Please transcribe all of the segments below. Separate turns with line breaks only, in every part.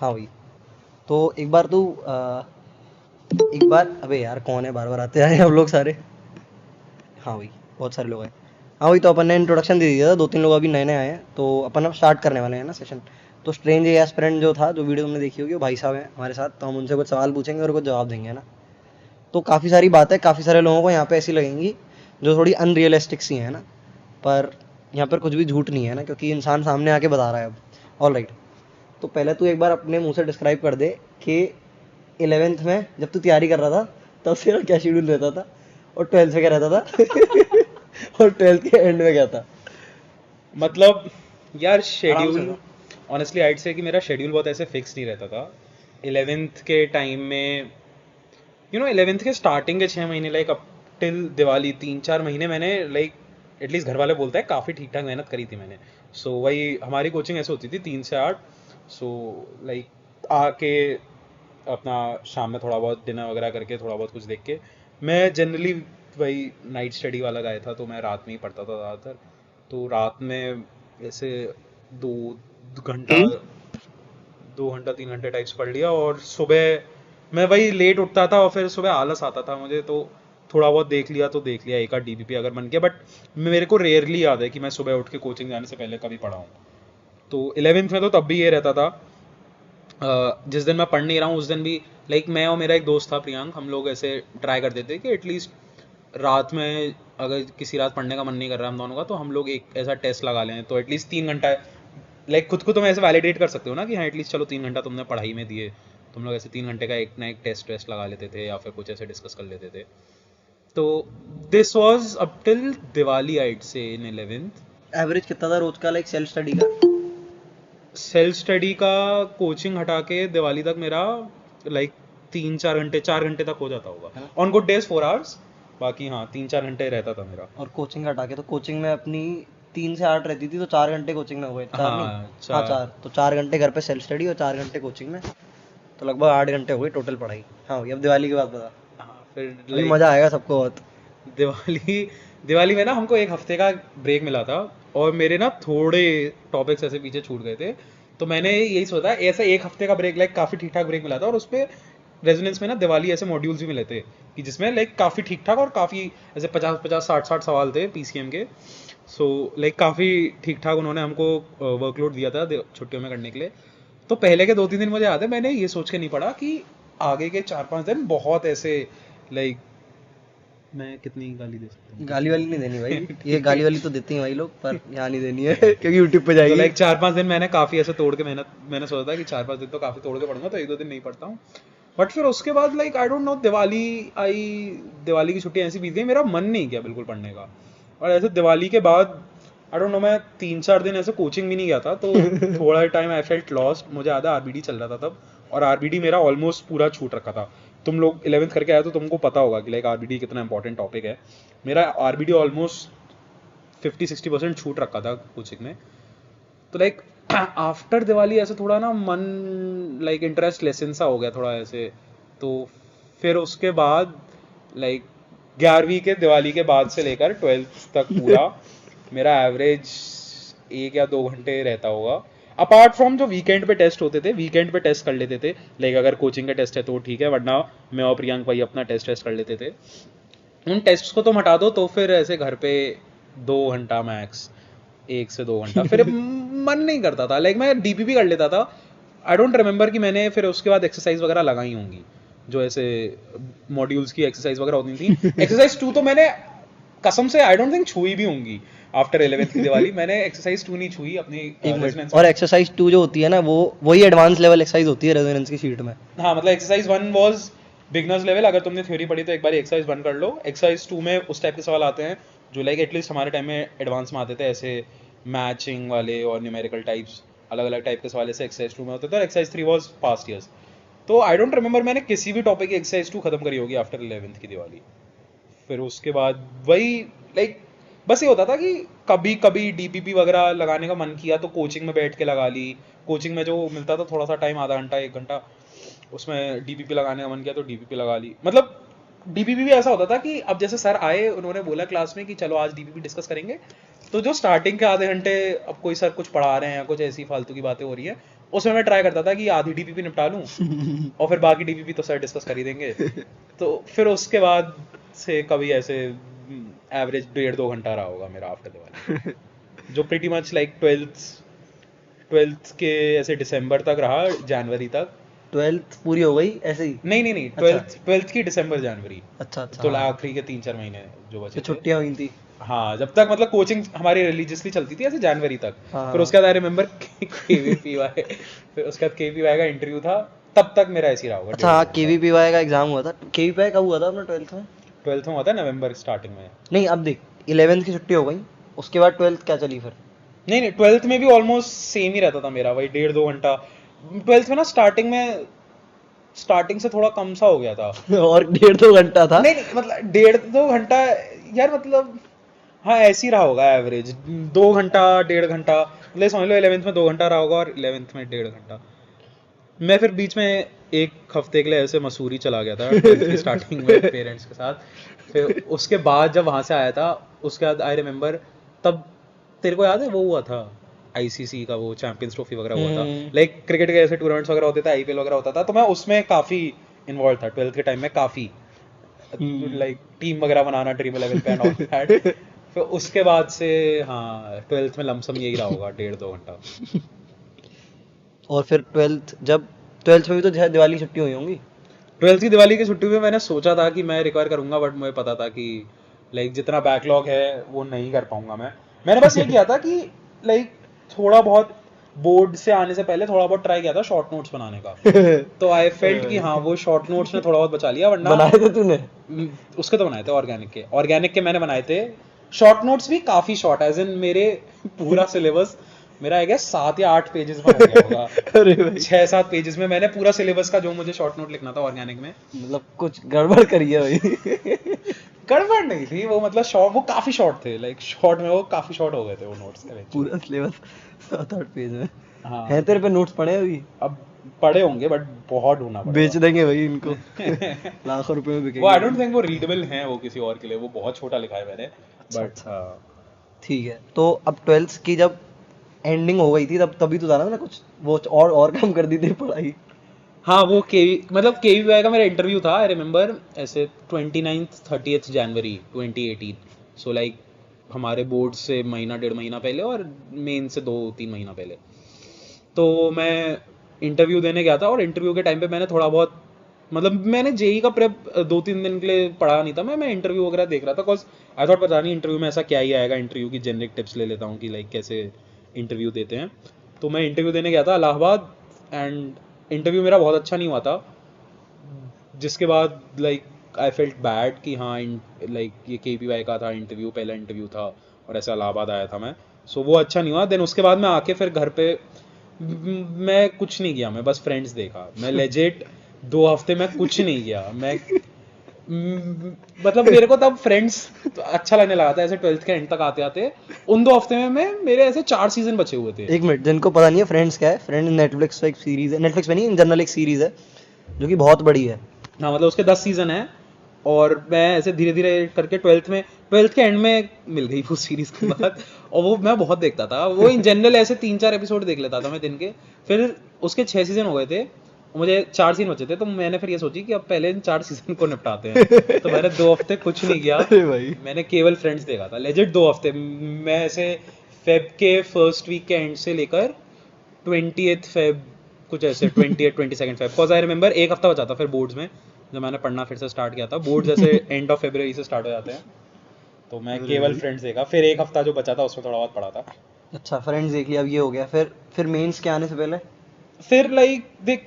हाँ वही। तो एक बार, अबे यार कौन है बार बार आते हैं हम लोग सारे। हाँ वही, बहुत सारे लोग हैं। हाँ वही, तो अपन ने इंट्रोडक्शन दे दिया था, 2-3 लोग अभी नए-नए आए हैं, तो अपन अब स्टार्ट करने वाले हैं ना सेशन। तो स्ट्रेंज एस्पिरेंट जो था, जो वीडियो तुमने देखी होगी, वो भाई साहब हैं हमारे साथ, तो हम उनसे कुछ सवाल पूछेंगे और कुछ जवाब देंगे, है ना? तो काफ़ी सारी बातें काफ़ी सारे लोगों को यहाँ पे ऐसी लगेंगी, जो थोड़ी अनरियलिस्टिक सी हैं ना, पर यहाँ पर कुछ भी झूठ नहीं है ना, क्योंकि इंसान सामने आके बता रहा है अब। ऑलराइट, तो पहले तू एक बार अपने मुँह से डिस्क्राइब कर दे कि 11th में जब तू तैयारी कर रहा था, तब तेरा क्या शेड्यूल रहता था, और 12th में क्या रहता था और 12th के एंड में क्या था?
मतलब यार
आराम से
शेड्यूल,
था।
ऑनेस्टली आइड से कि मेरा शेड्यूल बहुत ऐसे फिक्स नहीं रहता था 11th के टाइम में। 11th के स्टार्टिंग के 6 महीने, लाइक अप टिल दिवाली, 3-4 महीने मैंने लाइक एटलीस्ट घर वाले बोलते हैं काफ़ी ठीक ठाक मेहनत करी थी मैंने। सो वही हमारी कोचिंग ऐसे होती थी 3 से 8। सो लाइक आके अपना शाम में थोड़ा बहुत डिनर वगैरह करके थोड़ा बहुत कुछ देख के, मैं जनरली वही नाइट स्टडी वाला गाय था, तो मैं रात में ही पढ़ता था ज़्यादातर। तो रात में ऐसे दो घंटा 2 घंटा 3 घंटे टाइप्स पढ़ लिया, और सुबह मैं वही लेट उठता था और फिर सुबह आलस आता था मुझे, तो थोड़ा बहुत देख लिया तो देख लिया, एक आध डीबीपी अगर बन गया, बट मेरे को रेयरली याद है कि मैं सुबह उठ के कोचिंग जाने से पहले कभी पढ़ा हूँ। तो 11th में तो तब भी ये रहता था, जिस दिन मैं पढ़ नहीं रहा हूँ उस दिन भी लाइक मैं और मेरा एक दोस्त था प्रियांक, हम लोग ऐसे ट्राई करते थे कि एटलीस्ट रात में अगर किसी रात पढ़ने का मन नहीं कर रहा हम दोनों का, तो हम लोग एक ऐसा टेस्ट लगा लें, तो एटलीस्ट 3 घंटा लाइक खुद को तुम ऐसे वैलिडेट कर सकते हो ना कि हाँ एटलीस्ट चलो 3 घंटा तुमने पढ़ाई में दिए। तुम लोग ऐसे 3 घंटे का एक ना एक टेस्ट लगा लेते थे या फिर कुछ ऐसे डिस्कस कर लेते थे। तो this was up till Diwali आइड से इन 11th।
एवरेज कितना था रोज का, लाइक सेल्फ स्टडी का?
सेल्फ स्टडी का कोचिंग हटा के दिवाली तक मेरा लाइक 3-4 घंटे 4 घंटे तक हो जाता होगा,
है ना?
On good days 4 hours. बाकी हाँ 3-4 घंटे रहता था मेरा।
और कोचिंग हटा के, तो कोचिंग में अपनी 3 से 8 रहती थी, तो 4 घंटे कोचिंग में हो गए, चार नहीं?
हाँ
हाँ
चार।
4, तो 4 घंटे घर पे सेल्फ स्टडी और 4 घंटे कोचिंग में, तो लगभग 8 घंटे हो गई टोटल पढ़ाई। हाँ भैया, अब दिवाली की बात बता।
हाँ फिर
अभी
लाइक
मजा आएगा सबको बहुत।
दिवाली दिवाली में ना हमको एक हफ्ते का ब्रेक मिला था, और मेरे ना थोड़े टॉपिक्स ऐसे पीछे छूट गए थे। तो मैंने यही सोचा ऐसा एक हफ्ते का ब्रेक, लाइक काफ़ी ठीक ठाक ब्रेक मिला था, और उस पे रेजोनेंस में ना दिवाली ऐसे मॉड्यूल्स भी मिले थे कि जिसमें लाइक काफ़ी ठीक ठाक और काफ़ी ऐसे 50-50 60-60 सवाल थे पीसीएम के। सो लाइक काफ़ी ठीक ठाक उन्होंने हमको वर्कलोड दिया था छुट्टियों में करने के लिए। तो पहले के 2-3 दिन मुझे याद है मैंने ये सोच के नहीं पढ़ा कि आगे के 4-5 दिन बहुत ऐसे लाइक, मैं कितनी गाली दे सकता हूँ
गाली वाली नहीं देनी भाई, ये
ठीक है।
गाली वाली तो देते हैं भाई लोग, पर यहाँ नहीं देनी है क्योंकि यूट्यूब पे
तो
जाएगी।
लाइक 4-5 दिन मैंने काफ़ी ऐसे तोड़ के मेहनत, मैंने सोचा था कि 4-5 दिन तो काफ़ी तोड़ के पढ़ूंगा, तो 1-2 दिन नहीं पढ़ता हूँ। बट फिर उसके बाद like I don't know Diwali आई, दिवाली की छुट्टी ऐसी बीत गई, मेरा मन नहीं किया बिल्कुल पढ़ने का। और ऐसे दिवाली के बाद आई डोंट नो, मैं 3-4 दिन ऐसे कोचिंग भी नहीं गया था, तो थोड़ा टाइम आई फेल्ट लॉस्ट। मुझे याद है आरबीडी चल रहा था तब, और आरबीडी मेरा ऑलमोस्ट पूरा छूट रखा था। तुम लोग 11th करके आए तो तुमको पता होगा कि लाइक आरबीडी कितना इंपॉर्टेंट टॉपिक है। मेरा आरबीडी ऑलमोस्ट 50-60% छूट रखा था कोचिंग में। तो लाइक आफ्टर दिवाली ऐसे थोड़ा ना मन, लाइक इंटरेस्ट लेसन सा हो गया थोड़ा ऐसे। तो फिर उसके बाद लाइक 11वीं के दिवाली के बाद से लेकर 12th तक पूरा मेरा एवरेज 1 या 2 घंटे रहता होगा। अपार्ट फ्रॉम जो वीकेंड पे टेस्ट होते थे, वीकेंड पे टेस्ट कर लेते थे, लाइक अगर कोचिंग का टेस्ट है तो ठीक है, वरना मैं और प्रियांक भाई अपना टेस्ट कर लेते थे। उन टेस्ट को तुम हटा दो तो फिर ऐसे घर पे 2 घंटा मैक्स, 1 से 2 घंटा, फिर मन नहीं करता था, लाइक मैं डीपीपी कर लेता था। आई डोंट रिमेंबर कि मैंने फिर उसके बाद एक्सरसाइज वगैरह लगाई होंगी, जो ऐसे मॉड्यूल्स की एक्सरसाइज वगैरह होती थी। एक्सरसाइज 2 तो मैंने कसम से आई डोंट थिंक छुई भी होंगी। आफ्टर 11th की दिवाली मैंने एक्सरसाइज 2 नहीं छुई अपनी
एक मिनट,
रेजोनेंस
और
में।
एक्सरसाइज 2 जो होती है ना, वो वही एडवांस लेवल एक्सरसाइज होती है रेजोनेंस की शीट में।
हाँ मतलब एक्सरसाइज 1 वाज बिगनर्स लेवल, अगर तुमने थ्योरी पढ़ी तो एक बार एक्सरसाइज 1 कर लो। एक्सरसाइज 2 में उस टाइप के सवाल आते हैं जो लाइक एटलीस्ट हमारे टाइम में एडवांस में आते थे, ऐसे मैचिंग वाले और न्यूमेरिकल टाइप्स, अलग अलग टाइप के सवाल ऐसे एक्सरसाइज 2 में होते थे, और एक्सरसाइज 3 वाज पास्ट ईयर्स। तो आई डोंट रिमेंबर मैंने किसी भी टॉपिक की एक्सरसाइज 2 खत्म करी होगी आफ्टर 11th की दिवाली। फिर उसके बाद वही लाइक बस ये होता था कि कभी कभी डीपीपी वगैरह लगाने का मन किया तो कोचिंग में बैठ के लगा ली। कोचिंग में जो मिलता था थोड़ा सा टाइम, आधा घंटा 1 घंटा, उसमें डीपीपी लगाने का मन किया तो डीपीपी लगा ली। मतलब डीपीपी भी ऐसा होता था कि अब जैसे सर आए, उन्होंने बोला क्लास में कि चलो आज डीपीपी डिस्कस करेंगे, तो जो स्टार्टिंग के आधे घंटे अब कोई सर कुछ पढ़ा रहे हैं, कुछ ऐसी फालतू की बातें हो रही है, उसमें मैं ट्राई करता था कि आधी डीपीपी निपटा लूं और फिर बाकी डीपीपी तो सर डिस्कस कर ही देंगे। तो फिर उसके बाद से कभी ऐसे एवरेज 1.5-2 घंटा रहा होगा मेरा आफ्टर दिवाली, जो प्रीटी मच लाइक ट्वेल्थ के ऐसे दिसंबर तक रहा, जनवरी तक।
12th पूरी हो गई ऐसे ही?
नहीं, ट्वेल्थ की दिसंबर जनवरी,
अच्छा अच्छा।
तो
हाँ।
आखिरी के 3-4 महीने जो बचे
फिर
थे।
छुट्टियां हुई थी।
हाँ, जब तक मतलब कोचिंग हमारी रिलीजियसली चलती थी ऐसे जनवरी तक।
हाँ।
फिर उसके बाद आई रिमेम्बर केवीपीवाई, फिर उसके बाद केवीपीवाई का इंटरव्यू था, तब तक मेरा ऐसे ही रहा होगा।
अच्छा हाँ, केवीपीवाई का एग्जाम हुआ था। केवीपीवाई कब हुआ था अपना 12th में?
12th में होता है नवंबर स्टार्टिंग में।
नहीं अब देख, 11th की छुट्टी हो गई, उसके बाद 12th क्या चली फिर?
नहीं, 12th में भी ऑलमोस्ट सेम ही रहता था मेरा, वही 1.5-2 घंटा। 12th में ना स्टार्टिंग से थोड़ा कम सा हो गया था।
और 1.5-2 घंटा था?
नहीं, मतलब 1.5-2 घंटा यार, मतलब हाँ ऐसे ही रहा होगा एवरेज, 2 घंटा 1.5 घंटा, मतलब समझ लो 11th में 2 घंटा रहा होगा और 11th में 1.5 घंटा। मैं फिर बीच में एक हफ्ते के लिए ऐसे मसूरी चला गया था 12th की स्टार्टिंग में पेरेंट्स के साथ। फिर उसके बाद जब वहाँ से आया था, उसके बाद आई रिमेम्बर, तब तेरे को याद है वो हुआ था आईसीसी का, वो चैंपियंस ट्रॉफी वगैरह हुआ था, लाइक क्रिकेट के ऐसे टूर्नामेंट्स वगैरह होते थे, आईपीएल वगैरह होता था, तो मैं उसमें काफ़ी इन्वॉल्व था 12th के टाइम में, काफ़ी लाइक टीम वगैरह बनाना ड्रीम 11 पे एंड ऑल दैट। फिर उसके बाद से हाँ 12th में लमसम यही रहा होगा 1.5-2 घंटा।
और फिर 12th, जब 12th में भी तो शायद दिवाली की छुट्टी हुई होंगी?
12th की दिवाली की छुट्टी में मैंने सोचा था कि मैं रिकवर करूंगा, बट मुझे पता था कि लाइक जितना बैकलॉग है वो नहीं कर पाऊंगा मैंने बस ये किया था कि लाइक थोड़ा बहुत बोर्ड से आने से पहले थोड़ा बहुत ट्राई किया था शॉर्ट नोट्स बनाने का। तो आई फेल्ट कि हाँ वो शॉर्ट नोट्स ने थोड़ा बहुत बचा लिया, वरना
बनाए थे तूने?
उसके तो बनाए थे ऑर्गेनिक के मैंने बनाए थे। शॉर्ट नोट्स भी काफी शॉर्ट, एज इन मेरे पूरा सिलेबस मेरा आई गेस 7 या 8 पेजेस में हो गया होगा।
अरे भाई,
6-7 पेजेस में मैंने पूरा सिलेबस का जो मुझे शॉर्ट नोट लिखना था ऑर्गेनिक में।
मतलब कुछ गड़बड़ करी है भाई।
गड़बड़ नहीं थी वो, मतलब शॉर्ट, वो काफी शॉर्ट थे, लाइक शॉर्ट में वो काफी शॉर्ट हो गए थे वो नोट्स के।
पूरा सिलेबस 7-8 पेज में
हाँ,
है तेरे पे नोट्स पड़े हैं अभी?
अब पढ़े होंगे बट बहुत ढूंढना
बेच
पड़ेगा।
देंगे भाई इनको, लाखों रुपए में बिकेंगे।
वो आई डोंट थिंक वो रीडेबल हैं वो किसी और के लिए, वो बहुत छोटा लिखा है मैंने,
अच्छा,
बट
ठीक है। तो अब 12th की जब एंडिंग हो गई थी, तब तभी तो था ना कुछ वो और कम कर दी थी पढ़ाई?
हाँ वो केवीपीवाई का मेरा इंटरव्यू था, आई रिमेम्बर ऐसे 29th-30th जनवरी 2018, सो लाइक हमारे बोर्ड से महीना 1.5 महीना पहले और मेन से 2-3 महीना पहले। तो मैं इंटरव्यू देने गया था, और इंटरव्यू के टाइम पे मैंने थोड़ा बहुत, मतलब मैंने जेई का प्रेप 2-3 दिन के लिए पढ़ा नहीं था, मैं इंटरव्यू वगैरह देख रहा था, बिकॉज आई थॉट पता नहीं इंटरव्यू में ऐसा क्या ही आएगा, इंटरव्यू की जेनरिक टिप्स ले लेता हूँ कि लाइक कैसे इंटरव्यू देते हैं। तो मैं इंटरव्यू देने गया था इलाहाबाद, एंड इंटरव्यू मेरा बहुत अच्छा नहीं हुआ था, जिसके बाद लाइक आई फेल्ट बैड कि हाँ लाइक ये केपीवाई का था इंटरव्यू, पहला इंटरव्यू था और ऐसा इलाहाबाद आया था मैं, सो वो अच्छा नहीं हुआ। देन उसके बाद मैं आके फिर घर पे मैं कुछ नहीं किया, मैं बस फ्रेंड्स देखा, मैं लेजिट 2 हफ्ते में कुछ नहीं किया। मैं मतलब मेरे को तब फ्रेंड्स तो अच्छा लगने लगा था ऐसे 12th के एंड तक आते आते, उन 2 हफ्ते में मेरे ऐसे 4 सीजन बचे हुए थे।
एक मिनट, जिनको पता नहीं है फ्रेंड्स क्या है, फ्रेंड्स नेटफ्लिक्स पे एक सीरीज है, नेटफ्लिक्स पे नहीं, इन जनरल एक सीरीज है जो कि बहुत बड़ी है।
हाँ मतलब उसके 10 सीजन है, और मैं ऐसे धीरे धीरे करके 12th के एंड में मिल गई वो सीरीज के बाद, और वो मैं बहुत देखता था वो, इन जनरल ऐसे 3-4 एपिसोड देख लेता था मैं दिन के। फिर उसके 6 सीजन हो गए थे, मुझे 4 सीजन बचे थे, तो मैंने फिर ये सोची कि अब पहले इन 4 सीजन को निपटाते हैं। तो मैंने 2 हफ्ते कुछ नहीं किया,
अरे भाई,
मैंने केवल फ्रेंड्स देखा था, लेजिट 2 हफ्ते। मैं ऐसे फेब के फर्स्ट वीक के एंड से लेकर 20th फेब, कुछ ऐसे 22nd Feb, because I remember एक हफ्ता बचा था फिर बोर्ड्स में, जब मैंने पढ़ना फिर से स्टार्ट किया था। बोर्ड जैसे एंड ऑफ फरवरी से स्टार्ट हो जाते हैं, तो मैं केवल फ्रेंड्स देखा, फिर एक हफ्ता जो बचा था उसमें थोड़ा बहुत पढ़ा था।
अच्छा फ्रेंड्स देख लिया, अब ये हो गया। फिर मेंस के आने से पहले
फिर लाइक देख,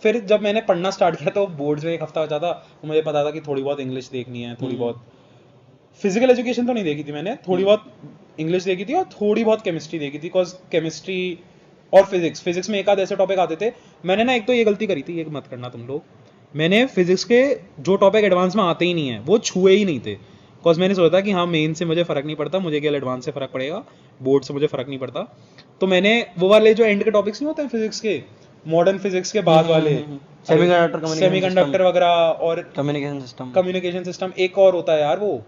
फिर जब मैंने पढ़ना स्टार्ट किया तो बोर्ड्स में एक हफ्ता बचा था, तो मुझे पता था कि थोड़ी बहुत इंग्लिश देखनी है, थोड़ी बहुत फिजिकल एजुकेशन तो नहीं देखी थी मैंने, थोड़ी बहुत इंग्लिश देखी थी और थोड़ी बहुत केमिस्ट्री देखी थी, बिकॉज केमिस्ट्री और फिजिक्स में एक आध ऐसे टॉपिक आते थे। मैंने ना एक तो ये गलती करी थी, ये मत करना तुम लोग, मैंने फिजिक्स के जो टॉपिक एडवांस में आते ही नहीं है वो छुए ही नहीं थे, बिकॉज मैंने सोचा था कि हाँ मेन से मुझे फर्क नहीं पड़ता, मुझे केवल एडवांस से फर्क पड़ेगा, बोर्ड से मुझे फर्क नहीं पड़ता। तो मैंने वो वाले जो एंड के टॉपिक्स नहीं होते हैं फिजिक्स के, मॉडर्न फिजिक्स के बाद वाले, सेमीकंडक्टर वगैरह और
कम्युनिकेशन सिस्टम,
कम्युनिकेशन सिस्टम, एक और होता है यार वो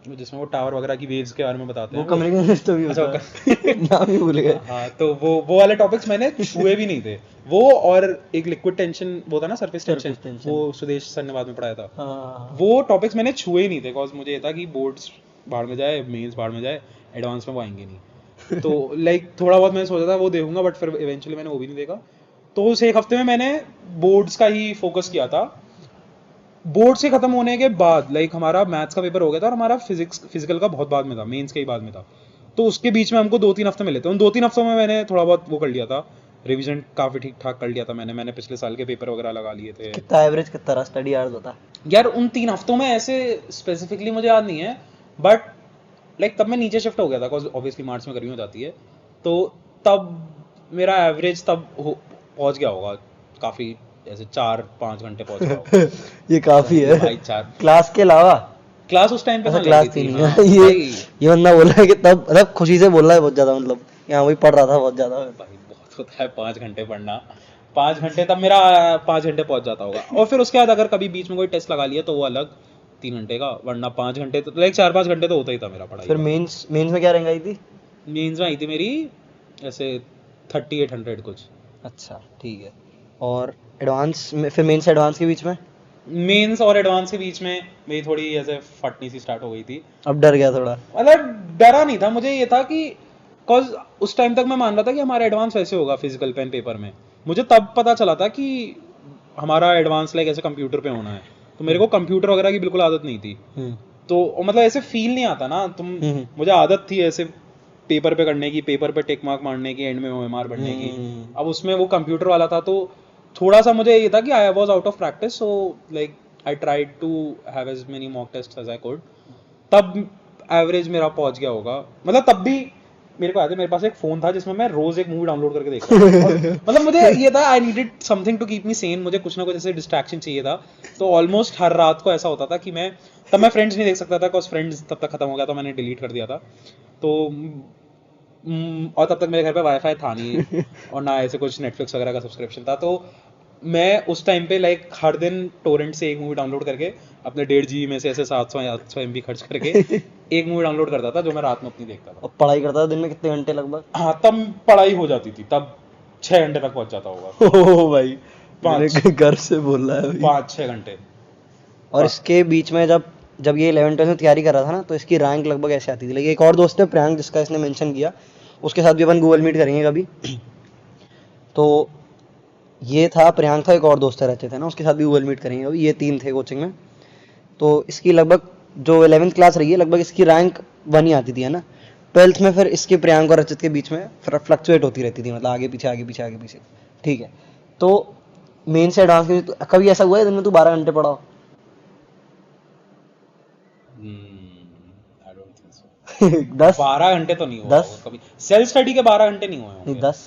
जिसमें वो टावर वगैरह की वेव्स के बारे में बताते
वो
हैं
कम्युनिकेशन सिस्टम भी
अच्छा,
होता है नाम ही भूल गए।
हाँ, तो वो वाले टॉपिक्स मैंने छुए भी नहीं थे। वो और एक लिक्विड टेंशन वो था ना, सरफेस टेंशन,
Surface tension।
वो सुदेश सर ने बाद में पढ़ाया था।
हाँ
वो टॉपिक्स मैंने छुए ही नहीं थे, बिकॉज मुझे ये था कि बोर्ड्स बाहर में जाए, मेंस बाहर में जाए, एडवांस में वो आएंगे नहीं। तो लाइक थोड़ा बहुत मैंने सोचा था वो देखूंगा, बट फिर इवेंचुअली मैंने वो भी नहीं देखा। तो उस एक हफ्ते में मैंने बोर्ड्स का ही फोकस किया था। बोर्ड से खत्म होने के बाद लाइक हमारा मैथ्स का पेपर हो गया था, और हमारा फिजिकल का बहुत बाद में था, मेंस के ही बाद में था। तो उसके बीच में हमको 2-3 हफ्ते मिले थे। उन 2-3 हफ्तों में मैंने थोड़ा बहुत वो कर लिया था, रिवीजन काफी ठीक ठाक कर लिया था मैंने पिछले साल के पेपर वगैरह लगा लिए थे।
कितना एवरेज कितना रहा स्टडी आवर्स होता?
यार उन 3 हफ्तों में ऐसे स्पेसिफिकली मुझे याद नहीं है, बट लाइक तब मैं नीचे शिफ्ट हो गया था, बिकॉज ऑब्वियसली मार्च में गर्मी हो जाती है। तो तब मेरा एवरेज तब पहुंच गया होगा काफी, ऐसे 4-5 घंटे पहुंच गया होगा।
ये काफी है
भाई 4
क्लास के अलावा।
क्लास उस टाइम पे
अच्छा
कहाँ
क्लास
लगती
थी
थी।
नहीं
हाँ,
है ये
भाई
ये बंदा बोल रहा है कि तब मतलब खुशी से बोल रहा है बहुत ज्यादा, मतलब यहाँ वही पढ़ रहा था बहुत ज्यादा।
भाई बहुत होता है 5 घंटे पढ़ना। 5 घंटे तब मेरा 5 घंटे पहुंच जाता होगा, और फिर उसके बाद अगर कभी बीच में कोई टेस्ट लगा लिया तो वो अलग 3 घंटे का, वरना 5 घंटे तो लाइक 4-5 घंटे तो होता ही था मेरा पढ़ाई
फिर
का।
मेंस में क्या रैंक आई थी?
मेंस में आई थी मेरी ऐसे 3800 कुछ।
अच्छा ठीक है। और एडवांस में फिर मेंस एडवांस के बीच में?
मेंस और एडवांस के बीच में मेरी थोड़ी ऐसे फटनी सी स्टार्ट हो गई थी।
अब डर गया थोड़ा?
मतलब डरा नहीं था, मुझे ये था कि कॉज उस टाइम तक मैं मान रहा था कि हमारा एडवांस वैसे होगा फिजिकल पेन पेपर में। मुझे तब पता चला था कि हमारा एडवांस लाइक ऐसे कंप्यूटर पे होना है, तो मेरे को कंप्यूटर वगैरह की बिल्कुल आदत नहीं थी। तो मतलब ऐसे फील नहीं आता ना तुम, मुझे आदत थी ऐसे पेपर पे करने की, पेपर पे टिक मार्क मारने की, एंड में ओएमआर बनने की। अब उसमें वो कंप्यूटर वाला था, तो थोड़ा सा मुझे ये था कि I was out of practice, so like I tried to have as many mock test as I could. तब एवरेज मेरा पहुंच गया होगा। मतलब तब भी मेरे को याद है, मेरे पास एक फोन था जिसमें मैं रोज एक मूवी डाउनलोड करके देखता था। और मतलब मुझे ये था I needed something to keep me sane, मुझे कुछ ना कुछ ऐसे डिस्ट्रैक्शन चाहिए था। तो ऑलमोस्ट हर रात को ऐसा होता था कि तब मैं फ्रेंड्स नहीं देख सकता था, बिकॉज फ्रेंड्स तब तक खत्म हो गया था, मैंने डिलीट कर दिया था। तो और तब तक मेरे घर पे वाईफाई था नहीं, और ना ऐसे कुछ नेटफ्लिक्स वगैरह का सब्सक्रिप्शन था। तो मैं उस टाइम पे लाइक हर दिन टोरेंट से एक मूवी डाउनलोड करके अपने 1.5 GB में से ऐसे 700 या 800 MB खर्च करके एक मूवी डाउनलोड करता था, जो मैं रात में अपनी देखता था।
और पढ़ाई करता था दिन में कितने घंटे लगभग?
हाँ, तब पढ़ाई हो जाती थी, तब 6 घंटे तक पहुंच जाता होगा।
ओ भाई मेरे घर से बोल रहा है भाई।
5-6 घंटे।
और इसके बीच में जब ये 11th में तैयारी कर रहा था ना, तो इसकी रैंक लगभग ऐसे आती थी। लेकिन एक और दोस्त है प्रियांक, जिसका इसने मेंशन किया, उसके साथ भी अपन गूगल मीट करेंगे कभी। तो ये था प्रियांक था, एक और दोस्त रहते थे ना, उसके साथ भी गूगल मीट करेंगे कभी। ये 3 थे कोचिंग में। तो इसकी लगभग जो 11th क्लास रही है, लगभग इसकी रैंक 1 ही आती थी, है ना। 12th में फिर इसके प्रियांक और रचित के बीच में फ्लक्चुएट होती रहती थी, मतलब आगे पीछे आगे पीछे आगे पीछे। ठीक है। तो मेन से एडवांस के कभी ऐसा हुआ है दिन में तू 12 घंटे पढ़ा हो?
I don't think so.
10?
12 घंटे तो नहीं हुआ
10?
होगा कभी। सेल्फ स्टडी के 12 घंटे नहीं हुए
नहीं
होंगे।
10?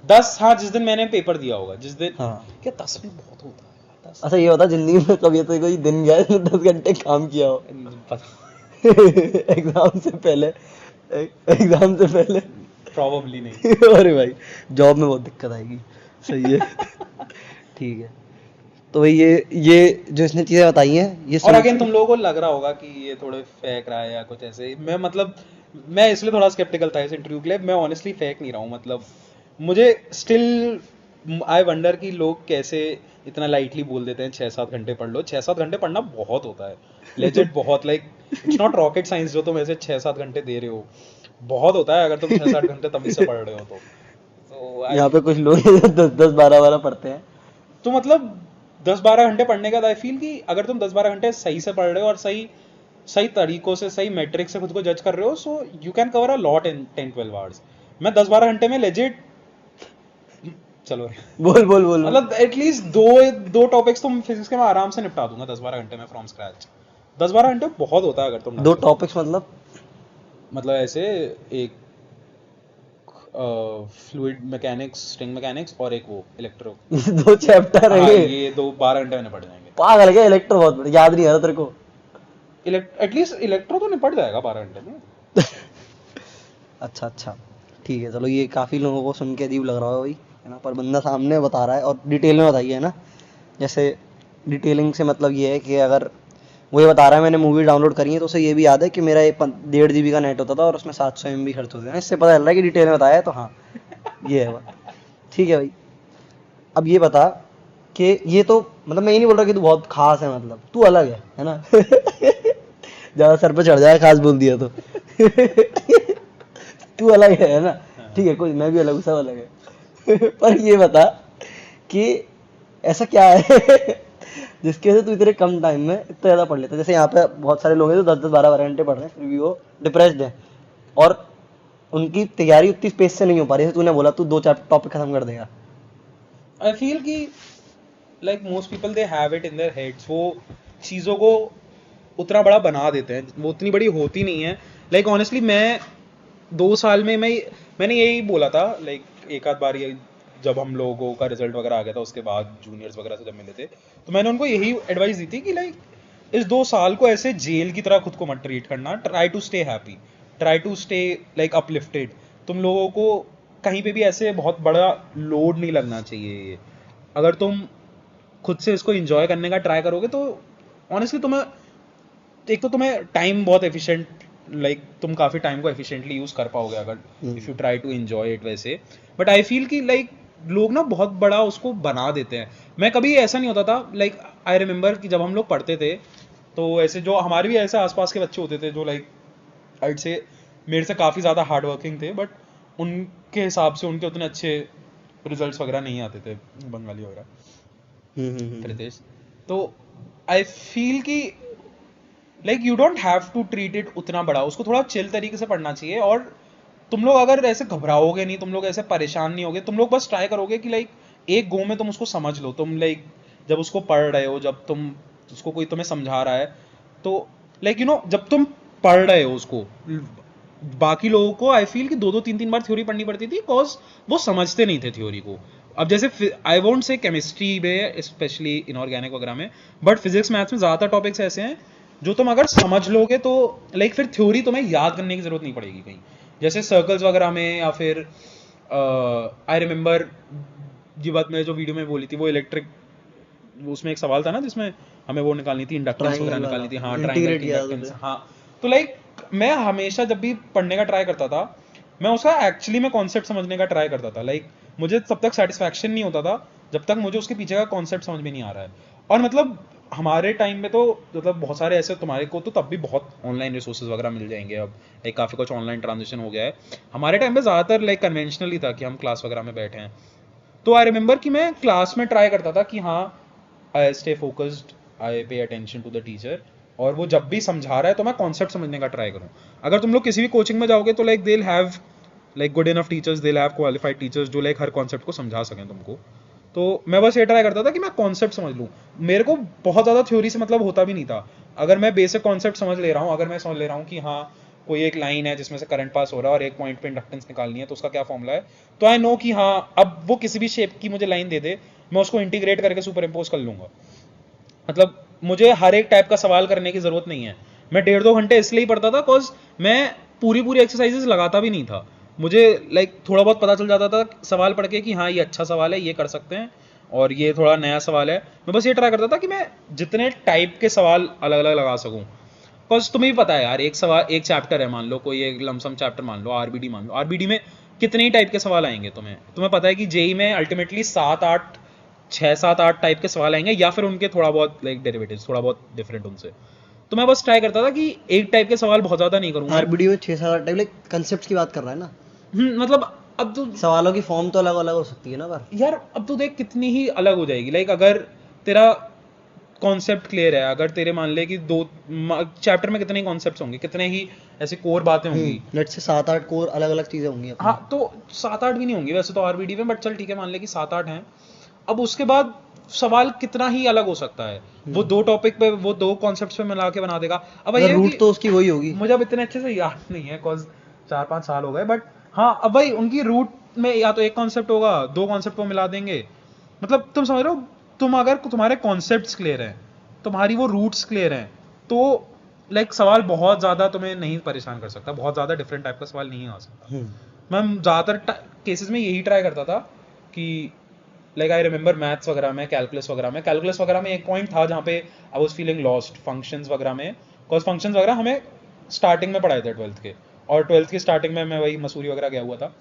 10 हाँ, जिस दिन मैंने पेपर दिया होगा, जिस दिन।
हाँ।
क्या 10 में बहुत होता है? 10
अच्छा ये होता जिंदगी में कभी तो कोई दिन गया है 10 घंटे काम किया हो?
पता
एग्जाम से पहले? एग्जाम से पहले
प्रॉबली नहीं।
अरे भाई जॉब में बहुत दिक्कत आएगी। सही है। ठीक है। तो भाई ये जो इसने चीजें बताई हैं, ये
और अगेन तुम लोगों को लग रहा होगा कि ये थोड़े फेक रहा है या कुछ ऐसे। मैं इसलिए थोड़ा स्केप्टिकल था इस इंटरव्यू के लिए। मैं ऑनेस्टली फेक नहीं रहा हूँ। मतलब मुझे स्टिल आई वंडर कि लोग कैसे इतना लाइटली बोल देते हैं 6-7 घंटे पढ़ लो। 6-7 घंटे पढ़ना बहुत होता है, लेजिट बहुत। Like it's not rocket science जो तुम ऐसे 6-7 घंटे दे रहे हो, बहुत होता है अगर तुम 6-7 घंटे तमीज से पढ़ रहे हो तो
यहाँ पे कुछ लोग 10-12 पढ़ते हैं।
तो मतलब 10-12 घंटे पढ़ने के बाद आई फील कि अगर तुम 10-12 घंटे सही से पढ़ रहे हो और सही तरीकों से, सही मैट्रिक से खुद को जज कर रहे हो, so you can cover a lot in 10-12 hours. मैं 10-12 घंटे में लेजिट चलो
बोल
मतलब एटलीस्ट दो टॉपिक्स तो फिजिक्स के मैं आराम से निपटा दूंगा 10-12 घंटे में फ्रॉम स्क्रैच। 10-12 घंटे बहुत होता है अगर तुम
2 टॉपिक्स मतलब
ऐसे एक फ्लूइड मैकेनिक्स, स्ट्रिंग मैकेनिक्स, और एक वो इलेक्ट्रो।
2 चैप्टर है
ये 12 घंटे में पढ़ जाएंगे।
पागल क्या, इलेक्ट्रो बहुत याद नहीं आ रहा तेरे को?
एटलीस्ट इलेक्ट्रो तो निपट जाएगा 12 घंटे में।
अच्छा ठीक है। चलो ये काफी लोगों को सुन के अजीब लग रहा है भाई, है ना, पर बंदा सामने बता रहा है और डिटेल में बताइए, है ना। जैसे डिटेलिंग से मतलब ये है कि अगर वो ये बता रहा है मैंने मूवी डाउनलोड करी है, तो उसे ये भी याद है कि मेरा 1.5 GB का नेट होता था और उसमें 700 MB खर्च होते थे। इससे पता चल रहा है कि डिटेल में बताया है, तो हाँ ये है बात। ठीक है भाई, अब ये बता कि ये तो मतलब मैं ये नहीं बोल रहा कि तू बहुत खास है, मतलब तू अलग है ना। ज़्यादा सर पे चढ़ जाए खास बोल दिया तो। तू अलग है ना, ठीक है, कोई मैं भी अलग हूँ, सब अलग है। पर ये बता कि ऐसा क्या है जिसकी वजह से तू इतने कम टाइम में इतना ज़्यादा पढ़ लेता है। जैसे यहाँ पे बहुत सारे लोग हैं जो 10-10 12-12 घंटे पढ़ रहे हैं, फिर भी वो डिप्रेस्ड हैं और उनकी तैयारी उतनी स्पेस से नहीं हो पा रही। जैसे तूने बोला तू 2 4 टॉपिक खत्म कर देगा।
आई फील कि like most people they have it in their heads, वो चीज़ों को उतना बड़ा बना देते हैं, वो उतनी बड़ी होती नहीं है। लाइक ऑनेस्टली मैं 2 साल में मैंने यही बोला था, लाइक एक आध बार ये जब हम लोगों का रिजल्ट वगैरह आ गया था उसके बाद जूनियर्स वगैरह से जब मिले थे, तो मैंने उनको यही एडवाइस दी थी कि लाइक इस 2 साल को ऐसे जेल की तरह खुद को मत ट्रीट करना, try to stay happy, try to stay like uplifted. तुम लोगों को कहीं पे भी ऐसे बहुत बड़ा लोड नहीं लगना चाहिए ये। अगर तुम खुद से इसको एंजॉय करने का ट्राई करोगे तो ऑनेस्टली तुम्हें एक तो तुम्हें टाइम बहुत एफिशिएंट, लाइक तुम काफ़ी टाइम को एफिशिएंटली यूज़ कर पाओगे अगर if you try to enjoy it वैसे। बट आई फील कि लाइक लोग ना बहुत बड़ा उसको बना देते हैं। मैं कभी ऐसा नहीं होता था, लाइक आई रिमेंबर कि जब हम लोग पढ़ते थे तो ऐसे जो हमारे भी ऐसे आसपास के बच्चे होते थे जो लाइक आइड से मेरे से काफ़ी ज़्यादा हार्ड वर्किंग थे, बट उनके हिसाब से उनके उतने अच्छे रिजल्ट्स वगैरह नहीं आते थे, बंगाली वगैरह रितेश। तो आई फील कि like you don't have to treat it उतना बड़ा, उसको थोड़ा चिल तरीके से पढ़ना चाहिए। और तुम लोग अगर ऐसे घबराओगे नहीं, तुम लोग ऐसे परेशान नहीं होगे, तुम लोग बस ट्राई करोगे कि लाइक एक गो में तुम उसको समझ लो। तुम लाइक जब उसको पढ़ रहे हो, जब तुम उसको कोई तुम्हें समझा रहा है, तो लाइक यू नो जब तुम पढ़ रहे हो उसको, बाकी लोगों को आई फील कि 2-2 3-3 बार थ्योरी पढ़नी पड़ती थी बिकॉज वो समझते नहीं थे थ्योरी को। अब जैसे आई वोंट से केमिस्ट्री में स्पेशली इनऑर्गेनिक वगैरह में, बट फिजिक्स मैथ्स में ज़्यादातर टॉपिक्स ऐसे हैं जो तुम अगर समझ लोगे तो लाइक फिर थ्योरी तुम्हें याद करने की जरूरत नहीं पड़ेगी कहीं। जैसे सर्कल्स वगैरह में, या फिर आई रिमेंबर ये बात मैंने जो वीडियो में बोली थी वो इलेक्ट्रिक, उसमें एक सवाल था ना जिसमें हमें वो निकालनी थी, इंडक्टेंस वगैरह निकालनी थी। हाँ, ट्रायंगल की इंडक्टेंस। हाँ, तो लाइक मैं हमेशा जब भी पढ़ने का ट्राई करता था, मैं उसका एक्चुअली में कॉन्सेप्ट समझने का ट्राई करता था। लाइक मुझे तब तक सेटिस्फैक्शन नहीं होता था जब तक मुझे उसके पीछे का कॉन्सेप्ट समझ में नहीं आ रहा है। और मतलब हमारे टाइम में तो मतलब बहुत सारे ऐसे, तुम्हारे को तो तब भी बहुत ऑनलाइन रिसोर्सेज वगैरह मिल जाएंगे, अब लाइक काफ़ी कुछ ऑनलाइन ट्रांजिशन हो गया है। हमारे टाइम में ज़्यादातर लाइक कन्वेंशनल ही था कि हम क्लास वगैरह में बैठे हैं। तो आई रिमेंबर कि मैं क्लास में ट्राई करता था कि हाँ I stay focused, I pay attention to the teacher, और वो जब भी समझा रहा है तो मैं कॉन्सेप्ट समझने का ट्राई करूँ। अगर तुम लोग किसी भी कोचिंग में जाओगे तो like they will have like good enough teachers, they will have qualified teachers जो लाइक हर कॉन्सेप्ट को समझा सकें तुमको। तो मैं बस ये ट्राई करता था कि मैं कॉन्सेप्ट समझ लूँ। मेरे को बहुत ज़्यादा थ्योरी से मतलब होता भी नहीं था। अगर मैं बेसिक कॉन्सेप्ट समझ ले रहा हूँ, अगर मैं समझ ले रहा हूँ कि हाँ कोई एक लाइन है जिसमें से करंट पास हो रहा है और एक पॉइंट पे इंडक्टेंस निकालनी है तो उसका क्या फॉर्मूला है, तो आई नो कि हाँ अब वो किसी भी शेप की मुझे लाइन दे दे, मैं उसको इंटीग्रेट करके सुपर इम्पोज कर लूँगा। मतलब मुझे हर एक टाइप का सवाल करने की ज़रूरत नहीं है। मैं 1.5-2 घंटे इसलिए ही पढ़ता था बिकॉज मैं पूरी एक्सरसाइजेस लगाता भी नहीं था। मुझे लाइक थोड़ा बहुत पता चल जाता था सवाल पढ़ के कि हाँ ये अच्छा सवाल है, ये कर सकते हैं, और ये थोड़ा नया सवाल है। मैं बस ये ट्राई करता था कि मैं जितने टाइप के सवाल अलग अलग लगा सकूँ। बिकॉज तुम्हें भी पता है यार, एक सवाल, एक चैप्टर है, मान लो कोई एक लमसम चैप्टर मान लो, आरबीडी मान लो, आरबीडी में कितने ही टाइप के सवाल आएंगे। तुम्हें पता है कि जेई में अल्टीमेटली 6-7-8 टाइप के सवाल आएंगे, या फिर उनके थोड़ा बहुत लाइक डेरिवेटिव्स थोड़ा बहुत डिफरेंट उनसे। तो मैं बस ट्राई करता था कि एक टाइप के सवाल बहुत ज़्यादा नहीं करूँगा।
आरबीडी में 6-7 टाइप, लाइक कंसेप्ट की बात कर रहा है ना।
मतलब अब तो
सवालों की फॉर्म तो अलग अलग हो सकती है ना पर
यार, अब तो देख कितनी ही अलग हो जाएगी। लाइक अगर तेरा कॉन्सेप्ट क्लियर है, अगर तेरे मान ले कि 2 चैप्टर में कितने ही कॉन्सेप्ट्स होंगे, कितने ही ऐसे कोर बातें होंगी,
लेट्स से 7-8 कोर अलग अलग चीजें होंगी अपनी।
हाँ तो 7-8 भी नहीं होंगी वैसे तो आरबीडी में, बट चल ठीक है मान ले कि 7-8 हैं। अब उसके बाद सवाल कितना ही अलग हो सकता है, वो 2 टॉपिक पे, वो 2 कॉन्सेप्ट्स पे मिला के बना देगा। अब ये
रूट तो उसकी वही होगी।
मुझे अब इतने अच्छे से याद नहीं है बिकॉज 4-5 साल हो गए, बट हाँ अब भाई उनकी रूट में या तो एक कॉन्सेप्ट होगा, 2 कॉन्सेप्ट को मिला देंगे। मतलब तुम समझ रहे हो, तुम अगर तुम्हारे कॉन्सेप्ट्स क्लियर हैं, तुम्हारी वो रूट्स क्लियर हैं, तो लाइक सवाल बहुत ज़्यादा तुम्हें नहीं परेशान कर सकता, बहुत ज़्यादा डिफरेंट टाइप का सवाल नहीं आ सकता। मैं ज़्यादातर केसेस में यही ट्राई करता था कि लाइक आई रिमेंबर मैथ्स वगैरह में, कैलकुलस वगैरह में एक पॉइंट था जहाँ पे I was feeling lost functions वगैरह में, बिकॉज फंक्शंस वगैरह हमें स्टार्टिंग में पढ़ाए थे 12th के, और 12th की स्टार्टिंग में मैं वही मसूरी वगैरह गया हुआ था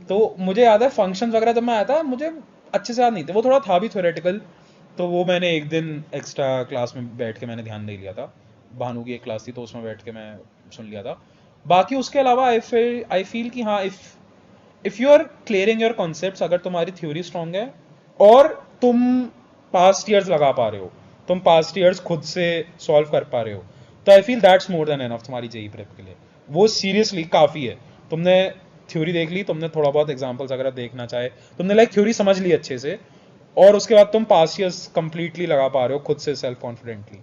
तो मुझे याद है फंक्शंस वगैरह जब मैं आया था मुझे अच्छे से याद नहीं थे, वो थोड़ा था भी थ्योरेटिकल, तो वो मैंने एक दिन एक्स्ट्रा क्लास में बैठ के मैंने ध्यान नहीं लिया था, भानु की एक क्लास थी तो उसमें बैठ के मैं सुन लिया था। बाकी उसके अलावा आई फील कि हाँ, if you are clearing your concepts, अगर तुम्हारी थ्योरी स्ट्रांग है और तुम पास्ट ईयर्स लगा पा रहे हो, तुम पास्ट ईयर्स खुद से सॉल्व कर पा रहे हो, तो I feel that's more than enough तुम्हारी जेई प्रेप के लिए। वो सीरियसली काफ़ी है। तुमने थ्योरी देख ली, तुमने थोड़ा बहुत एग्जाम्पल्स अगर देखना चाहे, तुमने लाइक थ्योरी समझ ली अच्छे से, और उसके बाद तुम पास्ट ईयर्स कंप्लीटली लगा पा रहे हो खुद से सेल्फ कॉन्फिडेंटली,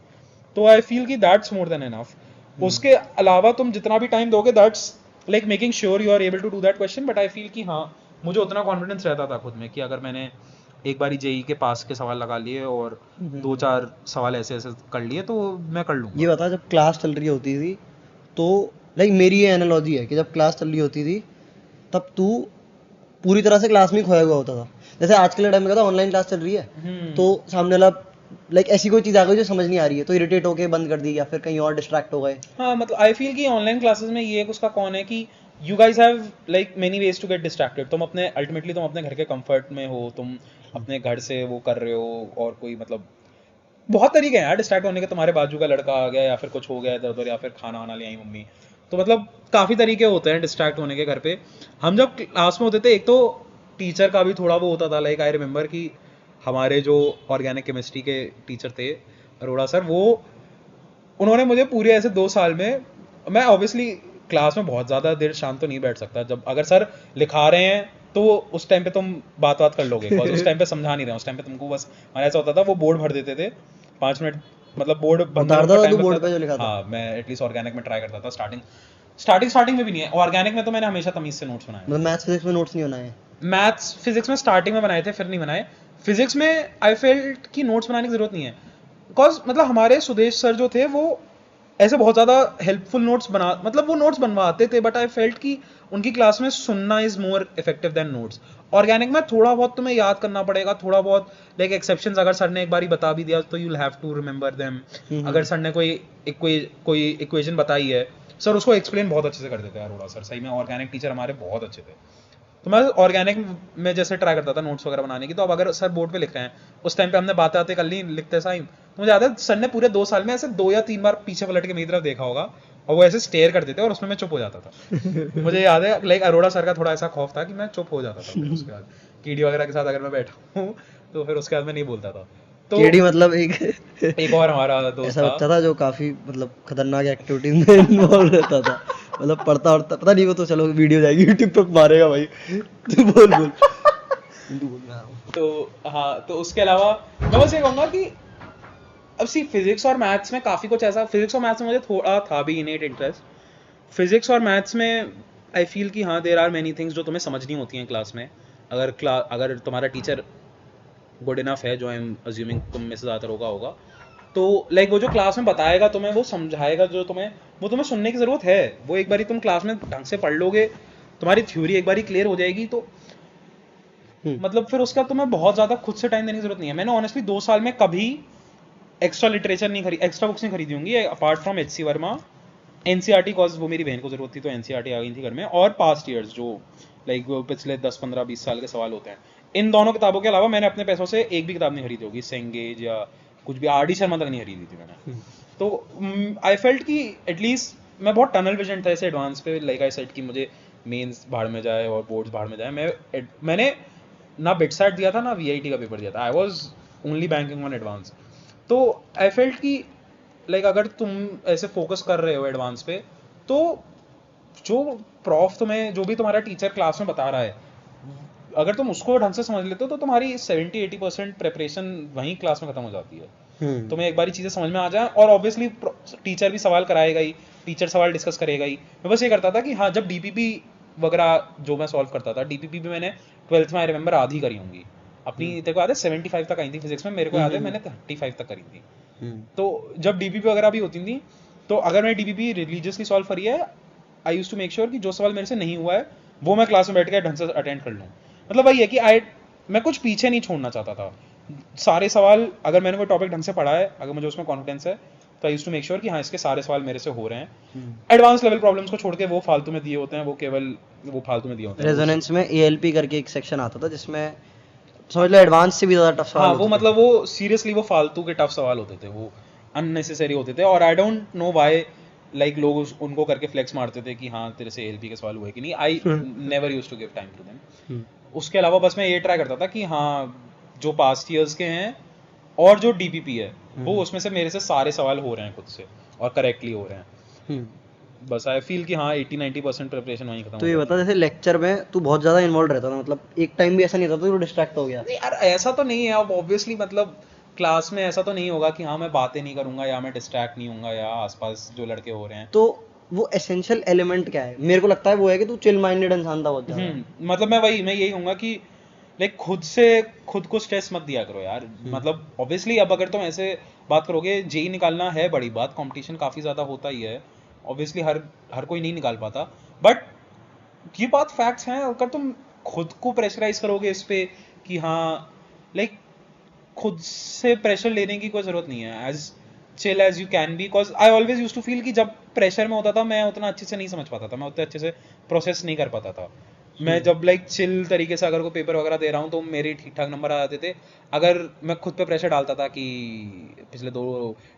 तो आई फील कि दैट्स मोर देन एनफ। उसके अलावा तुम जितना भी टाइम दोगे, that's like making sure you are able to do that question, but I feel कि हाँ, मुझे उतना कॉन्फिडेंस रहता था खुद में कि अगर मैंने एक बारी जेई के पास के सवाल लगा लिए और 2-4 सवाल ऐसे ऐसे कर लिए तो मैं कर लूंगा।
ये बता, जब क्लास चल रही होती थी तो लाइक मेरी ये एनालॉजी है कि जब क्लास चल रही होती थी तब तू पूरी तरह से क्लास में ही खोया हुआ होता था। जैसे आज के टाइम में कहता ऑनलाइन क्लास चल रही है तो सामने वाला लाइक ऐसी कोई चीज़ आ गई जो समझ नहीं आ रही है तो इरिटेट होके बंद कर दी या फिर कहीं और डिस्ट्रैक्ट हो गए।
हाँ, मतलब आई फील कि ऑनलाइन क्लासेस में ये एक उसका कौन है कि you guys have like many ways to get distracted. तुम अपने अल्टीमेटली तुम अपने घर के कंफर्ट में हो, तुम अपने घर से वो कर रहे हो, और कोई मतलब बहुत तरीके हैं यार डिस्ट्रैक्ट होने के। तुम्हारे बाजू का लड़का आ गया या फिर कुछ हो गया इधर उधर, या फिर खाना वाना ले आई मम्मी, तो मतलब काफ़ी तरीके होते हैं डिस्ट्रैक्ट होने के घर पे। हम जब क्लास में होते थे, एक तो टीचर का भी थोड़ा वो होता था, लाइक आई रिमेंबर कि हमारे जो ऑर्गेनिक केमिस्ट्री के टीचर थे अरोड़ा सर, वो उन्होंने मुझे पूरे ऐसे 2 साल में, मैं ऑब्वियसली क्लास में बहुत ज़्यादा देर शांत तो नहीं बैठ सकता, जब अगर सर लिखा रहे हैं तो उस टाइम पे तुम बात कर लोगे, बिकॉज उस टाइम पे समझा नहीं रहे, उस टाइम पे तुमको बस, हमारा ऐसा होता था वो बोर्ड भर देते थे 5 मिनट, मतलब बोर्ड
उतारता था तू बोर्ड पे जो लिखा था?
हाँ, मैं एटलीस्ट ऑर्गेनिक में ट्राई करता था। स्टार्टिंग में भी नहीं है, ऑर्गेनिक में तो मैंने हमेशा तमीज से नोट्स बनाए।
मतलब मैथ्स फिजिक्स में नोट्स नहीं बनाए?
मैथ्स फिजिक्स में स्टार्टिंग में बनाए थे, फिर नहीं बनाए। फिजिक्स में आई फेल्ट कि नोट्स बनाने की जरूरत नहीं है, बिकॉज मतलब हमारे सुदेश सर जो थे वो ऐसे बहुत ज़्यादा हेल्पफुल नोट्स बना, मतलब वो नोट्स बनवाते थे, बट आई फेल्ट कि उनकी क्लास में सुनना is more effective than notes. Organic में थोड़ा बहुत तुम्हें याद करना पड़ेगा, थोड़ा बहुत लाइक एक्सेप्शंस अगर सर ने एक बारी बता भी दिया तो you will have to remember them. अगर सर ने कोई इक्वेशन बताई है, सर उसको एक्सप्लेन बहुत अच्छे से कर देते हैं अरोड़ा सर, सही में ऑर्गेनिक टीचर हमारे बहुत अच्छे थे। तो मैं ऑर्गेनिक में जैसे ट्राई करता था नोट्स वगैरह बनाने की, तो अब अगर सर बोर्ड पे लिख रहे हैं, उस टाइम पे हमने बातें कर ली लिखते साइम, तो मुझे याद है सर ने पूरे 2 साल में ऐसे 2 या 3 बार पीछे पलट के मेरी तरफ देखा होगा, और वो ऐसे स्टेयर करते थे और उसमें मैं चुप हो जाता था। मुझे याद है लाइक अरोड़ा सर का थोड़ा ऐसा खौफ था कि मैं चुप हो जाता था, फिर उसके बाद कीडी वगैरह के साथ अगर मैं बैठा हूँ तो फिर उसके बाद मैं नहीं बोलता था। तो
केडी मतलब
एक और हमारा दोस्त
ऐसा
था,
बच्चा था जो काफी मतलब खतरनाक एक्टिविटीज में इन्वॉल्व रहता था, मतलब पढ़ता और पता नहीं, वो तो चलो वीडियो जाएगी यूट्यूब पर मारेगा भाई। तू बोल बोल तू बोल, मैं आ रहा हूँ।
तो हाँ, तो उसके अलावा मैं बस ये कहूँगा कि अब सी फिजिक्स और मैथ्स में काफ़ी कुछ ऐसा, फिजिक्स और मैथ्स में मुझे थोड़ा था भी इनेट इंटरेस्ट। फिजिक्स और मैथ्स में आई फील कि हाँ, देयर आर मेनी थिंग्स जो तुम्हें समझनी होती हैं क्लास में। अगर तुम्हारा टीचर गुड इनफ है, जो आई एम अज्यूमिंग तुम में से ज़्यादातर होगा, तो लाइक वो जो क्लास में बताएगा तुम्हें, वो समझाएगा जो तुम्हें, वो तुम्हें सुनने की ज़रूरत है। वो एक बारी तुम क्लास में ढंग से पढ़ लोगे, तुम्हारी थ्योरी एक बारी क्लियर हो जाएगी, तो मतलब फिर उसका तुम्हें बहुत ज़्यादा खुद से टाइम देने की जरूरत नहीं है। मैंने ऑनेस्टली 2 साल में कभी एक्स्ट्रा एक्स्ट्रा बुक्स नहीं खरीदी होंगी apart from H C Verma, NCERT, cause वो मेरी बहन को जरूरत थी तो एनसीईआरटी आ गई थी घर में, और पास्ट ईयर्स जो लाइक पिछले 10-15-20 साल के सवाल होते हैं, इन दोनों किताबों के अलावा मैंने अपने पैसों से एक भी किताब नहीं खरीदी होगी, सेंगेज या कुछ भी, आर डी शर्मा तक नहीं खरीदी थी मैंने। तो आई फेल्ट कि एटलीस्ट मैं बहुत टनल विजन था ऐसे एडवांस पे, लाइक आई सेट कि मुझे मेंस भाड़ में जाए और बोर्ड्स भाड़ में जाए। मैंने ना बिट सेट दिया था ना वीआईटी का पेपर दिया था, I was only banking on advance. तो आई फेल्ट कि लाइक अगर तुम ऐसे फोकस कर रहे हो एडवांस पे, तो जो प्रॉफ तुम्हें, जो भी तुम्हारा टीचर क्लास में बता रहा है, अगर तुम उसको ढंग से समझ लेते हो तो तुम्हारी 70-80% प्रेपरेशन वहीं क्लास में खत्म हो जाती है। तुम्हें एक बारी चीज़ें समझ में आ जाए, और ऑब्वियसली टीचर भी सवाल कराएगा ही, टीचर सवाल डिस्कस करेगा ही। मैं बस ये करता था कि हाँ, जब डीपीपी वगैरह जो मैं सॉल्व करता था, डीपीपी भी मैंने 12th में आई रिमेंबर आधी करी होंगी अपनी। तेरे को याद है 75 तक आई थी फिजिक्स में, मेरे को याद है मैंने 35 तक करी थी। तो जब डीपीपी वगैरह भी होती थी, तो अगर मैंने डीपीपी रिलीजियसली सॉल्व करी है, I used to make sure कि जो सवाल मेरे से नहीं हुआ है वो मैं क्लास में बैठ के ढंग से अटेंड कर लूँ। मतलब वही है कि आई मैं कुछ पीछे नहीं छोड़ना चाहता था। सारे सवाल, अगर मैंने कोई टॉपिक ढंग से पढ़ा है, अगर मुझे उसमें कॉन्फिडेंस है, तो I used to make sure कि हाँ इसके सारे सवाल मेरे से हो रहे हैं। एडवांस लेवल प्रॉब्लम्स को छोड़ के वो फालतू में दिए होते हैं, वो केवल वो फालतू में दिए होते हैं।
रेजोनेंस में ALP करके एक सेक्शन आता था जिसमें समझ लो एडवांस से भी ज़्यादा टफ सवाल
हाँ वो
होते थे।
मतलब वो सीरियसली वो फालतू के टफ सवाल होते थे, वो अननेसेसरी होते थे, और आई डोंट नो व्हाई लाइक लोग उनको करके फ्लेक्स मारते थे कि हाँ तेरे से एलपी के सवाल हुए कि नहीं। I never used to give time to them. उसके अलावा बस मैं ये ट्राई करता था कि हाँ जो पास्ट ईयर्स के हैं और जो डीपीपी है वो उसमें से मेरे से सारे सवाल हो रहे हैं खुद से और करेक्टली हो रहे हैं। बस आई फील कि हाँ 80-90% प्रिपरेशन वहीं खत्म
तो
हो
ये
जाती
बता,
है।
जैसे लेक्चर में तू बहुत ज़्यादा इन्वॉल्व रहता था, मतलब एक टाइम भी ऐसा नहीं था तो तू डिस्ट्रैक्ट हो गया?
नहीं यार ऐसा तो नहीं है, अब ऑब्वियसली मतलब क्लास में ऐसा तो नहीं होगा कि हाँ मैं बातें नहीं करूंगा या मैं डिस्ट्रैक्ट नहीं होऊंगा या आसपास जो लड़के हो रहे हैं।
तो वो एसेंशियल एलिमेंट क्या है? मेरे को लगता है वो है कि तू चिल माइंडेड इंसान था बहुत ज़्यादा।
मतलब मैं यही कहूंगा कि लाइक खुद को स्ट्रेस मत दिया करो यार। मतलब ऑब्वियसली अब अगर तुम ऐसे बात करोगे, जेई निकालना है बड़ी बात, कंपटीशन काफी ज्यादा होता ही है, ऑब्वियसली हर कोई नहीं निकाल पाता, बट ये बात फैक्ट्स हैं। अगर तुम खुद को प्रेशराइज करोगे इस पे कि हाँ लाइक खुद से प्रेशर लेने की कोई जरूरत नहीं है। As chill as you can be, because I always use to feel कि जब प्रेशर में होता था मैं उतना अच्छे से नहीं समझ पाता था, मैं उतने अच्छे से प्रोसेस नहीं कर पाता था। मैं जब लाइक चिल तरीके से अगर कोई पेपर वगैरह दे रहा हूँ तो मेरे ठीक ठाक नंबर आ जाते थे। अगर मैं खुद पे प्रेशर डालता था कि पिछले 2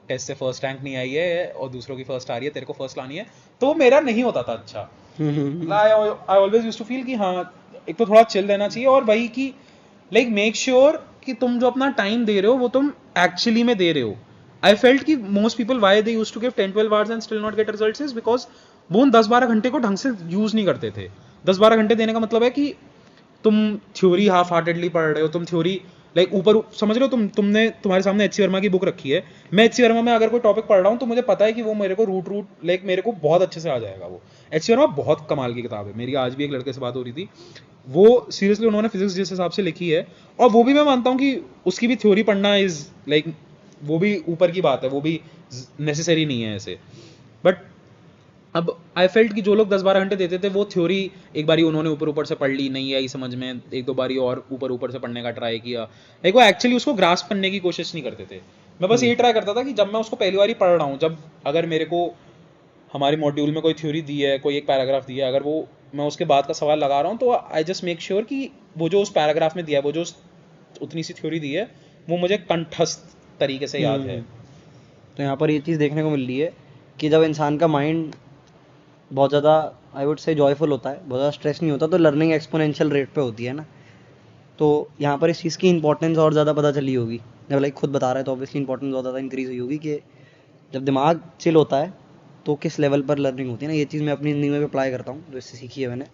टेस्ट से फर्स्ट रैंक नहीं आई है और दूसरों की फर्स्ट आ रही है, तेरे को फर्स्ट लानी है, तो वो मेरा नहीं होता था अच्छा। I always use to feel कि हाँ एक तो थोड़ा चिल रहना चाहिए, और वही कि लाइक मेक श्योर कि तुम जो अपना टाइम दे रहे हो वो तुम एक्चुअली में दे रहे हो। आई फेल्ट कि most people why they use to give 10-12 hours and still not get results is because वो उन 10-12 घंटे को ढंग से यूज नहीं करते थे। 10-12 घंटे देने का मतलब है कि तुम थ्योरी हाफ हार्टेडली पढ़ रहे हो, तुम थ्योरी लाइक ऊपर समझ रहे हो, तुमने तुम्हारे सामने एच सी वर्मा की बुक रखी है, मैं एच सी वर्मा में अगर कोई टॉपिक पढ़ रहा हूँ तो मुझे पता है कि वो मेरे को रूट लाइक मेरे को बहुत अच्छे से आ जाएगा। वो एच सी वर्मा बहुत कमाल की किताब है। मेरी आज भी एक लड़के से बात हो रही थी, वो सीरियसली उन्होंने फिजिक्स जिस हिसाब से लिखी है, और वो भी मैं मानता हूँ कि उसकी भी थ्योरी पढ़ना इज लाइक वो भी ऊपर की बात है, वो भी नेसेसरी नहीं है ऐसे। बट अब आई फेल्ट कि जो लोग 10-12 घंटे देते थे वो थ्योरी एक बारी उन्होंने ऊपर से पढ़ ली, नहीं आई समझ में, एक दो बारी और ऊपर से पढ़ने का ट्राई किया, लाइक वो एक्चुअली उसको ग्रास्प करने की कोशिश नहीं करते थे। मैं बस ये ट्राई करता था कि जब मैं उसको पहली बार पढ़ रहा हूँ, जब अगर मेरे को हमारे मॉड्यूल में कोई थ्योरी दी है, कोई एक पैराग्राफ दिया है, अगर वो मैं उसके बाद का सवाल लगा रहा हूँ तो आई जस्ट मेक श्योर कि वो जो उस पैराग्राफ में दिया है, वो जो उतनी सी थ्योरी दी है, वो मुझे कंठस्थ तरीके से याद है।
तो यहाँ पर ये चीज़ देखने को मिल रही है कि जब इंसान का माइंड बहुत ज़्यादा आई वुड से जॉयफुल होता है, बहुत ज़्यादा स्ट्रेस नहीं होता, तो लर्निंग एक्सपोनेंशियल रेट पे होती है ना। तो यहाँ पर इस चीज़ की इंपॉर्टेंस और ज़्यादा पता चली होगी। जब लाइक खुद बता रहा है तो ऑब्वियसली इंपॉर्टेंस बहुत ज़्यादा इंक्रीज हुई होगी कि जब दिमाग चिल होता है तो किस लेवल पर लर्निंग होती है ना। ये चीज़ मैं अपनी ज़िंदगी में अप्लाई करता हूँ, जो इससे सीखी है मैंने।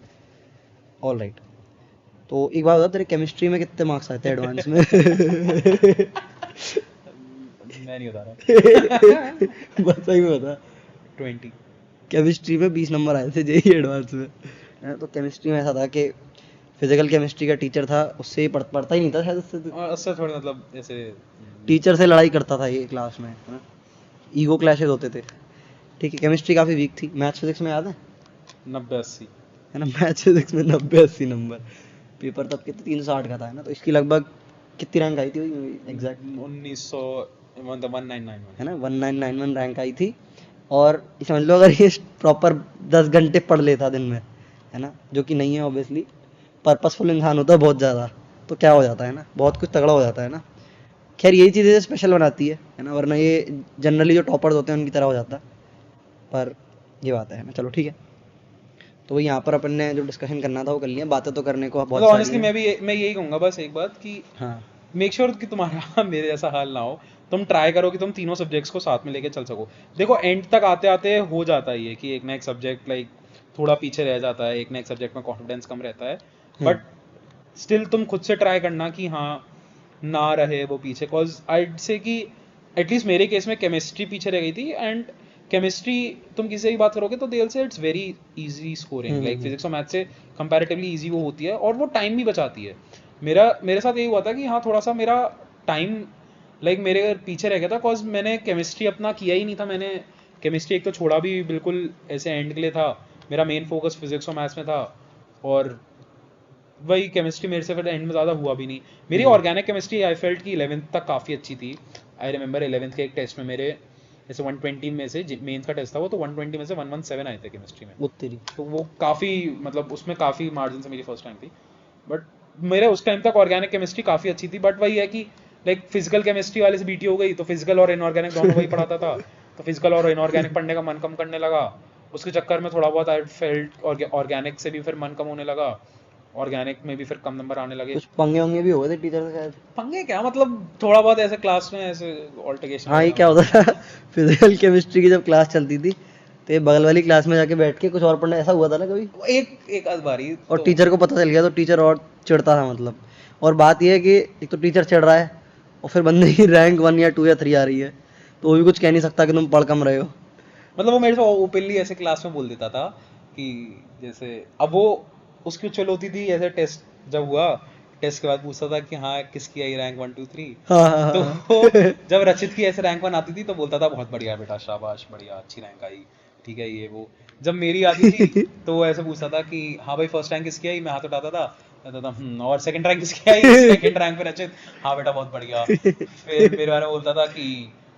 All right. तो एक बात बता, तेरे केमिस्ट्री में कितने मार्क्स आए थे एडवांस में?
मैं नहीं बता रहा।
बस सही में बता।
20।
केमिस्ट्री में 20 नंबर आए थे जेई एडवांस में। तो केमिस्ट्री में ऐसा था कि फिजिकल केमिस्ट्री का टीचर था, उससे ही पढ़ता ही नहीं था शायद, उससे
और उससे थोड़ी मतलब ऐसे
टीचर से लड़ाई करता था ये क्लास में, है ना। ईगो क्लैशेस होते थे। ठीक है, केमिस्ट्री काफ़ी वीक थी। मैथ्स फिजिक्स में याद है
90-80।
है ना, मैथ्स फिजिक्स में 90-80 नंबर। पेपर तब कितने 360 का था, है ना। तो इसकी लगभग कितनी रैंक आई थी एग्जैक्ट?
1900 मतलब 1991
है ना, 1991 रैंक आई थी। और समझ लो अगर ये प्रॉपर 10 घंटे पढ़ लेता दिन में, है ना, जो कि नहीं है ऑब्वियसली, पर्पसफुल इंसान होता है बहुत ज़्यादा, तो क्या हो जाता है ना, बहुत कुछ तगड़ा हो जाता है ना। खैर यही चीज़ें स्पेशल बनाती है ना, वरना ये जनरली जो टॉपर्स होते हैं उनकी तरह हो जाता। पर ये बात है ना, चलो ठीक है। तो यहाँ पर अपन ने जो डिस्कशन करना था वो कर लिया, बातें तो करने को बहुत
मतलब
सारी
ऑनेस्टली
हैं।
मैं यही कहूंगा बस एक बात कि
हाँ
मेक श्योर कि तुम्हारा मेरे जैसा हाल ना हो। तुम ट्राई करो कि तुम तीनों सब्जेक्ट्स को साथ में लेके चल सको। देखो एंड तक आते आते हो जाता ही है कि एक ना एक सब्जेक्ट लाइक थोड़ा पीछे रह जाता है, एक ना एक सब्जेक्ट में कॉन्फिडेंस कम रहता है, बट स्टिल तुम खुद से ट्राई करना कि हाँ ना रहे वो पीछे। कॉज आईड से कि एटलीस्ट मेरे केस में केमिस्ट्री पीछे रह गई थी, एंड केमिस्ट्री तुम किसी से भी बात करोगे तो देल से it's very easy scoring, like physics और मैथ से कंपैरेटिवली इजी वो होती है, और वो टाइम भी बचाती है। मेरे साथ यही हुआ था कि हाँ थोड़ा सा मेरा टाइम लाइक मेरे पीछे रह गया था, कॉज मैंने केमिस्ट्री अपना किया ही नहीं था। मैंने केमिस्ट्री एक तो छोड़ा भी बिल्कुल ऐसे एंड के लिए था, मेरा मेन फोकस फिजिक्स और मैथ्स में था, और वही केमिस्ट्री मेरे से फिर एंड में ज़्यादा हुआ भी नहीं मेरी। ऑर्गेनिक केमिस्ट्री आई फेल्ट कि 11th तक काफ़ी अच्छी थी। आई रिमेंबर 11th के एक टेस्ट में मेरे जैसे 120 में से मेंस का टेस्ट था वो, तो 120 में से 117 आए थे केमिस्ट्री में।
उत्तरी
तो वो काफ़ी मतलब उसमें काफ़ी मार्जिन से मेरी फर्स्ट रैंक थी। बट मेरे उस टाइम तक ऑर्गेनिक केमिस्ट्री काफ़ी अच्छी थी। बट वही है कि लाइक फिजिकल केमिस्ट्री वाले से बीटी हो गई, तो फिजिकल और इनऑर्गेनिक दोनों वही पढ़ाता था, तो फिजिकल और इनऑर्गेनिक पढ़ने का मन कम करने लगा। उसके चक्कर में थोड़ा बहुत आई फेल्ट ऑर्गेनिक से भी फिर मन कम होने लगा, ऑर्गेनिक में भी फिर कम नंबर आने लगे।
कुछ पंगे वंगे भी हो गए थे टीचर से शायद।
पंगे क्या मतलब थोड़ा बहुत ऐसे क्लास में ऐसे ऑल्टरकेशन।
हाँ, ये क्या होता था फिजिकल केमिस्ट्री की जब क्लास चलती थी तो ये बगल वाली क्लास में जाके बैठ के कुछ और पढ़ना, ऐसा हुआ था ना कभी?
एक आध बारी
और
तो
टीचर को पता चल गया तो टीचर और चिढ़ता था मतलब। और बात यह है कि एक तो टीचर चिढ़ रहा है और फिर बंदे की रैंक 1 या 2 या 3 आ रही है, तो वो भी कुछ कह नहीं सकता कि तुम पढ़ कम रहे हो।
मतलब वो मेरे से ओपनली ऐसे क्लास में बोल देता था कि जैसे अब वो उसकी चल होती थी ऐसे टेस्ट जब हुआ, टेस्ट के बाद पूछता था कि हाँ किसकी आई रैंक 1 2 3।
हाँ हाँ
तो
हाँ
वो जब रचित की ऐसे रैंक 1 आती थी तो बोलता था बहुत बढ़िया बेटा, शाबाश, बढ़िया, अच्छी रैंक आई, ठीक है ये वो। जब मेरी आती थी तो वो ऐसे पूछता था कि हाँ भाई फर्स्ट रैंक किसकी आई, मैं हाथ उठाता था, कहता था और सेकंड रैंक किसकी आई, सेकंड रैंक पे रचित, हाँ बेटा बहुत बढ़िया। फिर मेरे बारे में बोलता था कि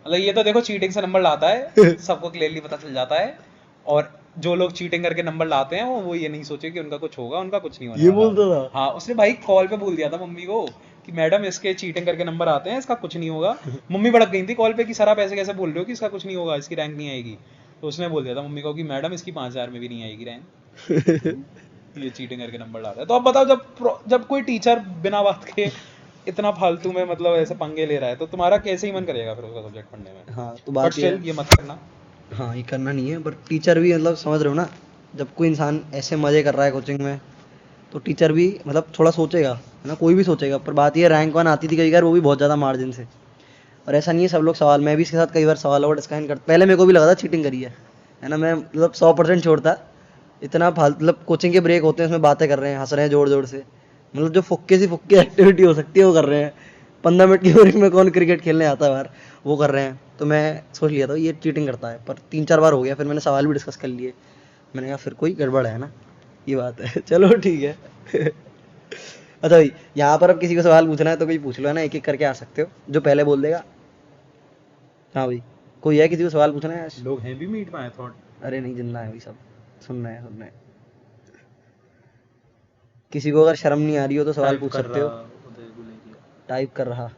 मतलब ये तो देखो चीटिंग से नंबर लाता है, सबको क्लियरली पता चल जाता है, और जो लोग चीटिंग करके नंबर लाते हैं वो ये नहीं सोचे कि उनका कुछ होगा, उनका कुछ नहीं होने
ये
वाला।
बोलता था।
हाँ उसने भाई कॉल पे बोल दिया था मम्मी को कि मैडम इसके चीटिंग करके नंबर आते हैं, इसका कुछ नहीं होगा। मम्मी भड़क गई थी कॉल पे कि सर आप ऐसे कैसे बोल रहे हो कि इसका कुछ नहीं होगा, इसकी रैंक नहीं आएगी। तो उसने बोल दिया था मम्मी को कि मैडम इसकी 5000 में भी नहीं आएगी रैंक, ये चीटिंग करके नंबर लाता है। तो अब बताओ जब कोई टीचर बिना बात के इतना फालतू में मतलब ऐसे पंगे ले रहा है तो तुम्हारा कैसे ही मन करेगा फिर उसका सब्जेक्ट पढ़ने में।
हाँ तो
बट
बात ये
स्टिल
है।
ये मत करना।
हाँ ये करना नहीं है, पर टीचर भी मतलब समझ रहे हो ना, जब कोई इंसान ऐसे मजे कर रहा है कोचिंग में तो टीचर भी मतलब थोड़ा सोचेगा, है ना, कोई भी सोचेगा। पर बात ये रैंक 1 आती थी कई बार, वो भी बहुत ज़्यादा मार्जिन से। और ऐसा नहीं है सब लोग सवाल, मैं भी इसके साथ कई बार सवाल और डिस्कशन करता, पहले मेरे को भी लगा था चीटिंग करी है ना, मैं मतलब 100% छोड़ता। इतना फालतू मतलब कोचिंग के ब्रेक होते हैं उसमें बातें कर रहे हैं, हंस रहे हैं जोर जोर से, मतलब जो फुक्के सी फुक्के एक्टिविटी हो सकती है वो कर रहे हैं। 15 मिनट की ब्रेक में कौन क्रिकेट खेलने आता है बाहर, वो कर रहे हैं। तो मैं सोच लिया था ये चीटिंग करता है, पर 3-4 बार हो गया, फिर मैंने सवाल भी डिस्कस कर लिए। मैंने कहा फिर कोई गड़बड़ है ना, ये बात है। चलो ठीक है। अच्छा भाई, यहाँ पर अब किसी को सवाल पूछना है तो कोई पूछ लो, है ना, एक एक करके आ सकते हो, जो पहले बोल देगा। हाँ भाई, कोई है किसी को सवाल पूछना है?
लोग हैं भी मीट में आई थॉट।
अरे नहीं, जिंदा है भाई सब, सुनना है सुनना है। किसी को अगर शर्म नहीं आ रही हो तो सवाल पूछ सकते हो। टाइप कर रहा।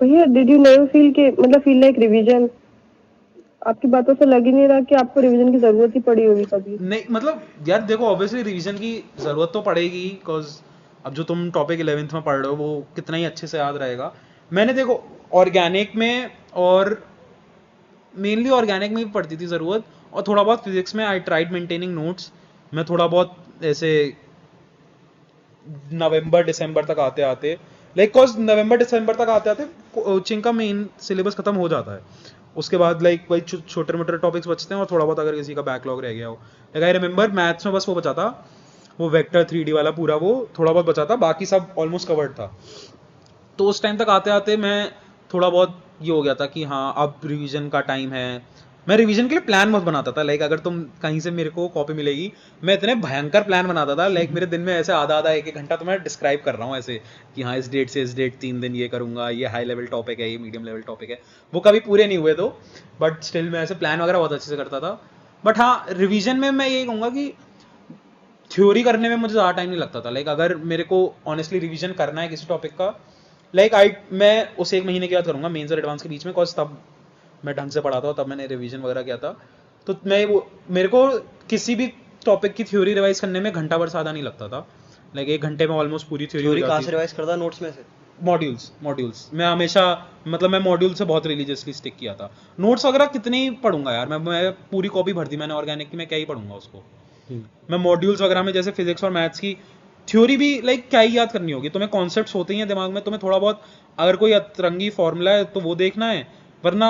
भैया डिड यू नेवर फील के मतलब फील लाइक रिवीजन? आपकी बातों से लग ही नहीं रहा कि आपको रिवीजन की जरूरत ही पड़ी होगी कभी।
नहीं मतलब यार देखो ऑब्वियसली रिवीजन की जरूरत तो पड़ेगी, बिकॉज अब जो तुम टॉपिक 11th में पढ़ रहे हो वो कितना ही अच्छे से याद रहेगा। मैंने देखो ऑर्गेनिक में और मेनली ऑर्गेनिक में भी पढ़ती थी ज़रूरत, और थोड़ा बहुत फिजिक्स में आई ट्राइड मेंटेनिंग नोट्स। मैं थोड़ा बहुत ऐसे नवंबर दिसंबर तक आते आते लाइक कॉज नवंबर दिसंबर तक आते आते कोचिंग का मेन सिलेबस खत्म हो जाता है। उसके बाद लाइक वही छोटे मोटे टॉपिक्स बचते हैं और थोड़ा बहुत अगर किसी का बैकलॉग रह गया हो। लाइक आई रिमेंबर मैथ्स में बस वो बचा था, वो वेक्टर 3D वाला पूरा वो थोड़ा बहुत बचा था, बाकी सब ऑलमोस्ट कवर्ड था। तो उस टाइम तक आते आते मैं थोड़ा बहुत ये हो गया था कि हाँ अब रिवीजन का टाइम है। मैं रिवीजन के लिए प्लान बहुत बनाता था, लाइक अगर तुम कहीं से मेरे को कॉपी मिलेगी, मैं इतने भयंकर प्लान बनाता था, लाइक मेरे दिन में ऐसे आधा आधा एक एक घंटा तो मैं डिस्क्राइब कर रहा हूँ ऐसे कि हाँ इस डेट से इस डेट 3 दिन ये करूँगा, ये हाई लेवल टॉपिक है, ये मीडियम लेवल टॉपिक है। वो कभी पूरे नहीं हुए तो, बट स्टिल मैं ऐसे प्लान वगैरह बहुत अच्छे से करता था। बट हाँ रिवीजन में मैं यही कहूँगा कि थ्योरी करने में मुझे ज़्यादा टाइम नहीं लगता था। लाइक अगर मेरे को ऑनेस्टली रिवीजन करना है किसी टॉपिक का, लाइक मैं उस 1 महीने के बाद करूँगा मेंस और एडवांस के बीच में, कॉज तब मैं ढंग से पढ़ाता हूँ, तब मैंने रिवीजन वगैरह किया था। तो मेरे को किसी भी टॉपिक की थ्योरी रिवाइज करने में घंटा भर ज़्यादा नहीं लगता था। लाइक 1 घंटे में ऑलमोस्ट पूरी थ्योरी हो
थ्योरी कहाँ
जाती
से
है।
रिवाइज करता? नोट्स में से?
मॉड्यूल्स मैं हमेशा मतलब मैं मॉड्यूल से बहुत रिलीजियसली स्टिक किया था। नोट्स वगैरह कितने ही पढ़ूंगा यार, मैं पूरी कॉपी भर दी मैंने ऑर्गेनिक की, मैं क्या ही पढ़ूंगा उसको। मैं मॉड्यूल्स वगैरह में जैसे फिजिक्स और मैथ्स की थ्योरी भी लाइक क्या ही याद करनी होगी, तुम्हें कॉन्सेप्ट्स होते ही हैं दिमाग में, तुम्हें थोड़ा बहुत अगर कोई अतरंगी फॉर्मूला है तो वो देखना है, वरना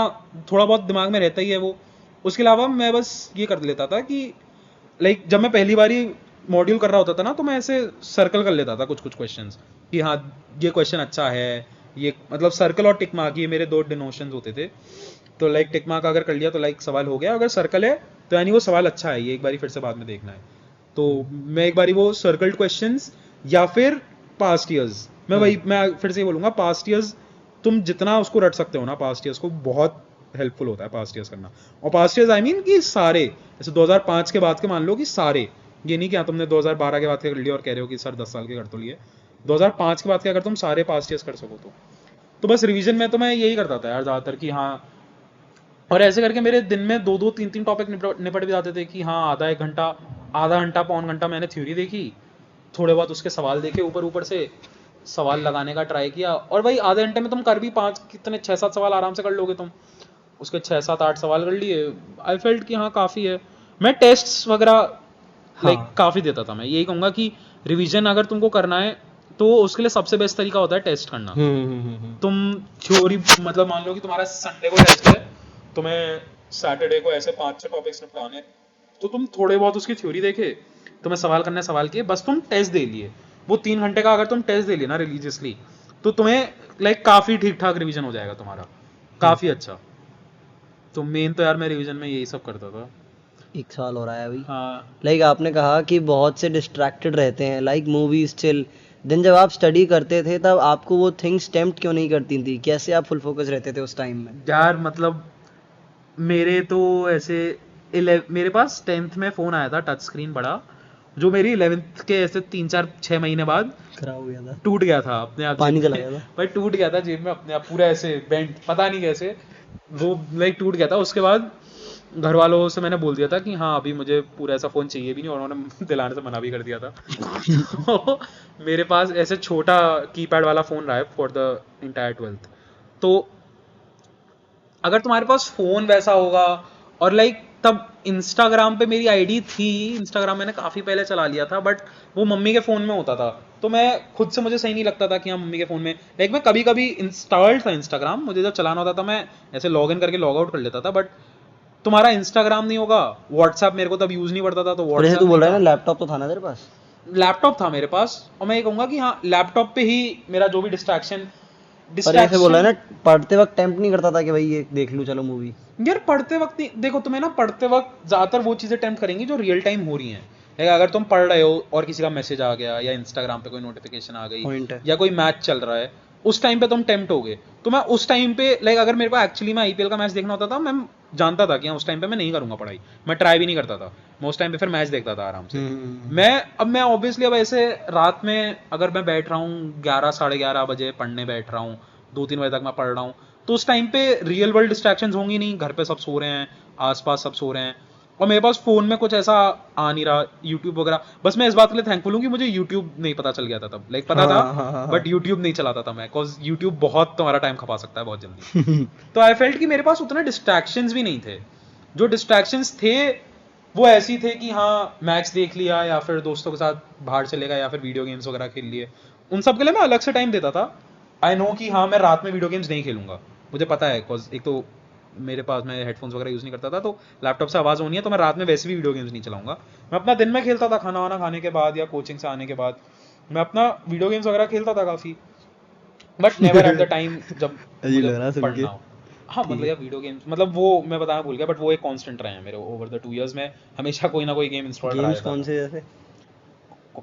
थोड़ा बहुत दिमाग में रहता ही है वो। उसके अलावा मैं बस ये कर लेता था कि लाइक जब मैं पहली बारी मॉड्यूल कर रहा होता था ना, तो मैं ऐसे सर्कल कर लेता था कुछ कुछ क्वेश्चंस कि हाँ ये क्वेश्चन अच्छा है, ये मतलब सर्कल और टिक मार्क ये मेरे 2 डिनोशंस होते थे। तो लाइक टिक मार्क अगर कर लिया तो लाइक सवाल हो गया, अगर सर्कल है तो यानी वो सवाल अच्छा है, ये एक बारी फिर से बाद में देखना है। तो मैं एक बारी वो सर्कल्ड क्वेश्चंस या फिर पास्ट ईयर्स। मैं फिर से बोलूंगा, पास्ट ईयर्स तुम जितना उसको रट सकते हो ना, पास्ट ईयर्स को बहुत हेल्पफुल होता है पास्ट ईयर्स करना। और पास्ट ईयर्स आई मीन कि सारे, जैसे 2005 के बाद के मान लो कि सारे, ये नहीं कि हाँ तुमने 2012 के बाद के कर लिए और कह रहे हो कि सर 10 साल के कर तो लिए, 2005 के बाद के अगर तुम सारे पास्ट ईयर्स कर सको तो बस रिवीजन में तो मैं यही करता था यार ज़्यादातर कि हाँ, और ऐसे करके मेरे दिन में 2-2 3-3 टॉपिक निपट भी जाते थे कि हाँ आधा घंटा पौन घंटा मैंने थ्योरी देखी, थोड़े बहुत उसके सवाल देखे, ऊपर से सवाल लगाने का ट्राई किया, और भाई आधे घंटे में तुम कर भी 6-7 सवाल आराम से कर लोगे तुम, उसके 6-7-8 सवाल कर लिए। आई फेल्ट कि हाँ काफ़ी है। मैं टेस्ट्स वगैरह लाइक काफ़ी देता था। मैं यही कहूँगा कि रिवीजन अगर तुमको करना है तो उसके लिए सबसे बेस्ट तरीका होता है टेस्ट करना। तुम थ्योरी, मतलब मान लो कि तुम्हारा संडे को टेस्ट है, तुम्हें सैटरडे को ऐसे 5-6 टॉपिक्स निपटाने, तो तुम थोड़े बहुत उसकी थ्योरी देखे, तुम्हें सवाल करने सवाल किए, बस तुम टेस्ट दे लिए। वो 3 घंटे का अगर तुम टेस्ट दे लिए ना रिलीजियसली, तो तुम्हें लाइक काफ़ी ठीक ठाक रिवीजन हो जाएगा तुम्हारा, काफ़ी अच्छा। तो मेन तो यार मैं रिवीजन में यही सब करता था।
1 साल हो रहा है अभी।
हाँ
लाइक आपने कहा कि बहुत से डिस्ट्रैक्टेड रहते हैं, लाइक मूवीज चिल, देन जब आप स्टडी करते थे तब आपको वो थिंग्स टेम्प्ट क्यों नहीं करती थी? कैसे आप फुल फोकस रहते थे उस टाइम में?
यार मतलब मेरे तो ऐसे मेरे पास 10th में फ़ोन आया था टच स्क्रीन बड़ा, जो मेरी 11th के ऐसे 3-4-6 महीने बाद
खराब हो गया था,
टूट गया था अपने आप,
पानी
जेब
चला
में।
गया था।
भाई टूट गया था जेब में अपने आप, पूरा ऐसे बेंट, पता नहीं कैसे वो लाइक टूट गया था। उसके बाद घर वालों से मैंने बोल दिया था कि हाँ अभी मुझे पूरा ऐसा फ़ोन चाहिए भी नहीं, और उन्होंने दिलाने से मना भी कर दिया था। तो मेरे पास ऐसे छोटा कीपैड वाला फ़ोन रहा है फॉर द इंटायर 12th। तो अगर तुम्हारे पास फ़ोन वैसा होगा, और लाइक तब इंस्टाग्राम पे मेरी आईडी थी, इंस्टाग्राम मैंने काफ़ी पहले चला लिया था, बट वो मम्मी के फ़ोन में होता था, तो मैं खुद से, मुझे सही नहीं लगता था कि हाँ मम्मी के फ़ोन में, लाइक मैं कभी कभी इंस्टॉल्ड था इंस्टाग्राम, मुझे जब चलाना होता था मैं ऐसे लॉग इन करके लॉग आउट कर लेता था। बट तुम्हारा इंस्टाग्राम नहीं होगा, व्हाट्सएप मेरे को तब यूज़ नहीं पड़ता था, तो
और जैसे
व्हाट्सएप
तू बोल
नहीं
रहा है
था।
ना, लैपटॉप तो था ना तेरे पास?
लैपटॉप था मेरे पास, और मैं ये कहूँगा कि हाँ लैपटॉप पे ही मेरा जो भी डिस्ट्रैक्शन
पर ऐसे बोल रहा है ना, पढ़ते वक्त टेम्प्ट नहीं करता था कि भाई ये देख लूं चलो मूवी?
यार पढ़ते वक्त नहीं, देखो तुम्हें ना पढ़ते वक्त ज्यादातर वो चीजें टेम्प्ट करेंगी जो रियल टाइम हो रही हैं। लाइक अगर तुम पढ़ रहे हो और किसी का मैसेज आ गया, या इंस्टाग्राम पे कोई नोटिफिकेशन आ गई,
पॉइंट है।
या कोई मैच चल रहा है, उस टाइम पे तुम टेम्प्ट हो गए। तो मैं उस टाइम पे लाइक अगर मेरे को एक्चुअली में आईपीएल का मैच देखना होता था, मैं जानता था कि हाँ उस टाइम पे मैं नहीं करूंगा पढ़ाई, मैं ट्राई भी नहीं करता था, मैं उस टाइम पे फिर मैच देखता था आराम से। मैं ऑब्वियसली अब ऐसे रात में अगर मैं बैठ रहा हूँ 11-11:30 बजे पढ़ने बैठ रहा हूँ, 2-3 बजे तक मैं पढ़ रहा हूँ, तो उस टाइम पे रियल वर्ल्ड डिस्ट्रैक्शंस होंगी नहीं, घर पे सब सो रहे हैं, आसपास सब सो रहे हैं, और मेरे पास फोन में कुछ ऐसा आ नहीं रहा, यूट्यूब वगैरह। बस मैं इस बात के लिए थैंकफुल हूँ कि मुझे यूट्यूब नहीं पता चल गया था तब, लाइक पता था बट यूट्यूब नहीं चलाता था मैं, बिकॉज यूट्यूब बहुत तुम्हारा टाइम खपा सकता है बहुत जल्दी। तो आई फेल्ट कि मेरे पास उतने डिस्ट्रैक्शंस भी नहीं थे, जो डिस्ट्रैक्शंस थे वो ऐसी थे कि हाँ मैच देख लिया, या फिर दोस्तों के साथ बाहर चले गए, या फिर वीडियो गेम्स वगैरह खेल लिए। उन सब के लिए मैं अलग से टाइम देता था। आई नो कि हाँ मैं रात में वीडियो गेम्स नहीं खेलूंगा, मुझे पता है, बिकॉज एक तो मेरे पास, मैं हेडफोन्स वगैरह यूज़ नहीं करता था, तो लैपटॉप से आवाज़ होनी है, तो मैं रात में वैसे भी वीडियो गेम्स नहीं चलाऊंगा। मैं अपना दिन में खेलता था, खाना वाना खाने के बाद या कोचिंग से आने के बाद मैं अपना वीडियो गेम्स वगैरह खेलता था काफ़ी, but never at the time जब
अजीब लग रहा है
मुझे
सुन के।
पढ़ना हो। हाँ मतलब यार वीडियो गेम्स, मतलब वो मैं बताना भूल गया, बट वो एक कांस्टेंट रहे हैं मेरे ओवर द 2 इयर्स में, हमेशा कोई ना कोई गेम इंस्टॉल करा
गेम्स
देता
कौन
था।
से जैसे?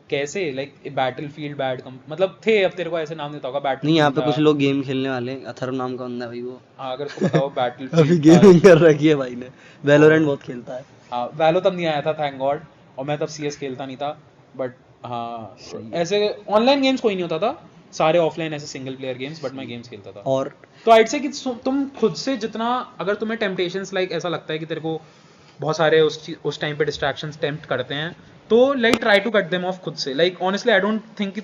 कैसे लाइक बैटलफील्ड, मतलब थे, अब तेरे को ऐसे नाम देता होगा,
नहीं, यहाँ पे
बैटलफील्ड
कुछ लोग गेम खेलने वाले हैं, अथर्व नाम का बंदा है भाई वो।
हाँ अगर उसको बताओ
अभी
बैटलफील्ड
गेमिंग कर रखी है भाई ने, वैलोरेंट बहुत खेलता है।
हाँ वैलो तब नहीं आया था थैंक गॉड, और मैं तब सीएस खेलता नहीं था, बट हाँ ऐसे ऑनलाइन गेम्स कोई नहीं होता था, सारे ऑफलाइन ऐसे सिंगल प्लेयर गेम्स, बट मैं गेम्स खेलता था।
और
तो आइड से कि तुम खुद से जितना, अगर तुम्हें टेम्पटेशंस लाइक ऐसा लगता है कि तेरे को बहुत सारे उस टाइम पे डिस्ट्रैक्शंस टेम्प्ट करते हैं, तो like try to cut them off खुद से। Like honestly I don't think कि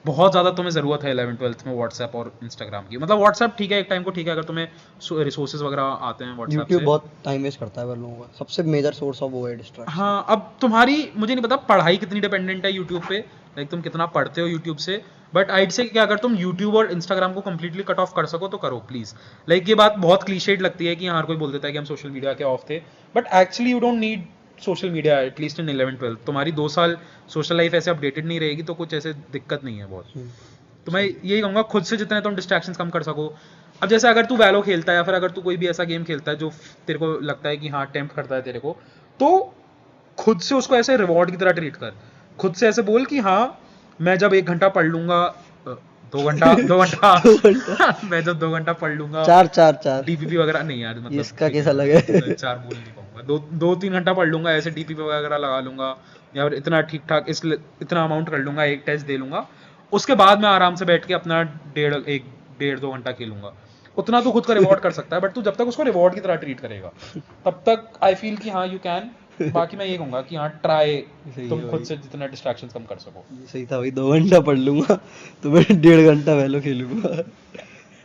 बहुत ज़्यादा तुम्हें ज़रूरत है 11th-12th में व्हाट्सएप और इंस्टाग्राम की। मतलब व्हाट्सएप ठीक है एक टाइम को, ठीक है अगर तुम्हें रिसोर्सेज वगैरह आते हैं व्हाट्सएप
यूट्यूब
से।
बहुत टाइम वेस्ट करता है पर लोगों का, सबसे मेजर सोर्स ऑफ वो है डिस्ट्रैक्शन।
हाँ अब तुम्हारी, मुझे नहीं पता पढ़ाई कितनी डिपेंडेंट है यूट्यूब पे, लाइक तुम कितना पढ़ते हो यूट्यूब से, बट आइड से कि अगर तुम यूट्यूब और इंस्टाग्राम को कंप्लीटली कट ऑफ कर सको तो करो प्लीज। लाइक ये बात बहुत क्लीशेड लगती है कि हर कोई बोल देता है कि हम सोशल मीडिया के ऑफ थे, but actually you don't need social media at least in 11th-12th। तुम्हारी 2 साल सोशल लाइफ ऐसे अपडेटेड नहीं रहेगी तो कुछ ऐसे दिक्कत नहीं है बहुत। तो मैं यही कहूँगा खुद से जितने तुम डिस्ट्रैक्शंस कम कर सको। अब जैसे अगर तू वैलो खेलता है, या फिर अगर तू कोई भी ऐसा गेम खेलता है जो तेरे को लगता है कि हाँ टेम्प्ट करता है तेरे को, तो खुद से उसको ऐसे रिवॉर्ड की तरह ट्रीट कर। खुद से ऐसे बोल कि हाँ मैं जब 1 घंटा पढ़ लूंगा 2 घंटा 2 घंटा मैं जब 2 घंटा पढ़ लूंगा
चार
डीपीपी वगैरह नहीं यार, मतलब
इसका केस अलग है।
4 बोल नहीं पाऊंगा, 2-3 घंटा पढ़ लूंगा ऐसे, डीपीपी वगैरह लगा लूंगा या फिर इतना ठीक ठाक इतना अमाउंट कर लूंगा, एक टेस्ट दे लूंगा, उसके बाद मैं आराम से बैठ के अपना 1.5-2 घंटा खेलूंगा। उतना तो खुद का रिवॉर्ड कर सकता है, बट तू जब तक उसको रिवॉर्ड की तरह ट्रीट करेगा तब तक आई फील कि हाँ यू कैन। बाकी मैं ये कहूंगा कि हाँ ट्राई
सही
तुम
है
खुद
भाई।
से जितना डिस्ट्रैक्शन कम कर सको।
ये सही था भाई, 2 घंटा पढ़ लूंगा तो मैं 1.5 घंटा वैलो खेलूंगा।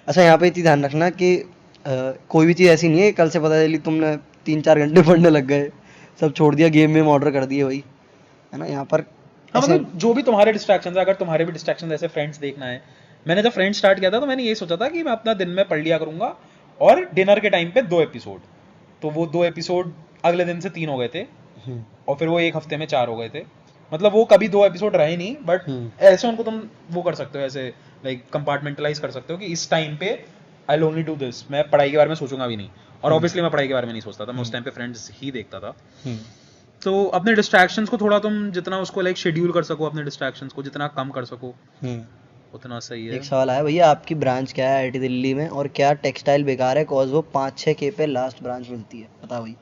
अच्छा यहाँ पे ये चीज़ ध्यान रखना कि कोई भी चीज़ ऐसी नहीं है कल से पता चली तुमने 3-4 घंटे पढ़ने लग गए, सब छोड़ दिया, गेम में ऑर्डर कर दिए भाई, है ना। यहाँ पर
हाँ
ऐसे
मतलब जो भी तुम्हारे डिस्ट्रैक्शन है, अगर तुम्हारे भी डिस्ट्रैक्शन ऐसे फ्रेंड्स देखना है, मैंने जब फ्रेंड्स स्टार्ट किया था तो मैंने ये सोचा था कि मैं अपना दिन में पढ़ लिया करूंगा और डिनर के टाइम पे 2 एपिसोड, तो वो 2 एपिसोड अगले दिन से 3 हो गए थे
हम्म,
और फिर वो 1 हफ्ते में 4 हो गए थे। मतलब वो कभी 2 एपिसोड रहे नहीं, बट ऐसे उनको तुम वो कर सकते हो, ऐसे लाइक कंपार्टमेंटलाइज कर सकते हो कि इस टाइम पे आई ओनली डू दिस, मैं पढ़ाई के बारे में सोचूंगा भी नहीं। और ऑब्वियसली मैं पढ़ाई के बारे में नहीं सोचता था, मैं उस टाइम पे फ्रेंड्स ही देखता था।
हम्म,
तो अपने डिस्ट्रैक्शंस को थोड़ा तुम जितना उसको लाइक शेड्यूल कर सको, अपने डिस्ट्रैक्शंस को जितना कम कर सको
हम्म।
उतना सही है।
एक सवाल आया भैया, आपकी ब्रांच क्या है आईआईटी दिल्ली में, और क्या टेक्सटाइल बेकार है कॉज वो 5-6 के पे लास्ट ब्रांच मिलती है, बता भाई।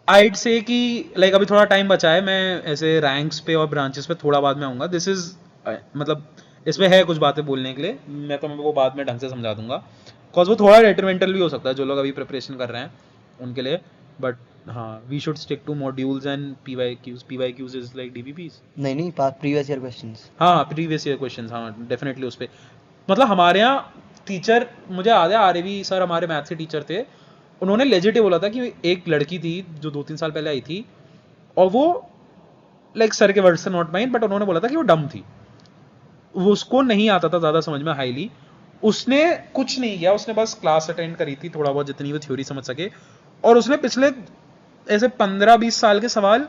आइड से कि लाइक अभी थोड़ा टाइम बचा है, मैं ऐसे रैंक्स पे और ब्रांचेस पे थोड़ा बाद में आऊँगा। दिस इज मतलब इसमें है कुछ बातें बोलने के लिए, मैं तो वो बाद में ढंग से समझा दूंगा, बिकॉज वो थोड़ा डेट्रीमेंटल भी हो सकता है जो लोग अभी प्रिपरेशन कर रहे हैं उनके लिए। बट हाँ, we should stick to modules and PYQs is like DBPs.
नहीं, प्रीवियस ईयर क्वेश्चंस।
हाँ प्रीवियस ईयर क्वेश्चंस, हाँ डेफिनेटली उस पे। मतलब हमारे यहाँ टीचर, मुझे याद है आरएवी सर हमारे मैथ्स के टीचर थे, उन्होंने लेजिट ही बोला था कि एक लड़की थी जो 2-3 साल पहले आई थी और वो लाइक सर के वर्ड से नॉट माइंड, बट उन्होंने बोला था कि वो डम थी, वो उसको नहीं आता था ज़्यादा समझ में हाईली, उसने कुछ नहीं किया, उसने बस क्लास अटेंड करी थी थोड़ा बहुत जितनी वो थ्योरी समझ सके, और उसने पिछले ऐसे 15-20 साल के सवाल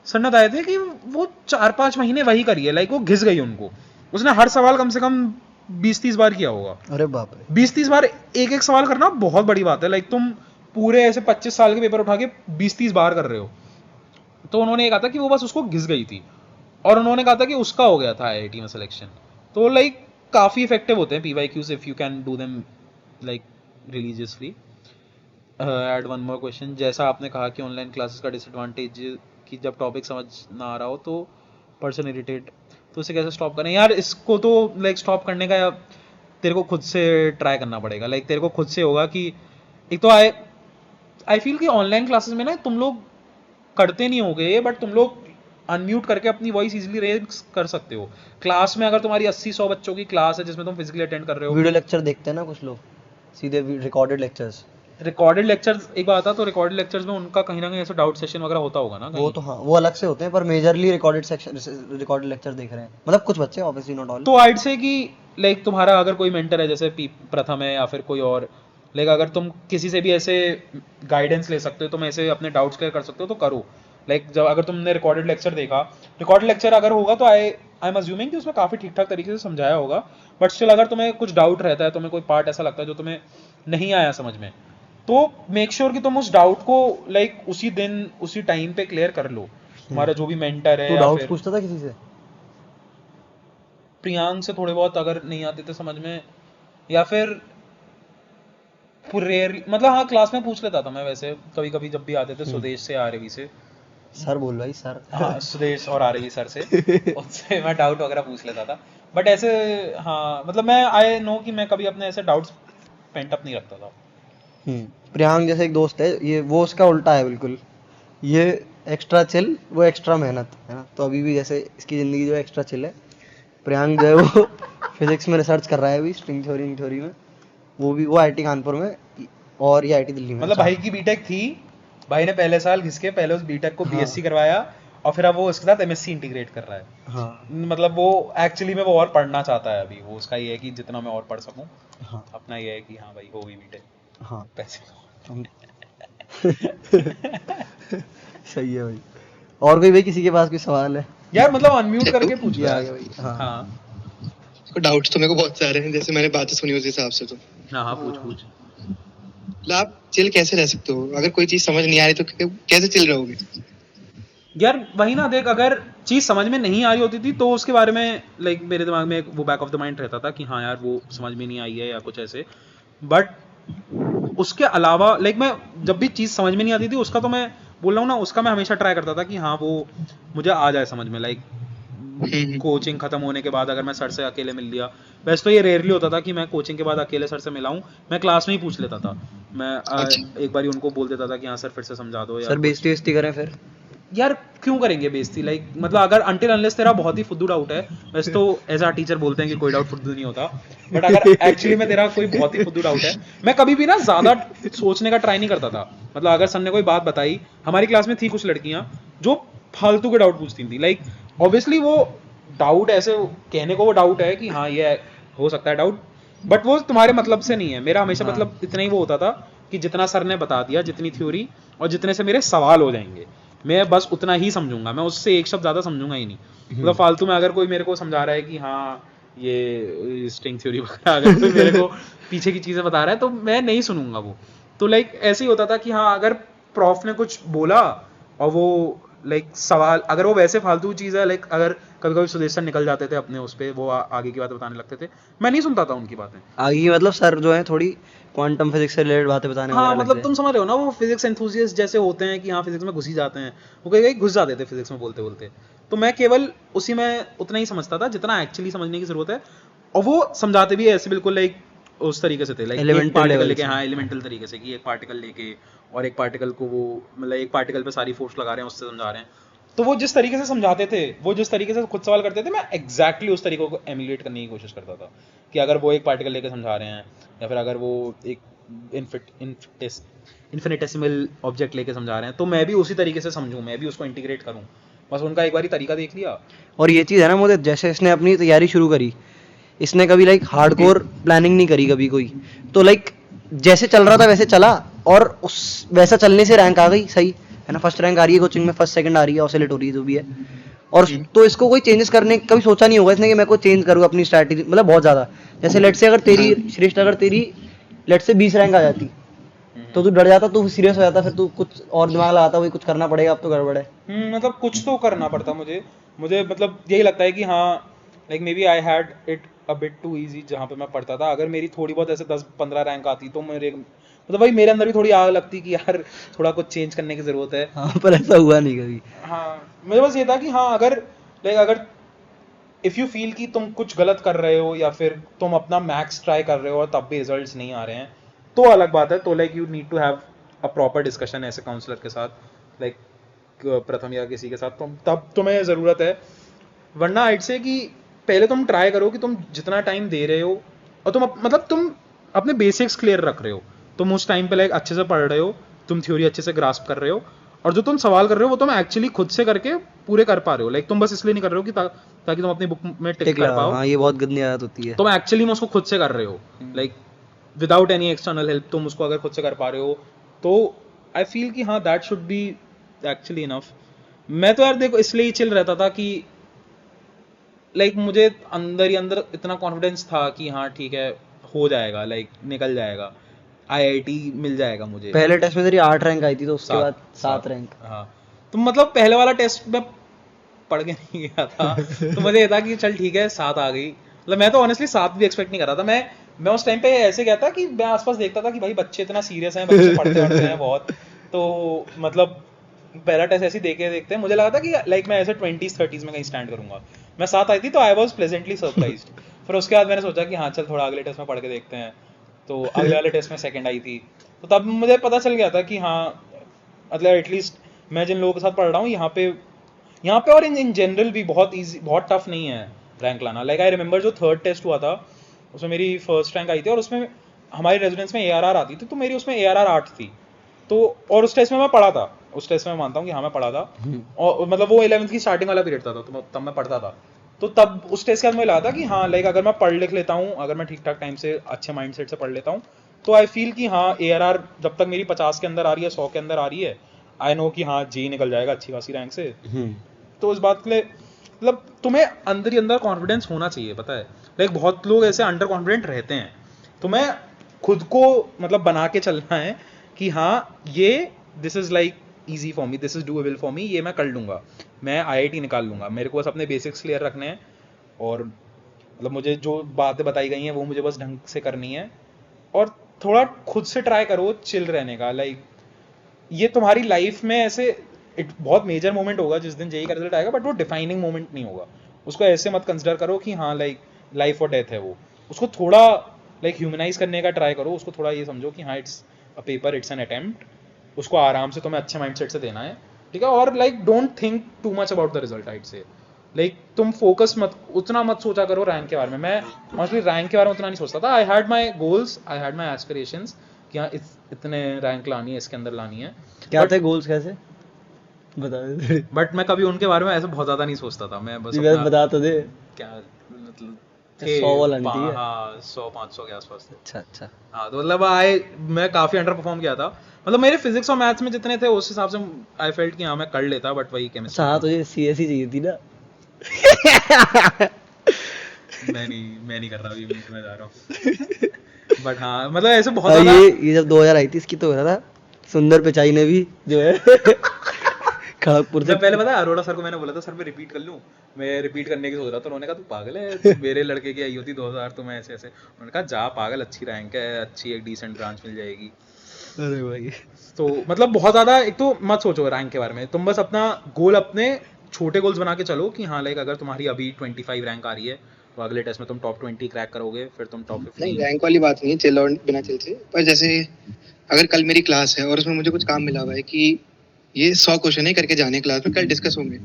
सर ने बताए थे कि वो 4-5 महीने वही करी है, लाइक वो घिस गई उनको। उसने हर सवाल कम से कम 20-30 बार किया होगा।
अरे बाप रे।
20-30 बार एक एक सवाल करना बहुत बड़ी बात है, लाइक तुम पूरे ऐसे 25 साल के पेपर उठा के 20-30 बार कर रहे हो। तो उन्होंने ये कहा था कि वो बस उसको घिस गई थी, और उन्होंने कहा था कि उसका हो गया था आईआईटी में सिलेक्शन। तो लाइक काफ़ी इफेक्टिव होते हैं PYQs if you can do them like religiously. Add one more question, जैसा आपने कहा कि ऑनलाइन क्लासेस का डिसएडवांटेज कि जब टॉपिक समझ ना आ रहा हो तो पर्सन इरिटेट, तो इसे कैसे स्टॉप करें यार? इसको तो लाइक स्टॉप करने का तेरे को खुद से ट्राई करना पड़ेगा, लाइक तेरे को खुद से होगा कि एक तो आई फील कि ऑनलाइन क्लासेस में ना तुम लोग करते नहीं होगे, बट तुम लोग अनम्यूट करके अपनी वॉइस इजीली रेज कर सकते हो। क्लास में अगर तुम्हारी 80-100 बच्चों की क्लास है जिसमें तुम फिजिकली अटेंड कर रहे हो,
वीडियो लेक्चर देखते हैं ना कुछ लोग, सीधे रिकॉर्डेड लेक्चर्स।
रिकॉर्डेड लेक्चर्स एक बात था, तो रिकॉर्डेड लेक्चर्स में उनका कहीं ना कहीं ऐसा डाउट सेशन वगैरह होता होगा ना
वो
कहीं।
तो हाँ, वो अलग से होते हैं, पर majorly recorded section, recorded lecture देख रहे हैं, मतलब कुछ बच्चे, ऑब्वियसली नॉट ऑल।
तो आइड से कि लाइक तुम्हारा अगर कोई मेंटर है जैसे प्रथम है या फिर कोई और, लाइक अगर तुम किसी से भी ऐसे गाइडेंस ले सकते हो, तुम ऐसे अपने डाउट्स क्लियर कर सकते हो तो करो। लाइक जब अगर तुमने रिकॉर्डेड लेक्चर देखा, रिकॉर्डेड लेक्चर अगर होगा तो आई एम अज्यूमिंग कि उसमें काफ़ी ठीक ठाक तरीके से समझाया होगा, बट स्टिल अगर तुम्हें कुछ डाउट रहता है, तुम्हें कोई पार्ट ऐसा लगता है जो तुम्हें नहीं आया समझ में, तो मेक श्योर कि तुम उस डाउट को लाइक उसी दिन उसी टाइम पे क्लियर कर लो। तुम्हारा जो भी मेंटर है
तू
या
डाउट्स
फिर
पूछता था किसी से?
प्रियांक से थोड़े बहुत अगर नहीं आते थे समझ में, या फिर रेयर मतलब हाँ क्लास में पूछ लेता था मैं, वैसे कभी कभी जब भी आते थे सुदेश से आरवी से,
सर बोल भाई, सर।
हाँ सुदेश और आरवी सर से, उनसे मैं डाउट वगैरह पूछ लेता था। बट ऐसे हाँ मतलब मैं आई नो कि मैं कभी अपने ऐसे डाउट्स पेंट अप नहीं रखता था।
प्रियांक जैसे एक दोस्त है, ये वो उसका उल्टा है बिल्कुल, ये एक्स्ट्रा चिल, वो एक्स्ट्रा मेहनत, है ना। तो अभी भी जैसे इसकी ज़िंदगी जो है एक्स्ट्रा चिल है, प्रियांक जो है वो फिजिक्स में रिसर्च कर रहा है अभी, स्ट्रिंग थ्योरी में, वो आईआईटी कानपुर में, और ये आईआईटी दिल्ली में।
मतलब भाई की बीटेक थी, भाई ने पहले साल घिस के पहले उस बीटेक को बीएससी करवाया और फिर अब वो उसके साथ एमएससी इंटीग्रेट कर रहा है।
हाँ
मतलब वो एक्चुअली में वो और पढ़ना चाहता है अभी, वो उसका ये है कि जितना मैं और पढ़ सकूं,
हाँ
अपना ये है कि हाँ भाई हो भी बीटेक
हाँ।
पैसे।
सही है भाई। और कोई भाई, किसी के पास कोई सवाल है?
यार मतलब अनम्यूट करके पूछ
ये आ
यार।
गया भाई। हाँ
हाँ
डाउट्स तो मेरे को बहुत सारे हैं, जैसे मैंने बातें सुनी उस हिसाब से। तो
हाँ हाँ पूछ पूछ।
मतलब आप चिल कैसे रह सकते हो? अगर कोई चीज समझ नहीं आ रही तो कैसे चिल रहोगे?
यार वही ना देख, अगर चीज़ समझ में नहीं आ रही होती थी तो उसके बारे में लाइक मेरे दिमाग में एक वो बैक ऑफ द माइंड रहता था कि हाँ यार वो समझ में नहीं आई है या कुछ ऐसे। बट उसके अलावा लाइक मैं जब भी चीज़ समझ में नहीं आती थी उसका तो मैं बोल रहा हूँ ना, उसका मैं हमेशा ट्राई करता था कि हाँ वो मुझे आ जाए समझ में। लाइक कोचिंग खत्म होने के बाद अगर मैं सर से अकेले मिल लिया, वैसे तो ये रेयरली होता था कि मैं कोचिंग के बाद अकेले सर से मिला हूँ, मैं क्लास में ही पूछ लेता था। मैं एक बार उनको बोल देता था कि हाँ सर फिर से समझा दो।
सर बेइज्जती वेस्टी करें फिर?
यार क्यों करेंगे बेइज्जती, लाइक मतलब अगर अनटिल अनलेस तेरा बहुत ही फुद्दू डाउट है, वैसे तो एज अ टीचर बोलते हैं कि कोई डाउट फुद्दू नहीं होता, बट अगर एक्चुअली में तेरा कोई बहुत ही फुद्दू डाउट है, मैं कभी भी ना ज्यादा सोचने का ट्राई नहीं करता था। मतलब अगर सर ने कोई बात बताई, हमारी क्लास में थी कुछ लड़कियां जो फालतू के डाउट पूछती थी। लाइक ऑब्वियसली वो डाउट ऐसे कहने को वो डाउट है कि हाँ ये हो सकता है डाउट, बट वो तुम्हारे मतलब से नहीं है। मेरा हमेशा मतलब इतना ही वो होता था कि जितना सर ने बता दिया, जितनी थ्योरी और जितने से मेरे सवाल हो जाएंगे, मैं बस उतना ही समझूंगा, मैं उससे एक शब्द ज्यादा समझूंगा ही नहीं। मतलब फालतू में अगर कोई मेरे को समझा रहा है कि हाँ ये स्ट्रिंग थ्योरी वगैरह, अगर कोई मेरे को पीछे की चीजें बता रहा है तो मैं नहीं सुनूंगा वो। तो लाइक ऐसे ही होता था कि हाँ अगर प्रॉफ ने कुछ बोला और वो लाइक सवाल अगर वो वैसे फालतू चीज है, लाइक अगर कभी कभी सुदेश सर निकल जाते थे अपने उस पे, वो आगे की बातें बताने लगते थे, मैं नहीं सुनता था उनकी बातें।
आगे मतलब सर जो है थोड़ी क्वांटम फिजिक्स से रिलेटेड बातें बताने
हाँ
वगैरह लग
मतलब
गए।
तुम समझ रहे हो ना, वो फिजिक्स एंथुसियास्ट जैसे होते हैं कि हाँ फिजिक्स में घुस ही जाते हैं, वो कहीं कहीं घुस जाते थे फिजिक्स में बोलते बोलते। तो मैं केवल उसी में उतना ही समझता था जितना एक्चुअली समझने की जरूरत है, और वो समझाते भी ऐसे बिल्कुल लाइक उस तरीके से थे, लाइक एक
Elemental
पार्टिकल
level
लेके,
से।
हाँ एलिमेंटल तरीके से, कि एक पार्टिकल लेके और एक पार्टिकल को वो मतलब एक पार्टिकल पे सारी फोर्स लगा रहे हैं, उससे समझा रहे हैं। तो वो जिस तरीके से समझाते थे, वो जिस तरीके से खुद सवाल करते थे, मैं एग्जैक्टली उस तरीके को एमुलेट करने की कोशिश करता था कि अगर वो एक पार्टिकल लेके समझा रहे हैं या फिर अगर वो एक इन्फिनिटेसिमल ऑब्जेक्ट लेके समझा रहे हैं, तो मैं भी उसी तरीके से समझूं, मैं भी उसको इंटीग्रेट करूं। बस उनका एक बार तरीका देख लिया।
और ये चीज़ है ना मुझे, जैसे इसने अपनी तैयारी शुरू करी, इसने कभी लाइक हार्डकोर प्लानिंग नहीं करी कभी कोई, तो लाइक जैसे चल रहा था वैसे चला, और उस वैसा चलने से रैंक आ गई, सही है ना, फर्स्ट रैंक आ रही है कोचिंग में, फर्स्ट सेकंड आ रही है, ऑसिलेट हो रही है जो भी है। और तो इसको कोई चेंजेस करने कभी सोचा नहीं होगा इसने कि मैं को चेंज करूँ अपनी स्ट्रैटेजी, मतलब बहुत ज़्यादा। जैसे लेट से अगर तेरी श्रेष्ठ, अगर तेरी लेट से 20 रैंक आ जाती तो तू डर जाता, तू सीरियस हो जाता, फिर तू कुछ और दिमाग लगाता, वही कुछ करना पड़ेगा, अब तो गड़बड़ है।
मतलब कुछ तो करना पड़ता मुझे मुझे मतलब यही लगता है कि हाँ like maybe I had it a bit too easy जहाँ पे मैं पढ़ता था। अगर मेरी थोड़ी बहुत ऐसे 10-15 रैंक आती तो मेरे मतलब भाई मेरे अंदर भी थोड़ी आग लगती कि यार थोड़ा कुछ चेंज करने की जरूरत है।
हाँ, पर ऐसा हुआ नहीं कभी।
हाँ मुझे बस ये था कि हाँ अगर लाइक अगर इफ़ यू फील कि तुम कुछ गलत कर रहे हो या फिर तुम अपना मैक्स ट्राई कर रहे हो और तब भी रिजल्ट्स नहीं आ रहे हैं, तो अलग बात है। तो like you need to have a proper discussion ऐसे काउंसलर के साथ, लाइक प्रथम या किसी के साथ, तुम तब तुम्हें ज़रूरत है। वरना आइड से कि पहले तुम ट्राई करो कि तुम जितना टाइम दे रहे हो और तुम मतलब तुम अपने बेसिक्स क्लियर रख रहे हो, तुम उस टाइम पे लाइक अच्छे से पढ़ रहे हो, तुम थ्योरी अच्छे से ग्रास्प कर रहे हो, और जो तुम सवाल कर रहे हो वो तुम एक्चुअली खुद से करके पूरे कर पा रहे हो। लाइक तुम बस इसलिए नहीं कर रहे हो कि ताकि तुम अपनी बुक में टिक कर पाओ।
हाँ, ये बहुत गंदी आदत होती है।
तुम एक्चुअली में उसको खुद से कर रहे हो, like without any external help तुम उसको अगर खुद से कर पा रहे हो, तो आई फील कि हाँ that should be actually enough. मैं तो यार देखो इसलिए ही चिल रहता था कि लाइक मुझे अंदर ही अंदर इतना कॉन्फिडेंस था कि हाँ ठीक है हो जाएगा, लाइक निकल जाएगा, आईआईटी मिल जाएगा मुझे।
पहले टेस्ट में तेरी 8 रैंक आई थी, तो उसके बाद 7 रैंक।
हाँ तो मतलब पहले वाला टेस्ट में पढ़ के नहीं गया था तो मुझे ये था कि चल ठीक है 7 आ गई। मतलब मैं तो ऑनेस्टली 7 भी एक्सपेक्ट नहीं कर रहा था। मैं उस टाइम पे ऐसे गया था कि मैं आसपास देखता था कि भाई बच्चे इतना सीरियस हैं, बच्चे पढ़ते हैं बहुत, तो मतलब पहला टेस्ट ऐसे ही देखते मुझे लगा था कि लाइक मैं ऐसे 20s-30s में कहीं स्टैंड करूंगा। मैं 7 आई थी तो आई वाज प्लेजेंटली सरप्राइज्ड। फिर उसके बाद मैंने सोचा कि हाँ चल थोड़ा अगले टेस्ट में पढ़ के देखते हैं, तो अगले वाले टेस्ट में सेकंड आई थी। तो तब मुझे पता चल गया था कि हाँ मतलब एटलीस्ट मैं जिन लोगों के साथ पढ़ रहा हूँ यहाँ पे और इन जनरल भी बहुत ईजी, बहुत टफ नहीं है रैंक लाना। लाइक आई रिमेंबर जो थर्ड टेस्ट हुआ था उसमें मेरी फर्स्ट रैंक आई थी, और उसमें हमारी रेजिडेंस में ARR आती थी, तो मेरी उसमें ARR 8 थी। तो और उस टेस्ट में मैं पढ़ा था, उस टेस्ट में मैं मानता हूँ कि हाँ मैं पढ़ा था, और मतलब वो 11th की स्टार्टिंग वाला पीरियड था, तो तब मैं पढ़ता था। तो तब उस टेस्ट के बाद मुझे लगा था कि हाँ लाइक अगर मैं पढ़ लिख लेता हूँ, अगर मैं ठीक ठाक टाइम से अच्छे माइंडसेट से पढ़ लेता हूँ, तो आई फील कि हाँ ARR जब तक मेरी 50 के अंदर आ रही है, 100 के अंदर आ रही है, आई नो कि हाँ जी निकल जाएगा अच्छी खासी रैंक से। तो उस बात के लिए मतलब तुम्हें अंदर ही अंदर कॉन्फिडेंस होना चाहिए, पता है। लाइक बहुत लोग ऐसे अंडर कॉन्फिडेंट रहते हैं, तुम्हें खुद को मतलब बना के चलना है कि हाँ ये this is like easy for me, this is doable for me, ये मैं कर लूँगा, मैं IIT निकाल लूँगा, मेरे को बस अपने बेसिक्स क्लियर रखने हैं और मतलब मुझे जो बातें बताई गई हैं वो मुझे बस ढंग से करनी है। और थोड़ा खुद से ट्राई करो चिल रहने का, लाइक ये तुम्हारी लाइफ में ऐसे बहुत मेजर मोमेंट होगा जिस दिन जेई का रिजल्ट आएगा, बट वो डिफाइनिंग मोमेंट नहीं होगा। उसको ऐसे मत कंसिडर करो कि हाँ लाइक लाइफ और डेथ है वो, उसको थोड़ा लाइक ह्यूमनाइज करने का ट्राई करो, उसको थोड़ा ये समझो कि हाँ it's a paper, it's an attempt, उसको आराम से तुम्हें अच्छे माइंडसेट से देना है, ठीक है। और like don't think too much about the result, I'd say like तुम फोकस मत उतना मत सोचा करो रैंक के बारे में। मैं ऑनेस्टली रैंक के बारे में उतना नहीं सोचता था, I had my goals, I had my aspirations कि हाँ इतने रैंक लानी है, इसके अंदर लानी है।
क्या थे गोल्स, कैसे बता दे
बट मैं कभी उनके बारे में ऐसे बहुत ज्यादा नहीं सोचता था, मैं बस
थोड़ी, बता तो दे।
क्या मतलब
100 वाला नहीं थी?
हाँ 100-500 के आसपास थे।
अच्छा अच्छा।
हाँ तो मतलब मैं काफी अंडर परफॉर्म किया था, मतलब मेरे फिजिक्स और मैथ्स में जितने थे उस हिसाब से आई फेल्ट कि हाँ मैं कर लेता, बट वही केमिस्ट्री।
अच्छा हाँ, तुझे CS ही चाहिए थी ना?
मैं नहीं कर रहा, अभी मैं जा रहा हूँ। बट हाँ मतलब ऐसे बहुत
हाँ,
ज्यादा
ये जब 2000 आई थी इसकी तो हो रहा था सुंदर पिचाई ने भी जो है खड़गपुर से।
मैं पहले पता है अरोड़ा सर को मैंने बोला था, सर मैं रिपीट कर लूं, मैं रिपीट करने की सोच रहा था, उन्होंने कहा तू पागल है, तू मेरे लड़के की आई होती 2000 तो मैं ऐसे ऐसे, उन्होंने कहा जा पागल, अच्छी रैंक है, अच्छी एक डिसेंट ब्रांच मिल जाएगी।
अरे भाई,
तो मतलब बहुत ज्यादा एक तो मत सोचो रैंक के बारे में, तुम बस अपना गोल, अपने छोटे गोल्स बना के चलो कि हाँ लाइक अगर तुम्हारी अभी 25 रैंक आ रही है तो अगले टेस्ट में तुम टॉप 20 क्रैक करोगे, फिर तुम टॉप
नहीं
15।
रैंक वाली बात नहीं है, चिल और बिना चिल से, पर जैसे अगर कल मेरी क्लास है और उसमें मुझे कुछ काम मिला हुआ है कि ये 100 क्वेश्चन है करके जाने क्लास में, कल डिस्कस होंगे,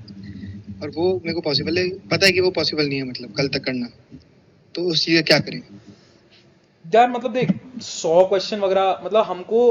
और वो मेरे को पॉसिबल है, पता है कि वो पॉसिबल नहीं है मतलब कल तक करना, तो उस चीज़ का क्या करें?
यार मतलब देख 100 क्वेश्चन वगैरह, मतलब हमको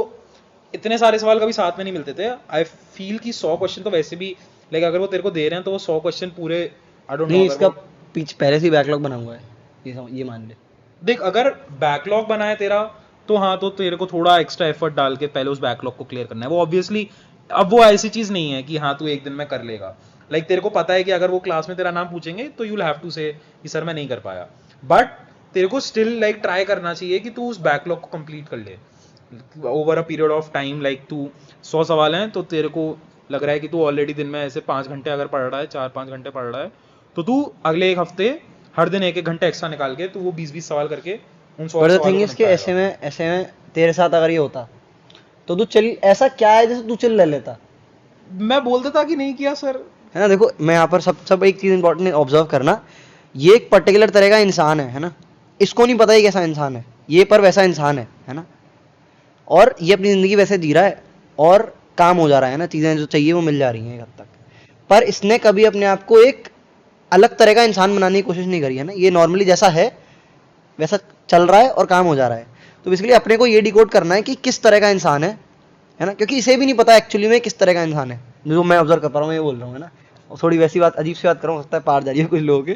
इतने सारे सवाल कभी साथ में नहीं मिलते थे। आई फील कि 100 क्वेश्चन तो वैसे भी लाइक अगर वो तेरे को दे रहे हैं तो वो 100 क्वेश्चन पूरे, आई डोंट नो।
नहीं इसका पीछे पहले से ही बैकलॉग बना हुआ है, ये मान ले।
देख अगर बैकलॉग बना है तेरा तो हाँ, तो तेरे को थोड़ा एक्स्ट्रा एफर्ट डाल के पहले उस बैकलॉग को क्लियर करना है। वो ऑब्वियसली अब वो ऐसी चीज नहीं है कि हाँ तू एक दिन में कर लेगा, लाइक तेरे को पता है कि अगर वो क्लास में तेरा नाम पूछेंगे तो यू विल हैव टू से कि सर मैं नहीं कर पाया, बट तेरे को स्टिल लाइक ट्राई करना चाहिए कि तू उस बैकलॉग को कंप्लीट कर ले over a period of time. Like तू 100 सवाल हैं तो तेरे को लग रहा है कि तू ऑलरेडी दिन में ऐसे 5 घंटे अगर पढ़ रहा है, 4-5 घंटे पढ़ रहा है, तो तू अगले एक हफ्ते हर दिन 1-1 घंटे एक्स्ट्रा निकाल के तू वो 20-20 सवाल करके उन 100
पर द
सवालों
थिंग
को
इज कि
निपटाएगा।
ऐसे में तेरे साथ अगर ये होता तो तू चल, ऐसा क्या है जैसे तू चिल ले लेता,
मैं बोल देता कि नहीं किया सर।
है ना? देखो मैं यहाँ पर सब एक चीज इंपॉर्टेंट ऑब्जर्व करना, ये एक पर्टिकुलर तरह का इंसान है ना? इसको नहीं पता ही कैसा इंसान है ये, पर वैसा इंसान है ना? और ये अपनी जिंदगी वैसे जी रहा है और काम हो जा रहा है ना, चीजें जो चाहिए वो मिल जा रही हैं एक हद तक, पर इसने कभी अपने आप को एक अलग तरह का इंसान बनाने की कोशिश नहीं करी है ना। ये नॉर्मली जैसा है वैसा चल रहा है और काम हो जा रहा है। तो इसलिए अपने को ये डिकोड करना है कि किस तरह का इंसान है ना? क्योंकि इसे भी नहीं पता एक्चुअली में किस तरह का इंसान है, जो मैं ऑब्जर्व कर पा रहा हूँ, ये बोल रहा हूँ, है ना? और थोड़ी वैसी बात, अजीब सी बात करूँ, हो सकता है पार जा रही है कुछ लोगों के,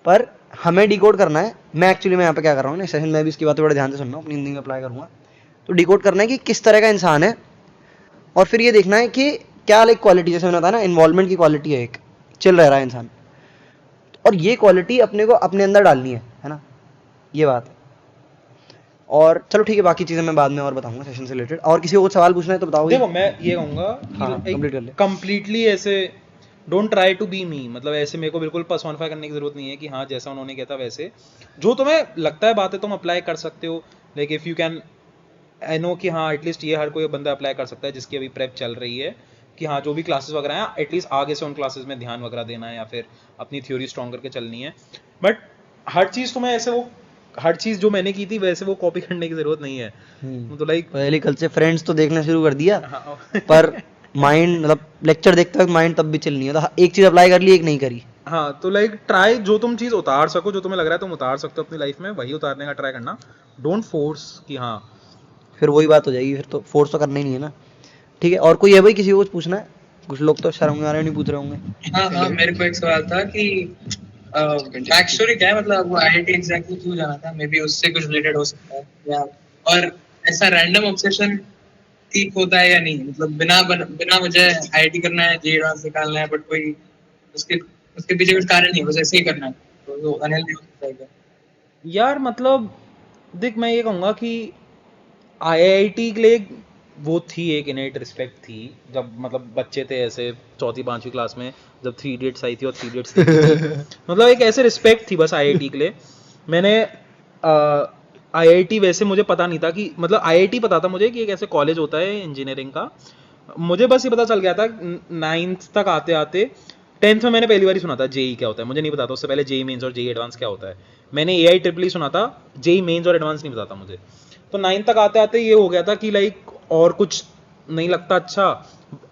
पर हमें डिकोड करना है। मैं एक्चुअली में यहाँ पे क्या कर रहा हूँ ना, सेशन में भी इसकी बातें बड़े ध्यान से सुन रहा हूँ, अपनी जिंदगी में अप्लाई करूँगा। तो डिकोड करना है कि किस तरह का इंसान है, और फिर ये देखना है कि क्या लाइक क्वालिटी, जैसे मैंने बताया ना, इन्वॉल्वमेंट की क्वालिटी है, एक चिल रह रहा है इंसान, और ये क्वालिटी अपने को अपने अंदर डालनी है ना? ये बात है। और चलो ठीक है, बाकी चीजें मैं बाद में और बताऊंगा सेशन से रिलेटेड। और किसी को कुछ सवाल पूछना है तो बताओ।
देखो मैं ये कहूंगा
हाँ, complete कर ले।
कि कंप्लीटली ऐसे डोंट ट्राई टू बी मी, मतलब ऐसे मेरे को बिल्कुल पर्सोनिफाई करने की जरूरत नहीं है कि हाँ जैसा उन्होंने कहता वैसे, जो तुम्हें लगता है बातें तुम अप्लाई कर सकते हो। Like if you can, I know कि हाँ एटलीस्ट ये हर कोई बंदा अप्लाई कर सकता है जिसकी अभी प्रेप चल रही है, कि हाँ जो भी क्लासेस वगैरह हैं एटलीस्ट आगे से उन क्लासेस में ध्यान वगैरह देना है या फिर अपनी थ्योरी स्ट्रॉन्ग करके चलनी है। बट हर चीज़ तुम्हें ऐसे वो, हर चीज़ जो मैंने की थी वैसे वो कॉपी करने की जरूरत नहीं है। तो लाइक
पहले कल से फ्रेंड्स तो देखना शुरू कर दिया,
हाँ,
पर माइंड मतलब लेक्चर देखते वक्त माइंड तब भी चिल नहीं होता। एक चीज अप्लाई कर ली, एक नहीं करी।
हाँ तो लाइक ट्राई, जो तुम चीज़ उतार सको, जो तुम्हें लग रहा है तुम उतार सकते हो अपनी लाइफ में, वही उतारने का ट्राई करना। डोंट फोर्स कि हाँ,
फिर वही बात हो जाएगी, फिर तो फोर्स तो करना ही नहीं है ना। ठीक है, और कोई है भाई, किसी को कुछ पूछना है? कुछ लोग तो शर्म आ रहे नहीं पूछ रहे होंगे।
हाँ मेरे को एक सवाल था कि बैक स्टोरी क्या है, मतलब वो IIT एग्जैक्टली क्यों जाना था? मे बी उससे कुछ रिलेटेड हो सकता है, या और ऐसा रैंडम ऑब्सेशन ठीक होता है या नहीं? मतलब बिना वजह IIT करना है, जेईई एडवांस निकालना है, बट कोई उसके पीछे कुछ कारण नहीं, बस ऐसे ही करना है, तो वो अनहेल्दी हो सकता है क्या?
यार मतलब देख मैं ये कहूँगा कि IIT के लिए वो थी, एक इनेट रिस्पेक्ट थी जब मतलब बच्चे थे ऐसे 4th-5वीं क्लास में, जब 3 इडियट्स आई थी और 3 इडियट्स मतलब एक ऐसे रिस्पेक्ट थी बस आईआईटी के लिए। मैंने आईआईटी वैसे मुझे पता नहीं था कि मतलब आईआईटी पता था मुझे कि एक ऐसे कॉलेज होता है इंजीनियरिंग का, मुझे बस ये पता चल गया था 9th तक आते आते। 10th में मैंने पहली बार ही सुना था जेई क्या होता है, मुझे नहीं पता था उससे पहले जेई मेंस और जेई एडवांस क्या होता है। मैंने एआई ट्रिपल सुना था, जेई मेंस और एडवांस नहीं पता था मुझे। तो 9th तक आते आते ये हो गया था कि लाइक और कुछ नहीं लगता अच्छा,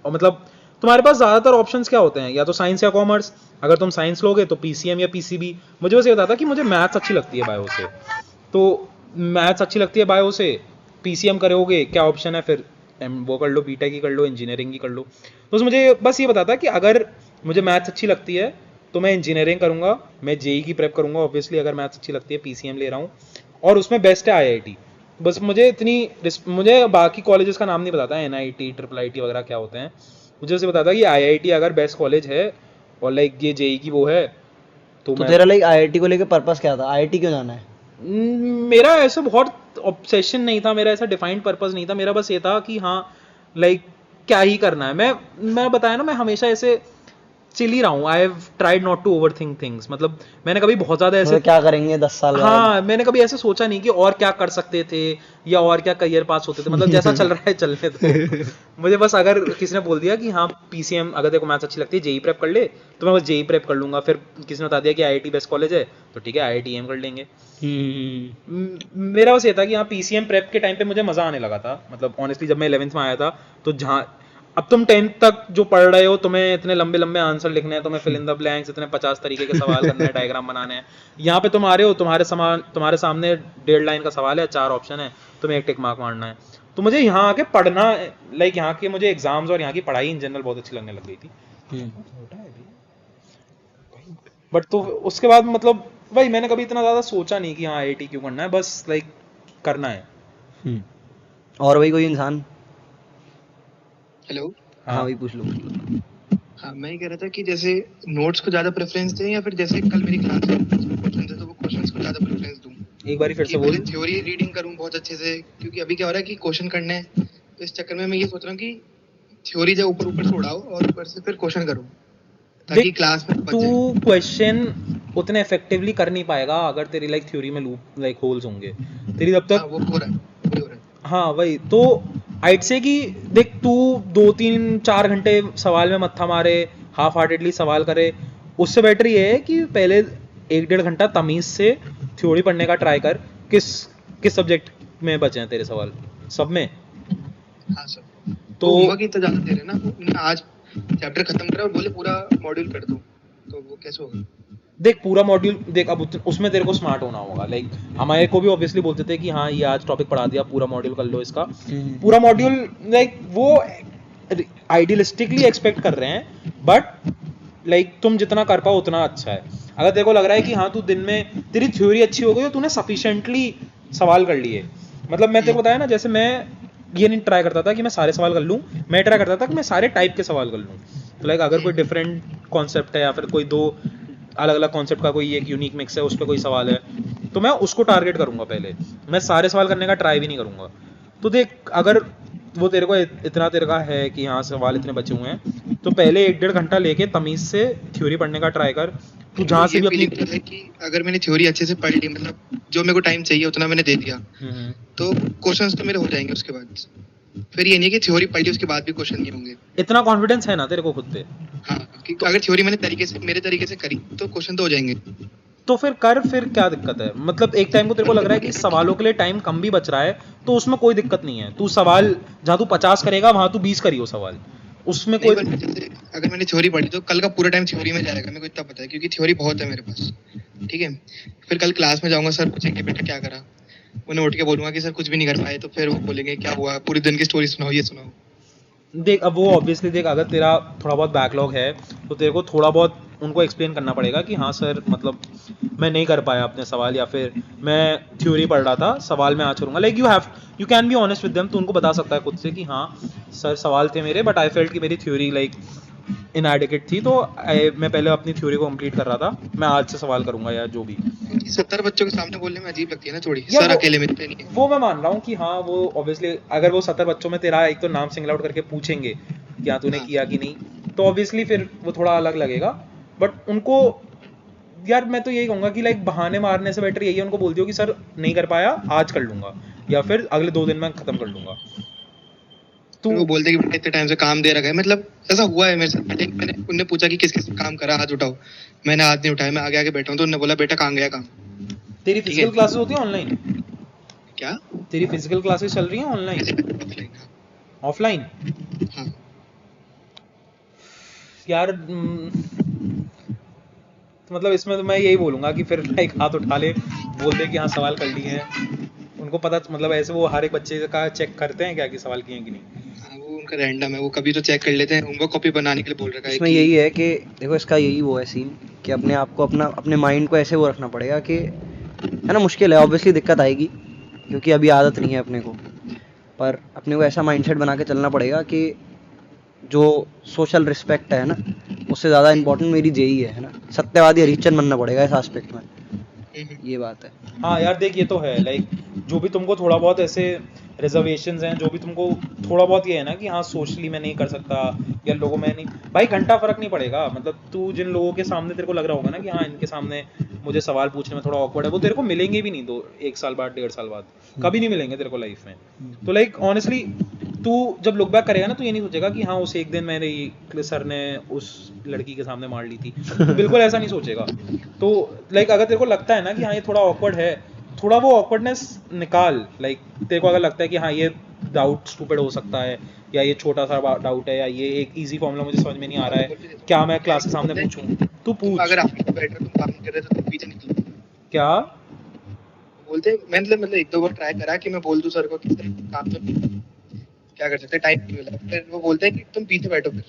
और मतलब तुम्हारे पास ज़्यादातर ऑप्शंस क्या होते हैं, या तो साइंस या कॉमर्स। अगर तुम साइंस लोगे तो पीसीएम या पीसीबी। मुझे बस ये पता था कि मुझे मैथ्स अच्छी लगती है बायो से, तो मैथ्स अच्छी लगती है बायो से, पीसीएम करोगे क्या ऑप्शन है फिर, वो कर लो, बीटेक ही कर लो, इंजीनियरिंग ही कर लो। तो मुझे बस ये पता था कि अगर मुझे मैथ्स अच्छी लगती है तो मैं इंजीनियरिंग करूंगा, मैं जेई की प्रेप करूंगा ऑब्वियसली अगर मैथ्स अच्छी लगती है, पीसीएम ले रहा हूँ, और उसमें बेस्ट है आईआईटी। बस मुझे बाकी कॉलेजेस का नाम नहीं पता था, एनआईटी, ट्रिपल आईटी वगैरह क्या होते हैं। मुझे उसे पता था कि आईआईटी अगर बेस्ट कॉलेज है और लाइक ये जेई की वो है तो मैं
तेरा लाइक आईआईटी को लेके पर्पस क्या था, आईआईटी क्यों जाना है?
मेरा ऐसा बहुत ऑब्सेशन नहीं था, मेरा ऐसा डिफाइंड पर्पस नहीं था, मेरा बस ये था कि हाँ लाइक क्या ही करना है। मैं बताया ना, मैं हमेशा ऐसे चिल ही रहा हूँ। I have tried not to overthink things, मतलब मैंने कभी बहुत ज्यादा ऐसे
मतलब क्या करेंगे 10 साल बाद?
हाँ, मैंने कभी ऐसे सोचा नहीं कि और क्या कर सकते थे या और क्या करियर पास होते थे, मतलब जैसा चल रहा है चलने दो। मुझे बस अगर किसी ने बोल दिया कि हाँ पीसीएम अगर तेरे को मैथ्स अच्छी लगती है, जेई प्रेप कर ले, तो मैं बस जेई प्रेप कर लूंगा। फिर किसी ने बता दिया कि आईआईटी बेस्ट कॉलेज है, तो ठीक है आईआईटीएम कर लेंगे। मेरा बस ये था कि हाँ पीसीएम प्रेप के टाइम पे मुझे मजा आने लगा था, मतलब ऑनेस्टली जब मैं 11th में आया था तो जहाँ अब तुम 10th तक जो पढ़ रहे हो, तुम्हें इतने लंबे लंबे आंसर लिखने हैं, तुम्हें फिल इन द ब्लैंक्स इतने 50 तरीके के सवाल करने हैं, डायग्राम बनाने हैं। यहाँ पे तुम आ रहे हो, तुम्हारे सामने 1.5 लाइन का सवाल है, 4 ऑप्शन है, तुम्हें एक टिक मार्क मारना है। तो मुझे यहाँ आके पढ़ना लाइक यहाँ के मुझे एग्जाम्स और यहाँ की पढ़ाई इन जनरल बहुत अच्छी लगने लग गई थी। बट तो उसके बाद मतलब भाई मैंने कभी इतना ज्यादा सोचा नहीं कि हाँ आईआईटी क्यों करना है, बस लाइक करना है।
और वही कोई इंसान?
हेलो।
हाँ वही पूछ लो।
हाँ, मैं ये कह रहा था कि जैसे नोट्स को ज्यादा प्रेफरेंस दें या फिर जैसे कल मेरी क्लास है क्वेश्चन है तो वो क्वेश्चंस को ज्यादा प्रेफरेंस दूं।
एक बार फिर से बोल।
थ्योरी रीडिंग करूं बहुत अच्छे से, क्योंकि अभी क्या हो रहा है कि क्वेश्चन करने हैं, तो इस चक्कर में मैं ये सोच रहा हूँ कि थ्योरी जो ऊपर ऊपर से उड़ाओ और ऊपर से फिर क्वेश्चन करो ताकि क्लास में
तू क्वेश्चन उतने इफेक्टिवली कर नहीं पाएगा अगर तेरी लाइक थ्योरी में लूप लाइक होल्स होंगे तेरी जब तक।
वो हो रहा है।
हाँ वही तो आइट से कि देख तू 2-3-4 घंटे सवाल में मत्था मारे, हाफ हार्टेडली सवाल करे, उससे बेटर ये है कि पहले 1-1.5 घंटा तमीज से थ्योरी पढ़ने का ट्राई कर। किस सब्जेक्ट में बचे हैं तेरे सवाल? सब में?
हाँ सर। तो होमवर्क ही तो ज्यादा दे रहे हैं ना, आज चैप्टर खत्म करा और बोले पूरा मॉड्यूल कर दो, तो वो कैसे होगा?
देख पूरा मॉड्यूल देख, अब उसमें तेरे को स्मार्ट होना होगा। लाइक हमारे को भी ऑब्वियसली बोलते थे कि हाँ ये आज टॉपिक पढ़ा दिया, पूरा मॉड्यूल कर लो इसका। पूरा मॉड्यूल लाइक वो आइडियलिस्टिकली एक्सपेक्ट कर रहे हैं, बट लाइक तुम जितना कर पाओ उतना अच्छा है। अगर तेरे को लग रहा है कि हाँ तू दिन में तेरी थ्योरी अच्छी हो गई तो तूने सफिशिएंटली सवाल कर लिए, मतलब मैं तेरे को बताया ना, जैसे मैं ये नहीं ट्राई करता था कि मैं सारे सवाल कर लूँ, मैं ट्राई करता था कि मैं सारे टाइप के सवाल कर लूँ। तो लाइक अगर कोई डिफरेंट कॉन्सेप्ट है या फिर कोई 2 अलग अलग कॉन्सेप्ट का कोई एक यूनिक मिक्स है, उस पर कोई सवाल है, तो मैं उसको टारगेट करूंगा पहले, मैं सारे सवाल करने का ट्राई भी नहीं करूंगा। तो देख अगर वो तेरे को इतना तेरे का है कि हाँ सवाल इतने बचे हुए हैं, तो पहले 1-1.5 घंटा लेके तमीज से थ्योरी पढ़ने का ट्राई कर। तू जहाँ से भी अपनी
है कि अगर मैंने थ्योरी अच्छे से पढ़ ली, मतलब जो मेरे को टाइम चाहिए उतना मैंने दे दिया, तो क्वेश्चंस तो मेरे हो जाएंगे उसके बाद। फिर ये नहीं कि थ्योरी पढ़ ली उसके बाद भी क्वेश्चन नहीं होंगे।
इतना कॉन्फिडेंस है ना तेरे को खुद पे?
हाँ, कि अगर थ्योरी मैंने मेरे तरीके से करी तो क्वेश्चन तो हो जाएंगे।
तो फिर कर, फिर क्या दिक्कत है? मतलब एक टाइम को तेरे को लग रहा है कि सवालों के लिए टाइम कम भी बच रहा है, तो उसमें कोई दिक्कत नहीं है। तू सवाल जहाँ तू 50 करेगा वहां तू 20 करियो सवाल, उसमें कोई।
अगर मैंने थ्योरी पढ़ी तो कल का पूरा टाइम थ्योरी में जाएगा, मेरे को इतना पता है, क्योंकि थ्योरी बहुत है मेरे पास। ठीक है, फिर कल क्लास में जाऊंगा, सर पूछेंगे बेटा क्या करा, उन्हें उठ के बोलूंगा कि सर कुछ भी नहीं कर पाए, तो फिर वो बोलेंगे क्या हुआ, पूरे दिन की स्टोरी सुनाओ, ये सुनाओ।
देख अब वो ऑब्वियसली देख, अगर तेरा थोड़ा बहुत बैकलॉग है तो तेरे को थोड़ा बहुत उनको एक्सप्लेन करना पड़ेगा कि हाँ सर मतलब मैं नहीं कर पाया अपने सवाल, या फिर मैं थ्योरी पढ़ रहा था, सवाल में आज करूँगा। Like you can be honest with them. तो उनको बता सकता है खुद से कि हाँ सर सवाल थे मेरे, बट आई फेल्ट कि मेरी थ्योरी लाइक इनएडिक्वेट थी, तो मैं पहले अपनी थ्योरी को कंप्लीट कर रहा था, मैं आज से सवाल करूंगा या जो भी।
70 बच्चों के सामने बोलने में अजीब लगती है ना थोड़ी,
या
सर
वो-
अकेले मिलते नहीं है।
वो मैं मान रहा हूँ कि हाँ वो ऑब्वियसली अगर वो 70 बच्चों में तेरा एक तो नाम सिंगल आउट करके पूछेंगे कि हाँ तूने
हाँ।
किया कि नहीं, तो ऑब्वियसली फिर वो थोड़ा अलग लगेगा। बट उनको यार मैं तो यही कहूंगा कि लाइक बहाने मारने से बेटर यही है, उनको बोल दियो कि सर नहीं कर पाया, आज कर लूंगा, या फिर अगले 2 दिन में खत्म कर लूंगा। तू
फिर वो बोलते कि बेटा इतने टाइम से काम दे रखा है, मतलब ऐसा हुआ है मेरे साथ। मैंने उनने पूछा कि किस किस काम करा, हाथ उठाओ, मैंने हाथ नहीं उठाया, मैं आगे आगे बैठा हूँ, तो उन्होंने बोला बेटा कहाँ गया काम।
तेरी
ठीक है।
फिजिकल क्लासेस होती है ऑनलाइन?
क्या?
तेरी फिजिकल क्लासेस चल रही हैं ऑनलाइन ऑफलाइन?
हाँ।
यार तो मतलब इसमें तो मैं यही बोलूंगा कि फिर लाइक हाथ उठा ले, बोल दे कि हाँ सवाल कर लिए हैं। उनको पता मतलब ऐसे वो हर एक बच्चे का चेक करते हैं क्या कि सवाल किए हैं कि नहीं?
हाँ, वो उनका रैंडम है, वो कभी तो चेक कर लेते हैं, होमवर्क कॉपी बनाने के लिए बोल रखा है
इसमें
कि
यही है कि देखो इसका यही वो है सीन कि अपने आप को अपने माइंड को ऐसे वो रखना पड़ेगा कि है ना, मुश्किल है ऑब्वियसली, दिक्कत आएगी क्योंकि अभी आदत नहीं है अपने को, पर अपने को ऐसा माइंडसेट बना के चलना पड़ेगा कि जो सोशल रिस्पेक्ट है ना, उससे ज़्यादा इम्पोर्टेंट मेरी जेई है ना, सत्यवादी हरिश्चंद्र बनना पड़ेगा इस एस्पेक्ट में, ये बात है।
हाँ यार देख ये तो है, लाइक जो भी तुमको थोड़ा बहुत ऐसे रिजर्वेशंस हैं, जो भी तुमको थोड़ा बहुत ये है ना कि हाँ सोशली मैं नहीं कर सकता या लोगों में नहीं, भाई घंटा फर्क नहीं पड़ेगा। मतलब तू जिन लोगों के सामने तेरे को लग रहा होगा ना कि हाँ इनके सामने मुझे सवाल पूछने में थोड़ा ऑकवर्ड है, वो तेरे को मिलेंगे भी नहीं 1 साल बाद 1.5 साल बाद, कभी नहीं मिलेंगे तेरे को लाइफ में। तो लाइक ऑनेस्टली तू जब लुक बैक करेगा ना तो ये नहीं सोचेगा कि हाँ उस एक दिन मेरे सर ने उस लड़की के सामने मार ली थी, तो बिल्कुल ऐसा नहीं सोचेगा। तो लाइक अगर तेरे को लगता है ना कि हाँ ये थोड़ा ऑकवर्ड है, थोड़ा वो ऑकवर्डनेस निकाल। लाइक तेरे को अगर लगता है कि हाँ ये डाउट स्टूपिड हो सकता है, या ये छोटा सा डाउट है, या ये एक इजी फॉर्मूला मुझे समझ में नहीं आ रहा है, क्या मैं क्लास के सामने पूछूं, तू
तुम
पूछ।
अगर आगे बैठ रहे हो, तुम काम नहीं कर रहे, तो तुम पीछे निकलो।
क्या
बोलते हैं, मैंने मतलब एक दो बार ट्राई करा कि मैं बोल दूं सर को कि सर काम तो नहीं, क्या कर सकते, टाइम नहीं मिला, फिर वो बोलते हैं कि तुम पीछे बैठो फिर।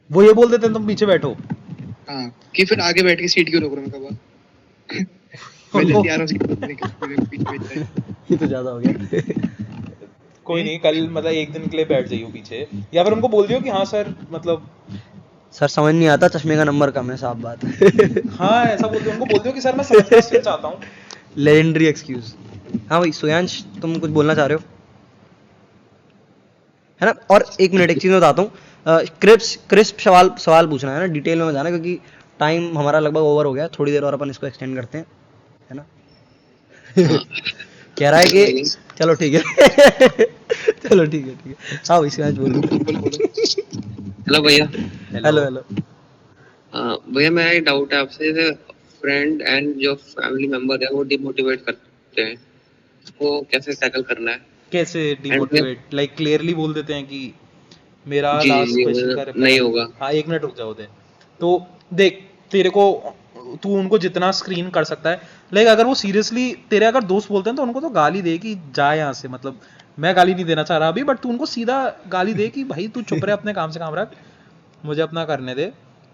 वो ये बोल देते हैं तुम पीछे बैठो?
हाँ, कि फिर आगे बैठ के सीट क्यों रोक रहे हो, मैं कहा मैं जल्दी आ रहा हूँ सीट रोकने के लिए, पीछे बैठ रहे हैं।
ये तो ज़्यादा हो गया।
कोई नहीं, कल मतलब एक दिन के लिए बैठ जाइयो पीछे, या फिर उनको बोल दियो कि हाँ सर मतलब
सर समझ नहीं आता, चश्मे का नंबर कम है, साफ बात है।
हाँ ऐसा बोल दियो, उनको बोल दियो कि सर मैं समझना इसलिए चाहता हूँ।
Legendary excuse. हाँ भाई सुयांश, तुम कुछ बोलना चाह रहे हो है ना? और एक मिनट, एक चीज़ मैं बताता हूँ, क्रिस्प सवाल पूछना है ना, डिटेल में बताना, क्योंकि टाइम हमारा लगभग ओवर हो गया, थोड़ी देर और अपन इसको एक्सटेंड करते हैं, है ना? कह रहा है कि चलो ठीक है। चलो ठीक है, ठीक है। हाँ भाई सुयांश बोलो।
हेलो भैया।
Hello hello.
भैया मेरा एक डाउट है आपसे, फ्रेंड एंड जो फैमिली मेंबर है वो डिमोटिवेट करते हैं, उसको कैसे टैकल करना है?
कैसे डिमोटिवेट? लाइक क्लियरली बोल देते हैं कि मेरा
जी,
लास्ट
जी,
क्वेश्चन का reply
नहीं
कर-
होगा।
हाँ 1 मिनट रुक जाओ दे। तो देख तेरे को, तू उनको जितना स्क्रीन कर सकता है, लाइक अगर वो सीरियसली तेरे अगर दोस्त बोलते हैं तो उनको तो गाली दे कि जा यहाँ से, मतलब मैं गाली नहीं देना चाह रहा अभी, बट तू उनको सीधा गाली दे कि भाई तू चुप रहे, अपने काम से काम रख, मुझे अपना करने दे।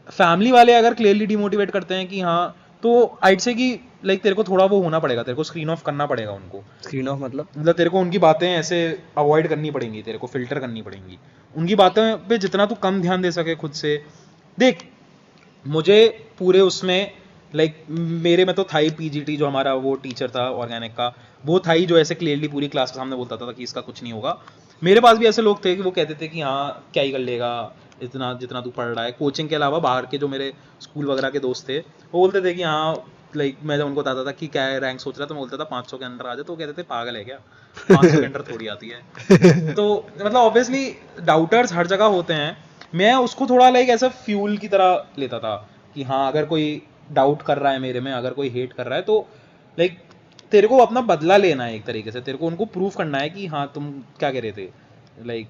फैमिली वाले अगर क्लियरली डिमोटिवेट करते हैं कि हाँ, तो आइड से कि लाइक तेरे को थोड़ा वो होना पड़ेगा, तेरे को स्क्रीन ऑफ करना पड़ेगा उनको।
स्क्रीन ऑफ मतलब
तेरे को उनकी बातें ऐसे अवॉइड करनी पड़ेंगी, तेरे को फिल्टर करनी पड़ेंगी उनकी बातों पे, जितना तू कम ध्यान दे सके खुद से। देख मुझे पूरे उसमें लाइक मेरे में तो था ही पीजीटी, जो हमारा वो टीचर था ऑर्गेनिक का, वो था ही जो ऐसे क्लियरली पूरी क्लास के सामने बोलता था कि इसका कुछ नहीं होगा। मेरे पास भी ऐसे लोग थे कि वो कहते थे कि हाँ क्या ही कर लेगा इतना जितना तू पढ़ रहा है। कोचिंग के अलावा बाहर के जो मेरे स्कूल वगैरह के दोस्त थे वो बोलते थे कि हाँ, लाइक मैं जब उनको बताता था कि क्या रैंक सोच रहा था, मैं बोलता था 500 के अंदर आ जाए, तो वो कहते थे पागल है क्या, 500 के अंदर थोड़ी आती है। तो मतलब ऑब्वियसली डाउटर्स हर जगह होते हैं। मैं उसको थोड़ा लाइक ऐसा फ्यूल की तरह लेता था कि हाँ अगर कोई डाउट कर रहा है मेरे में, अगर कोई हेट कर रहा है, तो लाइक तेरे को अपना बदला लेना है एक तरीके से, तेरे को उनको प्रूव करना है कि हाँ तुम क्या कह रहे थे, लाइक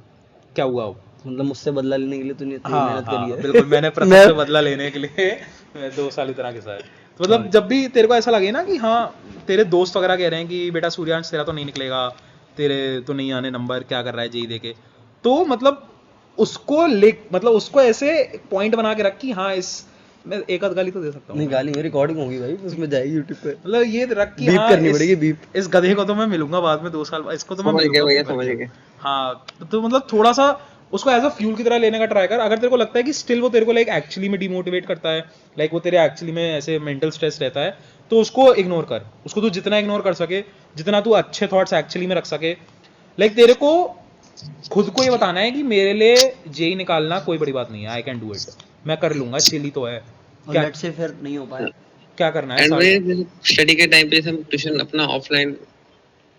क्या हुआ।
मतलब मुझसे बदला लेने के लिए तूने इतनी
हाँ
मेहनत
हाँ
करी है।
बिल्कुल, मैंने प्रथम से बदला लेने के लिए 2 साल इतना के साथ, तो मतलब जब भी तेरे को ऐसा लगे ना कि हाँ तेरे दोस्त वगैरह कह रहे हैं कि बेटा सूर्यांश तेरा तो नहीं निकलेगा, तेरे तो नहीं आने नंबर, क्या कर रहा है जेई दे के, तो मतलब उसको लिख, मतलब उसको ऐसे पॉइंट बना के रख कि हाँ इस मैं एक आध गाली तो दे सकता हूँ,
नहीं गाली में रिकॉर्डिंग होगी भाई, उसमें जाएगी यूट्यूब पे,
मतलब ये रख कि
बीप
हाँ
करनी पड़ेगी, बीप।
इस गधे को तो मैं मिलूंगा बाद में 2 साल बाद, इसको तो मैं
समझ गया
मिलूंगा
भैया,
खुद
समझ
करके।
गया।
हाँ तो मतलब थोड़ा सा उसको एज अ फ्यूल की तरह लेने का ट्राई कर। अगर तेरे को लगता है कि स्टिल वो तेरे को लाइक एक्चुअली में डिमोटिवेट करता है, लाइक वो तेरे एक्चुअली में ऐसे मेंटल स्ट्रेस रहता है, तो उसको इग्नोर कर। उसको तू जितना इग्नोर कर सके, जितना तू अच्छे थॉट्स एक्चुअली में रख सके, लाइक तेरे को खुद को ये बताना है कि मेरे लिए जेई निकालना कोई बड़ी बात नहीं है, आई कैन डू इट, मैं कर लूंगा, चिल ही तो है।
और
क्या
लेट से फिर नहीं हो पाया।
क्या करना है
एंड
सारे?
वे स्टडी के टाइम पे जैसे हम ट्यूशन अपना ऑफलाइन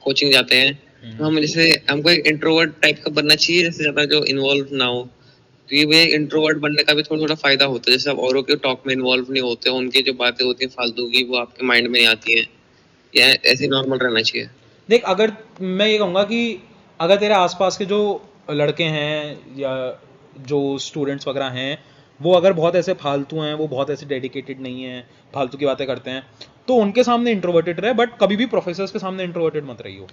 कोचिंग जाते हैं, तो हम जैसे हमको एक इंट्रोवर्ट टाइप का बनना चाहिए, जैसे ज्यादा जो इन्वॉल्व ना हो। तो ये भैया इंट्रोवर्ट बनने का भी थोड़ा थोड़ा फायदा होता है, जैसे आप औरों के टॉक में इन्वॉल्व नहीं होते, उनकी जो बातें होती हैं फालतू की वो आपके माइंड में नहीं आती हैं, या ऐसे नॉर्मल रहना चाहिए।
देख, अगर मैं ये कहूँगा कि अगर तेरे आसपास के जो लड़के हैं या जो स्टूडेंट्स वगैरह हैं, वो अगर बहुत ऐसे फालतू हैं, वो बहुत ऐसे डेडिकेटेड नहीं हैं, फालतू की बातें करते हैं, तो उनके सामने इंट्रोवर्टेड रहे, बट कभी भी प्रोफेसर्स के सामने इंट्रोवर्टेड मत रहियो।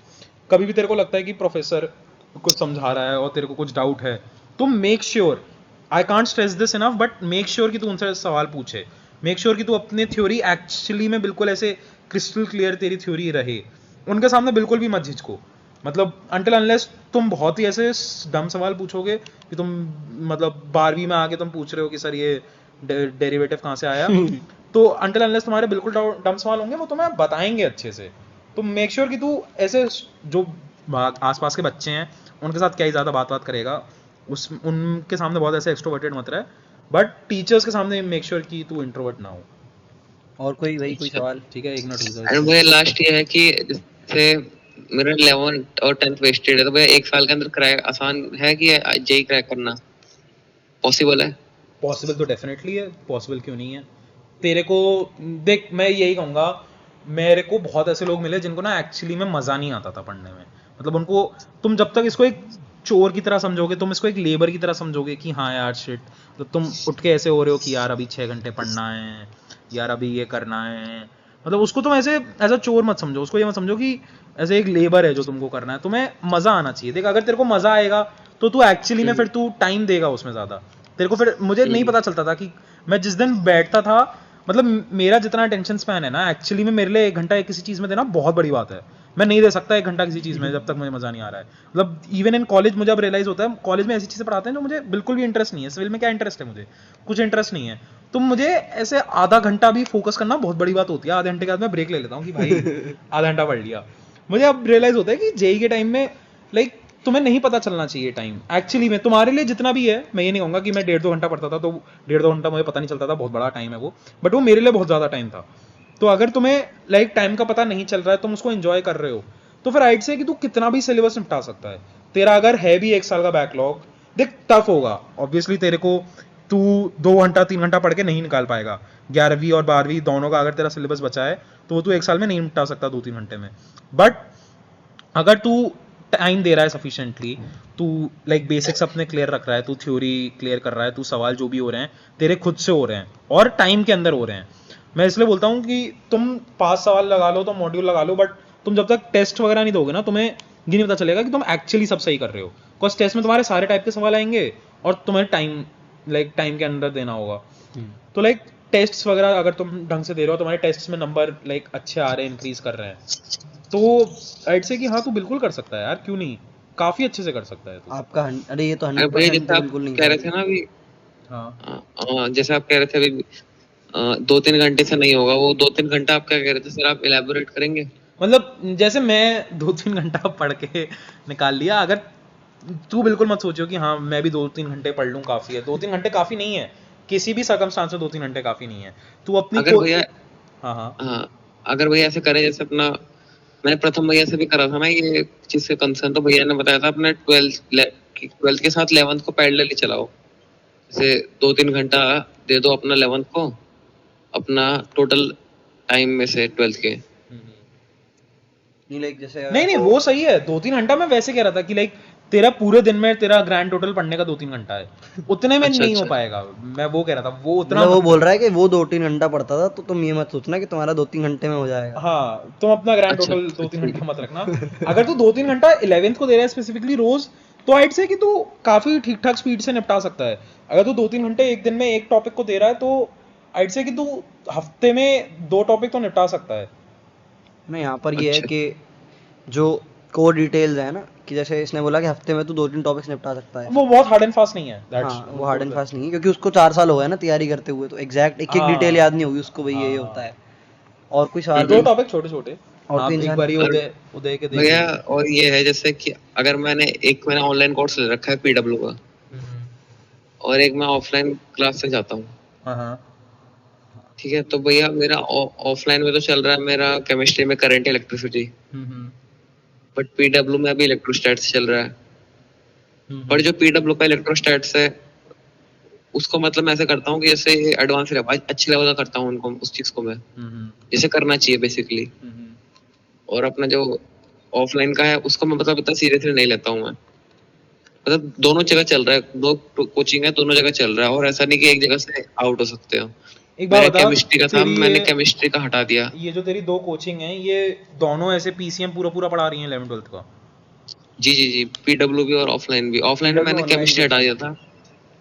कभी भी तेरे को लगता है कि प्रोफेसर कुछ समझा रहा है और तेरे को कुछ डाउट है, तो make sure, I can't stress this enough, but make sure कि तू उनसे सवाल पूछे। मेक श्योर कि तू अपनी थ्योरी एक्चुअली में बिल्कुल ऐसे क्रिस्टल क्लियर तेरी थ्योरी रहे। उनके सामने बिल्कुल भी मत झिझको, मतलब अनटिल अनलेस तुम बहुत ही ऐसे डम सवाल पूछोगे कि तुम मतलब 12वीं में आके तुम पूछ रहे हो कि सर ये डेरिवेटिव कहाँ से आया, तो अनटिल अनलेस तुम्हारे बिल्कुल डम सवाल होंगे, वो तुम्हें बताएंगे अच्छे से। तो मेक श्योर कि तू ऐसे जो आसपास के बच्चे हैं उनके साथ क्या ही ज़्यादा बात करेगा, उनके सामने बहुत ऐसे एक्सट्रोवर्टेड मत रहे, बट टीचर्स के सामने मेक श्योर कि तू इंट्रोवर्ट ना हो।
और कोई वही कोई सवाल?
ठीक है, 1 मिनट
एंड भैया लास्ट ये है कि जैसे मेरा 11th और 10th वेस्टेड है, तो भैया 1 साल के अंदर क्रैक आसान है कि जेई क्रैक करना पॉसिबल है?
पॉसिबल तो डेफिनेटली है, पॉसिबल क्यों नहीं है। तेरे को देख, मैं यही कहूँगा, मेरे को बहुत ऐसे लोग मिले जिनको ना एक्चुअली में मज़ा नहीं आता था पढ़ने में, मतलब उनको, तुम जब तक इसको एक चोर की तरह समझोगे, तुम इसको एक लेबर की तरह समझोगे कि हाँ यार शिट, तो तुम उठ के ऐसे हो रहे हो कि यार अभी 6 घंटे पढ़ना है, यार अभी ये करना है, मतलब उसको तुम ऐसे एज अ चोर मत समझो, उसको ये मत समझो कि ऐसे एक लेबर है जो तुमको करना है। तुम्हें मज़ा आना चाहिए। देख, अगर तेरे को मज़ा आएगा तो तू एक्चुअली में फिर तू टाइम देगा उसमें ज़्यादा। तेरे को फिर, मुझे नहीं पता चलता था कि मैं जिस दिन बैठता था, मतलब मेरा जितना अटेंशन स्पैन है ना, एक्चुअली में मेरे लिए 1 घंटा किसी चीज़ में देना बहुत बड़ी बात है। मैं नहीं दे सकता 1 घंटा किसी चीज़ में जब तक मुझे मज़ा नहीं आ रहा है। मतलब इवन इन कॉलेज मुझे अब रियलाइज़ होता है, कॉलेज में ऐसी चीज़ें पढ़ाते हैं जो मुझे बिल्कुल भी इंटरेस्ट नहीं है। सिविल में क्या इंटरेस्ट है मुझे? कुछ इंटरेस्ट नहीं है। तो मुझे ऐसे आधा घंटा भी फोकस करना बहुत बड़ी बात होती है। आधे घंटे के बाद मैं ब्रेक ले लेता हूँ कि भाई आधा घंटा पढ़ लिया। मुझे अब रियलाइज़ होता है कि जेई के टाइम में लाइक तुम्हें नहीं पता चलना चाहिए टाइम एक्चुअली में। तुम्हारे लिए जितना भी है, मैं ये नहीं कहूँगा कि मैं 1.5-2 घंटा पढ़ता था तो 1.5-2 घंटा मुझे पता नहीं चलता था, बहुत बड़ा टाइम है वो, बट वो मेरे लिए बहुत ज़्यादा टाइम था। तो अगर तुम्हें लाइक टाइम का पता नहीं चल रहा है, तुम उसको एंजॉय कर रहे हो, तो फिर आइड से कि तू कितना भी सिलेबस निपटा सकता है। तेरा अगर है भी 1 साल का बैकलॉग, देख टफ होगा ऑब्वियसली, तेरे को तू 2 घंटा 3 घंटा पढ़ के नहीं निकाल पाएगा। 11वीं और 12वीं दोनों का अगर तेरा सिलेबस बचा है तो वो तू 1 साल में नहीं निपटा सकता 2-3 घंटे में। बट अगर तू टाइम दे रहा है सफिशिएंटली, तू लाइक बेसिक्स अपने क्लियर रख रहा है, तू थ्योरी क्लियर कर रहा है, तू सवाल जो भी हो रहे हैं तेरे खुद से हो रहे हैं और टाइम के अंदर हो रहे हैं। मैं इसलिए बोलता हूँ कि तुम 5 सवाल लगा लो, तो मॉड्यूल लगा लो, बट तुम जब तक टेस्ट वगैरह नहीं दोगे ना, तुम्हें ये नहीं पता चलेगा कि तुम एक्चुअली सब सही कर रहे हो। बिकॉज टेस्ट में तुम्हारे सारे टाइप के सवाल आएंगे और तुम्हें टाइम के अंदर देना होगा। तो लाइक टेस्ट्स वगैरह अगर तुम ढंग से दे रहे हो, तुम्हारे टेस्ट्स में नंबर लाइक अच्छे आ रहे हैं, इंक्रीज कर रहे हैं, तो आइड से कि हाँ तू बिल्कुल कर सकता है यार, क्यों नहीं, काफी अच्छे से कर सकता है तू।
आपका अरे ये तो
अरे भैया
100%
जैसे आप
बिल्कुल नहीं
कह रहे
है।
थे ना अभी,
हाँ,
जैसे आप कह रहे थे अभी 2-3 घंटे से नहीं होगा, वो 2-3 घंटा आप क्या कह रहे थे सर, आप इलेबोरेट करेंगे?
मतलब जैसे मैं 2-3 घंटा पढ़ के निकाल लिया, अगर तू बिल्कुल मत सोचो कि हाँ मैं भी 2-3 घंटे पढ़ लूँ काफी है। 2-3 घंटे काफी नहीं है, किसी भी सर्कमस्टांस में 2-3 घंटे काफी नहीं है। तू अपनी
अगर भैया
हाँ
अगर भैया ऐसे करें, जैसे अपना मैंने प्रथम भैया से भी करा था ना ये चीज से कंसर्न, तो भैया ने बताया था अपने 12th के साथ 11th को पैरेलली चलाओ, जैसे 2-3 घंटा दे दो अपना 11th को, अपना टोटल टाइम में से 12th के।
नहीं लाइक जैसे
नहीं वो सही है। 2-3 घंटा मैं वैसे कह रहा था कि लाइक तेरा पूरे दिन में तेरा ग्रैंड टोटल पढ़ने का 2-3 घंटा है, उतने में
अच्छा,
नहीं हो
अच्छा।
पाएगा। मैं वो कह रहा था, वो उतना
मतलब वो
मत-
बोल रहा है कि वो 2-3 घंटा पढ़ता था, तो तुम ये मत सोचना कि तुम्हारा 2-3 घंटे में हो जाएगा।
हाँ, तुम अपना ग्रैंड
अच्छा,
टोटल 2-3 घंटा मत रखना। अगर तू 2-3 घंटा 11th को दे रहा है स्पेसिफिकली रोज, तो आइड से कि तू काफी ठीक ठाक स्पीड से निपटा सकता है। अगर तू 2-3 घंटे एक दिन में एक टॉपिक को दे रहा है, तो आइड से कि तू हफ्ते में 2 टॉपिक तो निपटा सकता है।
ना यहाँ पर ये है
अच्छा।
कि जो कोर डिटेल्स है ना, कि जैसे इसने बोला कि हफ्ते में तू 2-3 टॉपिक्स निपटा सकता है।
वो बहुत हार्ड एंड फास्ट नहीं है,
हाँ वो हार्ड एंड फास्ट नहीं है, क्योंकि उसको 4 साल हो गए ना तैयारी करते हुए, तो एग्जैक्ट एक एक
हाँ।
डिटेल याद नहीं होगी उसको, भाई ये
हाँ।
होता है। और कोई सवाल
दो
भाई?
टॉपिक छोटे छोटे
और
आप
कोई
एक
इंसान
बार उदय उदय के देख
भैया
लीजिए।
और ये है जैसे कि अगर मैंने ऑनलाइन कोर्स ले रखा है पीडब्ल्यू का, और एक मैं ऑफलाइन क्लास से जाता हूँ,
हाँ हाँ
ठीक है, तो भैया मेरा ऑफलाइन में तो चल रहा है मेरा केमिस्ट्री में करंट इलेक्ट्रिसिटी, बट पीडब्ल्यू में अभी इलेक्ट्रोस्टैट्स चल रहा है। पर जो पीडब्ल्यू का इलेक्ट्रोस्टैट्स है उसको मतलब मैं ऐसे करता हूँ कि जैसे एडवांस लेवल अच्छे लेवल का करता हूँ उनको, उस चीज को मैं जैसे करना चाहिए बेसिकली। और अपना जो ऑफलाइन का है उसको मैं मतलब इतना सीरियसली नहीं लेता हूँ मैं, मतलब दोनों जगह चल रहा है, दो कोचिंग है दोनों जगह चल रहा है, और ऐसा नहीं कि एक जगह से आउट हो सकते हो।
एक बार
मेरा
बता,
केमिस्ट्री का था,
तेरी
मैंने केमिस्ट्री का हटा दिया।
ये जो तेरी 2 कोचिंग है, ये दोनों ऐसे पीसीएम पूरा पूरा पढ़ा रही हैं 11th-12th का?
जी जी जी, पीडब्ल्यू भी और ऑफलाइन भी। ऑफलाइन में
PW
मैंने
online
केमिस्ट्री हटा दिया था।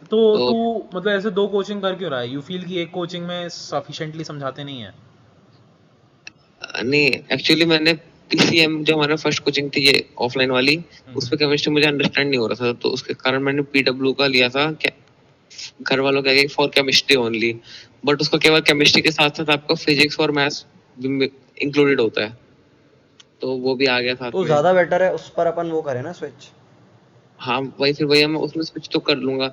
तो
तो
तू मतलब ऐसे 2 कोचिंग कर क्यों रहा है? यू फील कि एक कोचिंग में सफिशिएंटली समझाते नहीं है?
नहीं, एक्चुअली मैंने पीसीएम जो हमारा फर्स्ट कोचिंग थी ये ऑफलाइन वाली, उस पे केमिस्ट्री मुझे अंडरस्टैंड नहीं हो रहा था, तो उसके कारण मैंने पीडब्ल्यू का लिया था। घर वालों का फॉर केमिस्ट्री ओनली, बट उसका केवल केमिस्ट्री के साथ साथ आपका फिजिक्स और मैथ्स इंक्लूडेड होता है, तो वो भी आ गया साथ
तो
में।
ज्यादा बेटर है उस पर अपन वो करें ना स्विच।
हाँ वही, फिर भैया मैं उसमें स्विच तो कर लूंगा,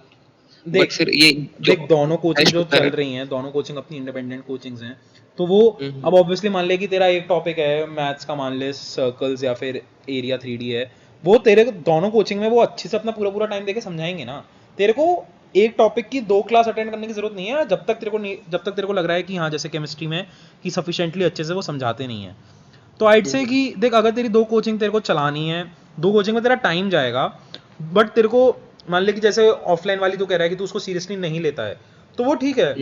बट
देख
फिर ये जो
देख दोनों कोचिंग
बेस्ट
जो
होता
चल
है।
रही हैं, दोनों कोचिंग अपनी इंडिपेंडेंट कोचिंग्स हैं, तो वो
हम्म।
अब ऑब्वियसली मान ले कि तेरा एक टॉपिक है मैथ्स का, मान ले सर्कल्स या फिर एरिया 3D है, वो तेरे को दोनों कोचिंग में वो अच्छे से अपना पूरा पूरा टाइम देके समझाएंगे ना। तेरे को एक टॉपिक की 2 क्लास अटेंड करने की जरूरत नहीं है, जब तक तेरे को लग रहा है कि हाँ जैसे केमिस्ट्री में कि सफिशिएंटली अच्छे से वो समझाते नहीं है। तो आइड से कि देख, अगर तेरी 2 कोचिंग तेरे को चलानी है, 2 कोचिंग में तेरा टाइम जाएगा, बट तेरे को मान ले कि जैसे ऑफलाइन वाली तू कह रहा है कि तू उसको सीरियसली नहीं लेता है, तो वो ठीक है।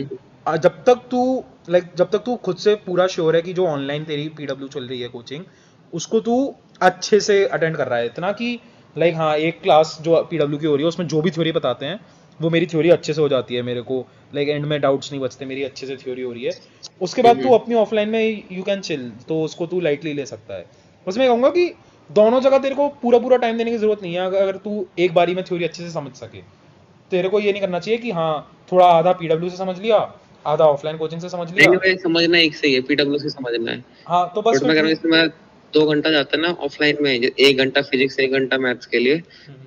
जब तक तू खुद से पूरा श्योर है कि जो ऑनलाइन तेरी पीडब्ल्यू चल रही है कोचिंग, उसको तू अच्छे से अटेंड कर रहा है, इतना कि लाइक हाँ एक क्लास जो पीडब्ल्यू की हो रही है उसमें जो भी थ्योरी बताते हैं वो मेरी थ्योरी अच्छे से हो जाती है, मेरे को लाइक एंड में डाउट्स नहीं बचते, मेरी अच्छे से थ्योरी हो रही है। उसके बाद तू अपनी ऑफलाइन में यू कैन चिल, तो उसको तू लाइटली ले सकता है। बस मैं कहूँगा कि दोनों जगह तेरे को पूरा पूरा टाइम देने की जरूरत नहीं है, अगर तू एक बारी में थ्योरी अच्छे से समझ सके। तेरे को ये नहीं करना चाहिए कि हाँ थोड़ा आधा पीडब्ल्यू से समझ लिया, आधा ऑफलाइन कोचिंग से समझ लिया।
नहीं भाई, समझना एक सही है, पीडब्ल्यू से समझना है।
हाँ तो बस
बट मैं कह रहा हूँ इसमें 2 घंटा जाता है ना ऑफलाइन में, 1 घंटा फिजिक्स 1 घंटा मैथ्स के लिए,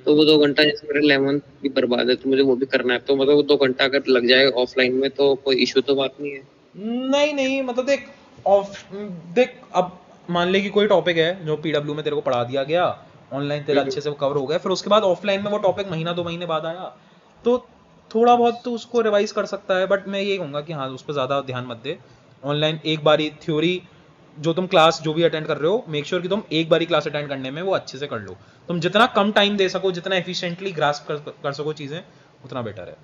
तो वो 2 घंटा जैसे मेरा 11 भी बर्बाद है, तो मुझे वो भी करना है, तो मतलब वो 2 घंटा अगर लग जाए ऑफलाइन में तो कोई इशू तो बात नहीं है।
नहीं नहीं, मतलब देख अब मान ले कि कोई टॉपिक है जो पीडब्ल्यू में तेरे को पढ़ा दिया गया, ऑनलाइन तेरा अच्छे से कवर हो गया, फिर उसके बाद ऑफलाइन में वो टॉपिक महीना 2 महीने बाद आया, तो थोड़ा बहुत तो उसको रिवाइज कर सकता है। बट मैं ये कहूँगा कि हाँ उस पर ज़्यादा ध्यान मत दे। ऑनलाइन एक बारी थ्योरी जो तुम क्लास जो भी अटेंड कर रहे हो, मेक श्योर कि तुम एक बारी क्लास अटेंड करने में वो अच्छे से कर लो। तुम जितना कम टाइम दे सको, जितना एफिशिएंटली ग्रास्प कर सको चीज़ें, उतना बेटर है।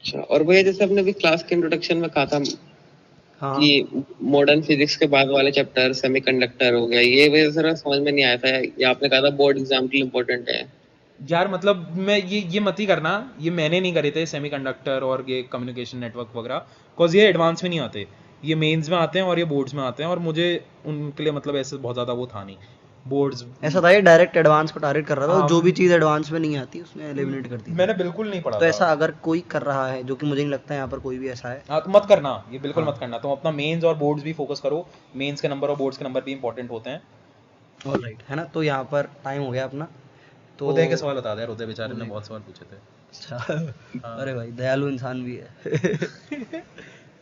अच्छा, और भैया जैसे आपने अभी क्लास के इंट्रोडक्शन में कहा था
हाँ
कि मॉडर्न फिजिक्स के बाद वाले चैप्टर सेमीकंडक्टर हो गया, ये वजह से समझ में नहीं आया था, ये आपने कहा था बोर्ड एग्जाम के लिए इंपॉर्टेंट है।
यार मतलब मैं ये मत ही करना, ये मैंने नहीं करे थे सेमीकंडक्टर और ये कम्युनिकेशन नेटवर्क वगैरह, बिकॉज ये एडवांस में नहीं आते, ये मेंस में आते हैं और ये बोर्ड्स में आते हैं, और मुझे उनके लिए मतलब ऐसे बहुत ज़्यादा वो था नहीं बोर्ड्स।
ऐसा था, ये डायरेक्ट एडवांस को टारगेट कर रहा था,
हाँ,
जो भी चीज़ एडवांस में नहीं आती उसने एलिमिनेट कर दी।
मैंने बिल्कुल नहीं पढ़ा
तो
था।
ऐसा अगर कोई कर रहा है, जो कि मुझे नहीं लगता है यहाँ पर कोई भी ऐसा है,
हाँ तो मत करना, ये बिल्कुल
हाँ।
मत करना। तुम अपना मेंस और बोर्ड्स भी फोकस करो, मेंस के नंबर और बोर्ड्स के नंबर भी इंपॉर्टेंट होते हैं।
ऑलराइट है ना। तो यहाँ पर टाइम हो गया अपना, तो
उदय के सवाल बता दे यार, उदय बेचारे ने बहुत सवाल पूछे थे।
अच्छा अरे भाई दयालु इंसान भी है।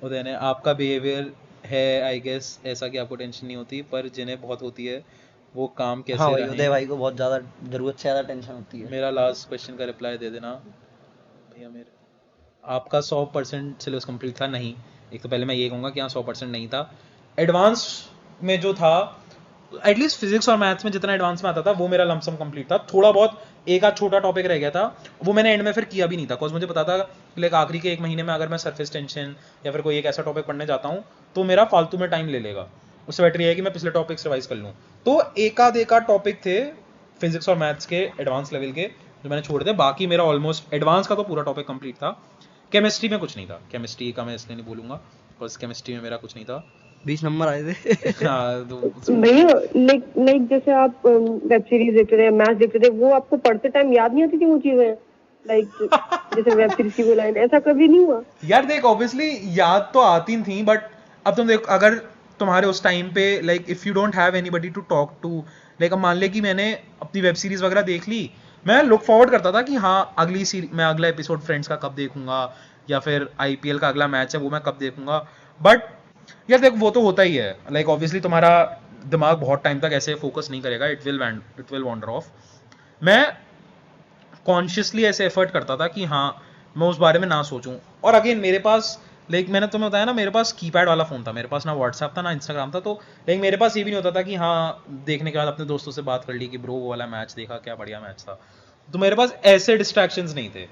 उदय ने, आपका बिहेवियर है आई गेस ऐसा कि आपको टेंशन नहीं होती, पर जिन्हें बहुत होती है वो काम कैसे
हाँ भाई,
रहें?
उदय भाई को बहुत ज़्यादा ज़रूरत से ज़्यादा टेंशन होती है।
मेरा लास्ट क्वेश्चन का रिप्लाई दे देना भैया। मेरे आपका 100% सिलेबस कंप्लीट था? नहीं, एक तो पहले मैं ये कहूँगा कि हाँ 100% नहीं था। एडवांस में जो था, एटलीस्ट फिजिक्स और मैथ्स में जितना एडवांस में आता था वो मेरा लमसम कंप्लीट था। थोड़ा बहुत एक आध छोटा टॉपिक रह गया था, वो मैंने एंड में फिर किया भी नहीं था, बिकॉज मुझे पता था कि लाइक आखिरी के 1 महीने में अगर मैं सरफेस टेंशन या फिर कोई एक ऐसा टॉपिक पढ़ने जाता हूँ तो मेरा फालतू में टाइम ले लेगा। उससे बेटर ये है कि मैं पिछले टॉपिक्स रिवाइज कर लूँ। तो एक आध टॉपिक थे फिजिक्स और मैथ्स के एडवांस लेवल के जो मैंने छोड़ दिए, बाकी मेरा ऑलमोस्ट एडवांस का तो पूरा टॉपिक कंप्लीट था। केमिस्ट्री में कुछ नहीं था, केमिस्ट्री का मैं इसलिए नहीं बोलूँगा बिकॉज केमिस्ट्री में मेरा कुछ नहीं था।
20 नंबर आए थे।
हाँ तो
भैया लाइक जैसे आप वेब सीरीज देखते थे, मैच देखते थे, वो आपको पढ़ते टाइम याद नहीं आती थी वो चीजें? लाइक जैसे वेब सीरीज की वो लाइन, ऐसा कभी नहीं हुआ?
यार देख ऑब्वियसली याद तो आती थी, बट अब तुम देख, अगर तुम्हारे उस टाइम पे like if you don't have anybody to talk to, like अब मान ले कि मैंने अपनी वेब सीरीज वगैरह देख ली, मैं लुक फॉरवर्ड करता था कि हाँ मैं अगला एपिसोड फ्रेंड्स का कब देखूंगा, या फिर आईपीएल का अगला मैच है वो मैं कब देखूंगा। बट यार देख वो तो होता ही है, लाइक ऑब्वियसली तुम्हारा दिमाग बहुत टाइम तक ऐसे फोकस नहीं करेगा, इट विल वॉन्डर ऑफ। मैं कॉन्शियसली ऐसे एफर्ट करता था कि हाँ मैं उस बारे में ना सोचूं। और अगेन मेरे पास लाइक मैंने तुम्हें बताया ना, मेरे पास कीपैड वाला फोन था, मेरे पास ना व्हाट्सएप था ना इंस्टाग्राम था, तो लाइक मेरे पास ये भी नहीं होता था कि हाँ देखने के बाद अपने दोस्तों से बात कर ली कि ब्रो वो वाला मैच देखा, क्या बढ़िया मैच था। तो मेरे पास ऐसे डिस्ट्रैक्शंस नहीं थे।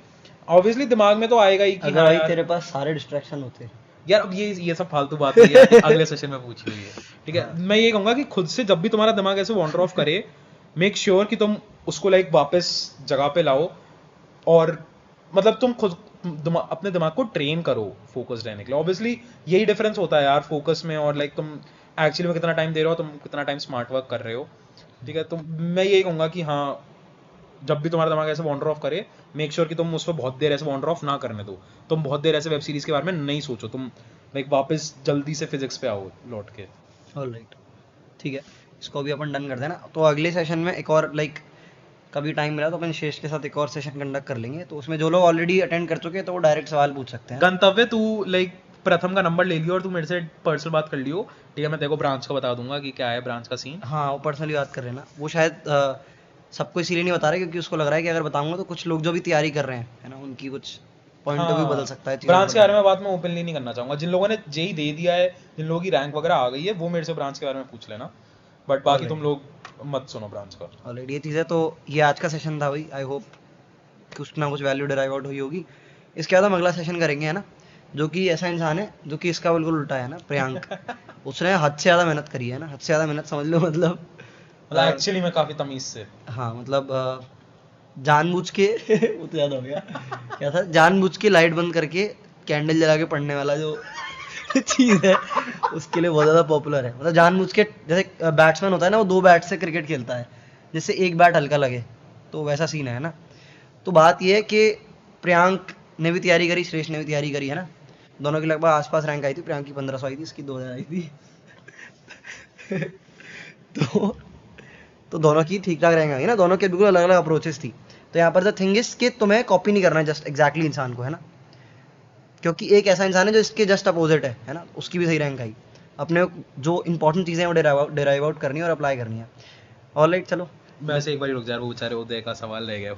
ऑब्वियसली दिमाग में तो आएगा ही कि
अगर
हाँ
भाई
यार,
तेरे पास सारे डिस्ट्रैक्शन होते।
यार अब ये सब फालतू बात नहीं है, अगले सेशन में पूछ लीजिए, ठीक है। मैं ये कहूंगा कि खुद से जब भी तुम्हारा दिमाग ऐसे वॉन्डर ऑफ करे, मेक श्योर कि तुम उसको लाइक वापस जगह पे लाओ, और मतलब तुम खुद अपने दिमाग को ट्रेन करो फोकस रहने के लिए। ऑब्वियसली यही डिफरेंस होता है यार फोकस में, और लाइक तुम एक्चुअली में कितना टाइम दे रहे हो, तुम कितना टाइम स्मार्ट वर्क कर रहे हो, ठीक है। तो मैं यही कहूंगा कि हाँ जब भी तुम्हारा दिमाग ऐसे वॉन्डर ऑफ करे, मेक श्योर कि तुम उस पर बहुत देर ऐसे वॉन्डर ऑफ ना करने दो, तुम बहुत देर ऐसे वेब सीरीज के बारे में नहीं सोचो, तुम लाइक वापस जल्दी से फिजिक्स पे आओ लौट के।
ऑलराइट, ठीक है, इसको भी अपन डन कर देना। तो अगले सेशन में एक और लाइक कभी टाइम मिला तो अपन शेष के साथ एक और सेशन कंडक्ट कर लेंगे, तो उसमें जो लोग ऑलरेडी अटेंड कर चुके हैं तो वो डायरेक्ट सवाल पूछ सकते हैं।
गंतव्य तू लाइक प्रथम का नंबर ले लियो और तू मेरे से पर्सनल बात कर लियो, ठीक है। मैं तेरे को ब्रांच का बता दूंगा कि क्या है ब्रांच का सीन।
हाँ वो पर्सनली बात कर रहे हैं ना, वो शायद सबको इसीलिए नहीं बता रहे क्योंकि उसको लग रहा है कि अगर बताऊंगा तो कुछ लोग जो भी तैयारी कर रहे हैं है ना, उनकी कुछ पॉइंट ऑफ व्यू बदल सकता है चीज़ों
ब्रांच
को
के बारे में बात मैं ओपनली नहीं करना चाहूंगा। जिन लोगों ने जेई दे दिया है, जिन लोगों की रैंक वगैरह आ गई है, वो मेरे से ब्रांच के बारे में पूछ लेना, बट बाकी तुम लोग मत सुनो ब्रांच का।
ऑलरेडी ये चीज़ है। तो ये आज का सेशन था भाई, आई होप कुछ ना कुछ वैल्यू डिराइव आउट हुई होगी। इसके बाद हम अगला सेशन करेंगे है ना, जो कि ऐसा इंसान है जो कि इसका बिल्कुल उल्टा है ना, प्रियांक। उसने हद से ज़्यादा मेहनत करी है ना, हद से ज़्यादा मेहनत समझ लो, मतलब
एक्चुअली मैं काफी तमीज से,
हाँ मतलब जानबूझ के वो तो ज़्यादा हो गया, क्या था, जानबूझ के लाइट बंद करके कैंडल जला के पढ़ने वाला जो चीज़ है उसके लिए बहुत ज़्यादा पॉपुलर है। मतलब जानबूझ के, जैसे बैट्समैन होता है ना, वो 2 बैट से क्रिकेट खेलता है, जिससे एक बैट हल्का लगे, तो वैसा सीन है ना। तो बात ये है कि प्रियांक ने भी तैयारी करी, श्रेष्ठ ने भी तैयारी करी है ना, दोनों की लगभग आसपास रैंक आई थी। प्रियांक की 1500 आई थी, इसकी 2000 आई थी। तो दोनों की ठीक ठाक रैंक आई ना, दोनों के बिल्कुल अलग अलग अप्रोचेस थी। तो यहाँ पर द थिंग इज कि तुम्हें कॉपी नहीं करना है जस्ट एग्जैक्टली इंसान को, है ना, क्योंकि एक ऐसा इंसान है जो इसके जस्ट अपोजिट है ना, उसकी भी सही रैंक आई। अपने जो इंपॉर्टेंट चीज़ें हैं वो डेराइव आउट करनी है और अप्लाई करनी है। ऑलराइट चलो।
वैसे एक बार रुक जा, वो बेचारे उदय का सवाल रह गया।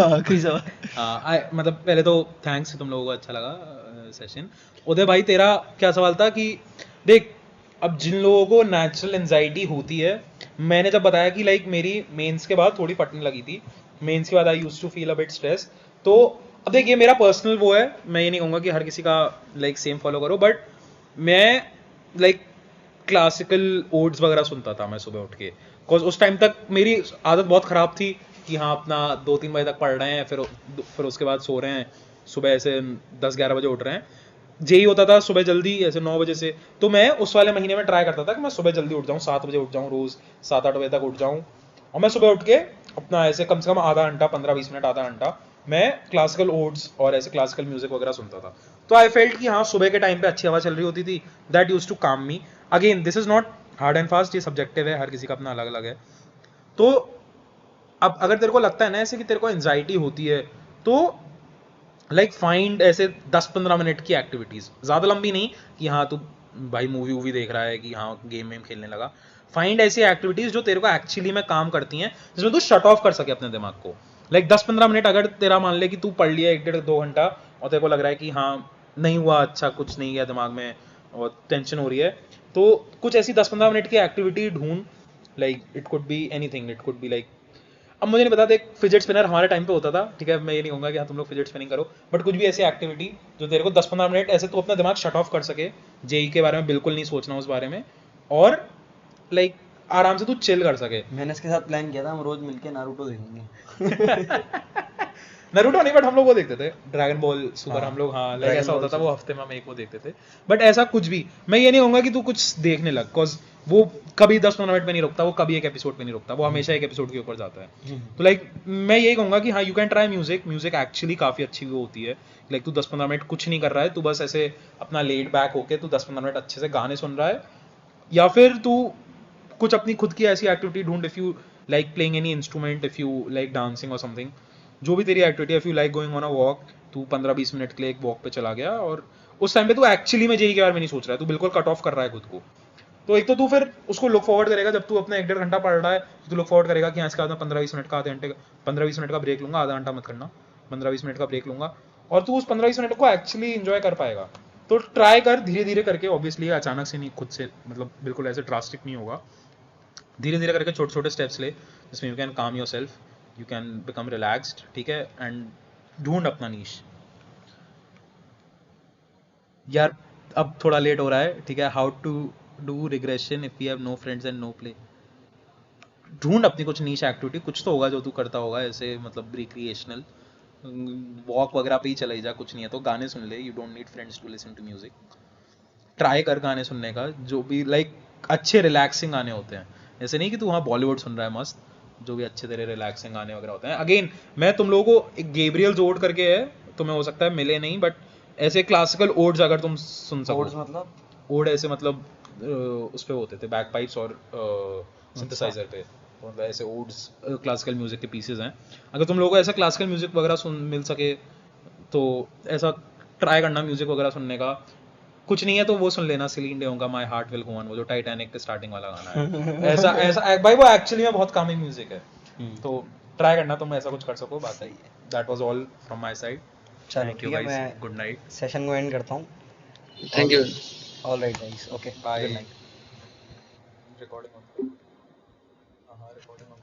आखिरी सवाल।
मतलब पहले तो थैंक्स, तुम लोगों को अच्छा लगा सेशन। उदय भाई तेरा क्या सवाल था कि देख, अब जिन लोगों को नेचुरल एंजाइटी होती है, मैंने जब बताया कि लाइक मेरी मेंस के बाद थोड़ी फटने लगी थी, मेंस के बाद I used to feel a bit stress, तो अब देख ये मेरा पर्सनल वो है, मैं ये नहीं कहूँगा कि हर किसी का लाइक सेम फॉलो करो, बट मैं लाइक क्लासिकल ओड्स वगैरह सुनता था मैं सुबह उठ के, बिकॉज उस टाइम तक मेरी आदत बहुत ख़राब थी कि हाँ अपना 2-3 बजे तक पढ़ रहे हैं, फिर उसके बाद सो रहे हैं, सुबह ऐसे 10-11 बजे उठ रहे हैं। जेई होता था सुबह जल्दी ऐसे 9 बजे से, तो मैं उस वाले महीने में ट्राई करता था कि मैं सुबह जल्दी उठ जाऊँ, 7 बजे उठ जाऊँ, रोज़ 7-8 बजे तक उठ जाऊँ, और मैं सुबह उठ के अपना ऐसे कम से कम आधा घंटा, 15-20 मिनट, आधा घंटा मैं क्लासिकल ओड्स और ऐसे क्लासिकल म्यूजिक वगैरह सुनता था। तो आई फेल्ट कि हाँ सुबह के टाइम पे अच्छी हवा चल रही होती थी, that used to calm me. Again this is not hard and fast, ये सब्जेक्टिव है, हर किसी का अपना अलग अलग है। तो अब अगर तेरे को लगता है ना ऐसे कि तेरे को एंजाइटी होती है, तो लाइक फाइंड ऐसे 10-15 मिनट की एक्टिविटीज, ज़्यादा लंबी नहीं कि हाँ तू भाई मूवी वूवी देख रहा है कि हाँ गेम वेम खेलने लगा। फाइंड ऐसी एक्टिविटीज जो तेरे को एक्चुअली में काम करती हैं, जिसमें तू शट ऑफ कर सके अपने दिमाग को। लाइक 10-15 मिनट अगर तेरा मान ले कि तू पढ़ लिया 1-1.5-2 घंटा और तेरे को लग रहा है कि हाँ नहीं हुआ अच्छा, कुछ नहीं गया दिमाग में और टेंशन हो रही है, तो कुछ ऐसी 10-15 मिनट की एक्टिविटी ढूंढ। Like it could be anything, it could be like, अब मुझे नहीं पता, देख फिजिट स्पिनर हमारे टाइम पे होता था, ठीक है, मैं ये नहीं कहूँगा कि हाँ तुम लोग फिजिट स्पिनिंग करो, बट कुछ भी ऐसी एक्टिविटी जो तेरे को 10-15 मिनट ऐसे तू अपना दिमाग शट ऑफ कर सके, जेई के बारे में बिल्कुल नहीं सोचना उस बारे में, और लाइक आराम से तू चिल कर सके।
मैंने इसके साथ प्लान किया था हम रोज मिलके नारुतो देखेंगे।
नारुतो नहीं, बट हम लोग वो देखते थे, ड्रैगन बॉल सुपर,
हाँ,
हम लोग, हाँ, लाइक
Dragon
ऐसा होता
Ball
था, वो हफ्ते में हम एक वो देखते थे। बट ऐसा कुछ भी, मैं ये नहीं कहूंगा कि तू कुछ देखने लग, बिकॉज वो कभी 10-15 मिनट पे नहीं रुकता, वो कभी एक एपिसोड पे नहीं रुकता, वो हमेशा एक एपिसोड के ऊपर जाता है। तो लाइक मैं यही कहूंगा कि हाँ, you can try music, music actually काफी अच्छी वो होती है। लाइक तू 10-15 मिनट कुछ नहीं कर रहा है, तू बस ऐसे अपना लेट बैक होके तू 10-15 मिनट अच्छे से गाने सुन रहा है, या फिर तू कुछ अपनी खुद की ऐसी एक्टिविटी ढूंढ, if you like playing any instrument, if you like dancing और समथिंग, जो भी तेरी activity, if you like going on a walk, तू 15-20 मिनट के लिए एक वॉक पे चला गया, और उस टाइम पे तू एक्चुअली में जेई के बारे में नहीं सोच रहा है, तू बिल्कुल कट ऑफ कर रहा है खुद को। तो एक तो तू फिर उसको लुक फॉरवर्ड करेगा, जब तू अपना 1-1.5 घंटा पढ़ रहा है, तो तू लुक फॉरवर्ड करेगा कि हाँ, इसके बाद मैं 15-20 मिनट का, आधे घंटे का, 15-20 मिनट का ब्रेक लूंगा, आधा घंटा मत करना, 15-20 मिनट का ब्रेक लूंगा, और तू उस 15-20 मिनट को एक्चुअली इंजॉय कर पाएगा। तो ट्राई कर धीरे धीरे करके, ऑब्वियसली अचानक से नहीं, खुद से, मतलब बिल्कुल ऐसे ड्रास्टिक नहीं होगा, धीरे धीरे करके छोटे छोटे स्टेप्स ले, जिसमें यू कैन काम your self, you can become relaxed, ठीक है, एंड ढूंढ अपना नीश। यार अब थोड़ा लेट हो रहा है, ठीक है, how to do regression if you have no friends and no play. ढूंढ अपनी कुछ नीश एक्टिविटी, कुछ तो होगा जो तू करता होगा ऐसे, मतलब रिक्रिएशनल, वॉक वगैरह पे ही चला ही जा, कुछ नहीं है तो गाने सुन ले, you don't need friends to listen to music. Try कर गाने सुनने का, जो भी लाइक अच्छे रिलैक्सिंग गाने होते हैं, ऐसे नहीं कि तू वहाँ बॉलीवुड सुन रहा है मस्त, जो भी अच्छे तेरे रिलैक्सिंग गाने वगैरह होते हैं। अगेन मैं तुम लोगों को, एक गैब्रियल जोड करके है, तुम्हें हो सकता है मिले नहीं, बट ऐसे क्लासिकल ओड्स अगर तुम सुन सको,
कोड्स मतलब
ओड ऐसे मतलब उस पे होते थे बैक पाइप्स और सिंथेसाइजर पे, तो मतलब ऐसे ओड्स क्लासिकल म्यूजिक के पीसेज हैं। अगर तुम लोगों को ऐसा क्लासिकल म्यूजिक वगैरह सुन मिल सके, तो ऐसा ट्राई करना म्यूजिक वगैरह सुनने का। कुछ नहीं है तो वो सुन लेना, सिलीन डियोन का my heart will go on, वो जो टाइटैनिक के स्टार्टिंग वाला गाना है, ऐसा ऐसा भाई, वो एक्चुअली में बहुत कामिंग म्यूजिक है, तो ट्राई करना तुम ऐसा कुछ कर सको। बात
सही है।
That was all from my side.
चलो
थैंक यू
ठीक है,
गाइस,
मैं
गुड नाइट,
सेशन को एंड करता हूँ।
Thank you.
All right guys, okay,
bye.
Good night.
Recording on, हाँ रिकॉर्डिंग ऑन।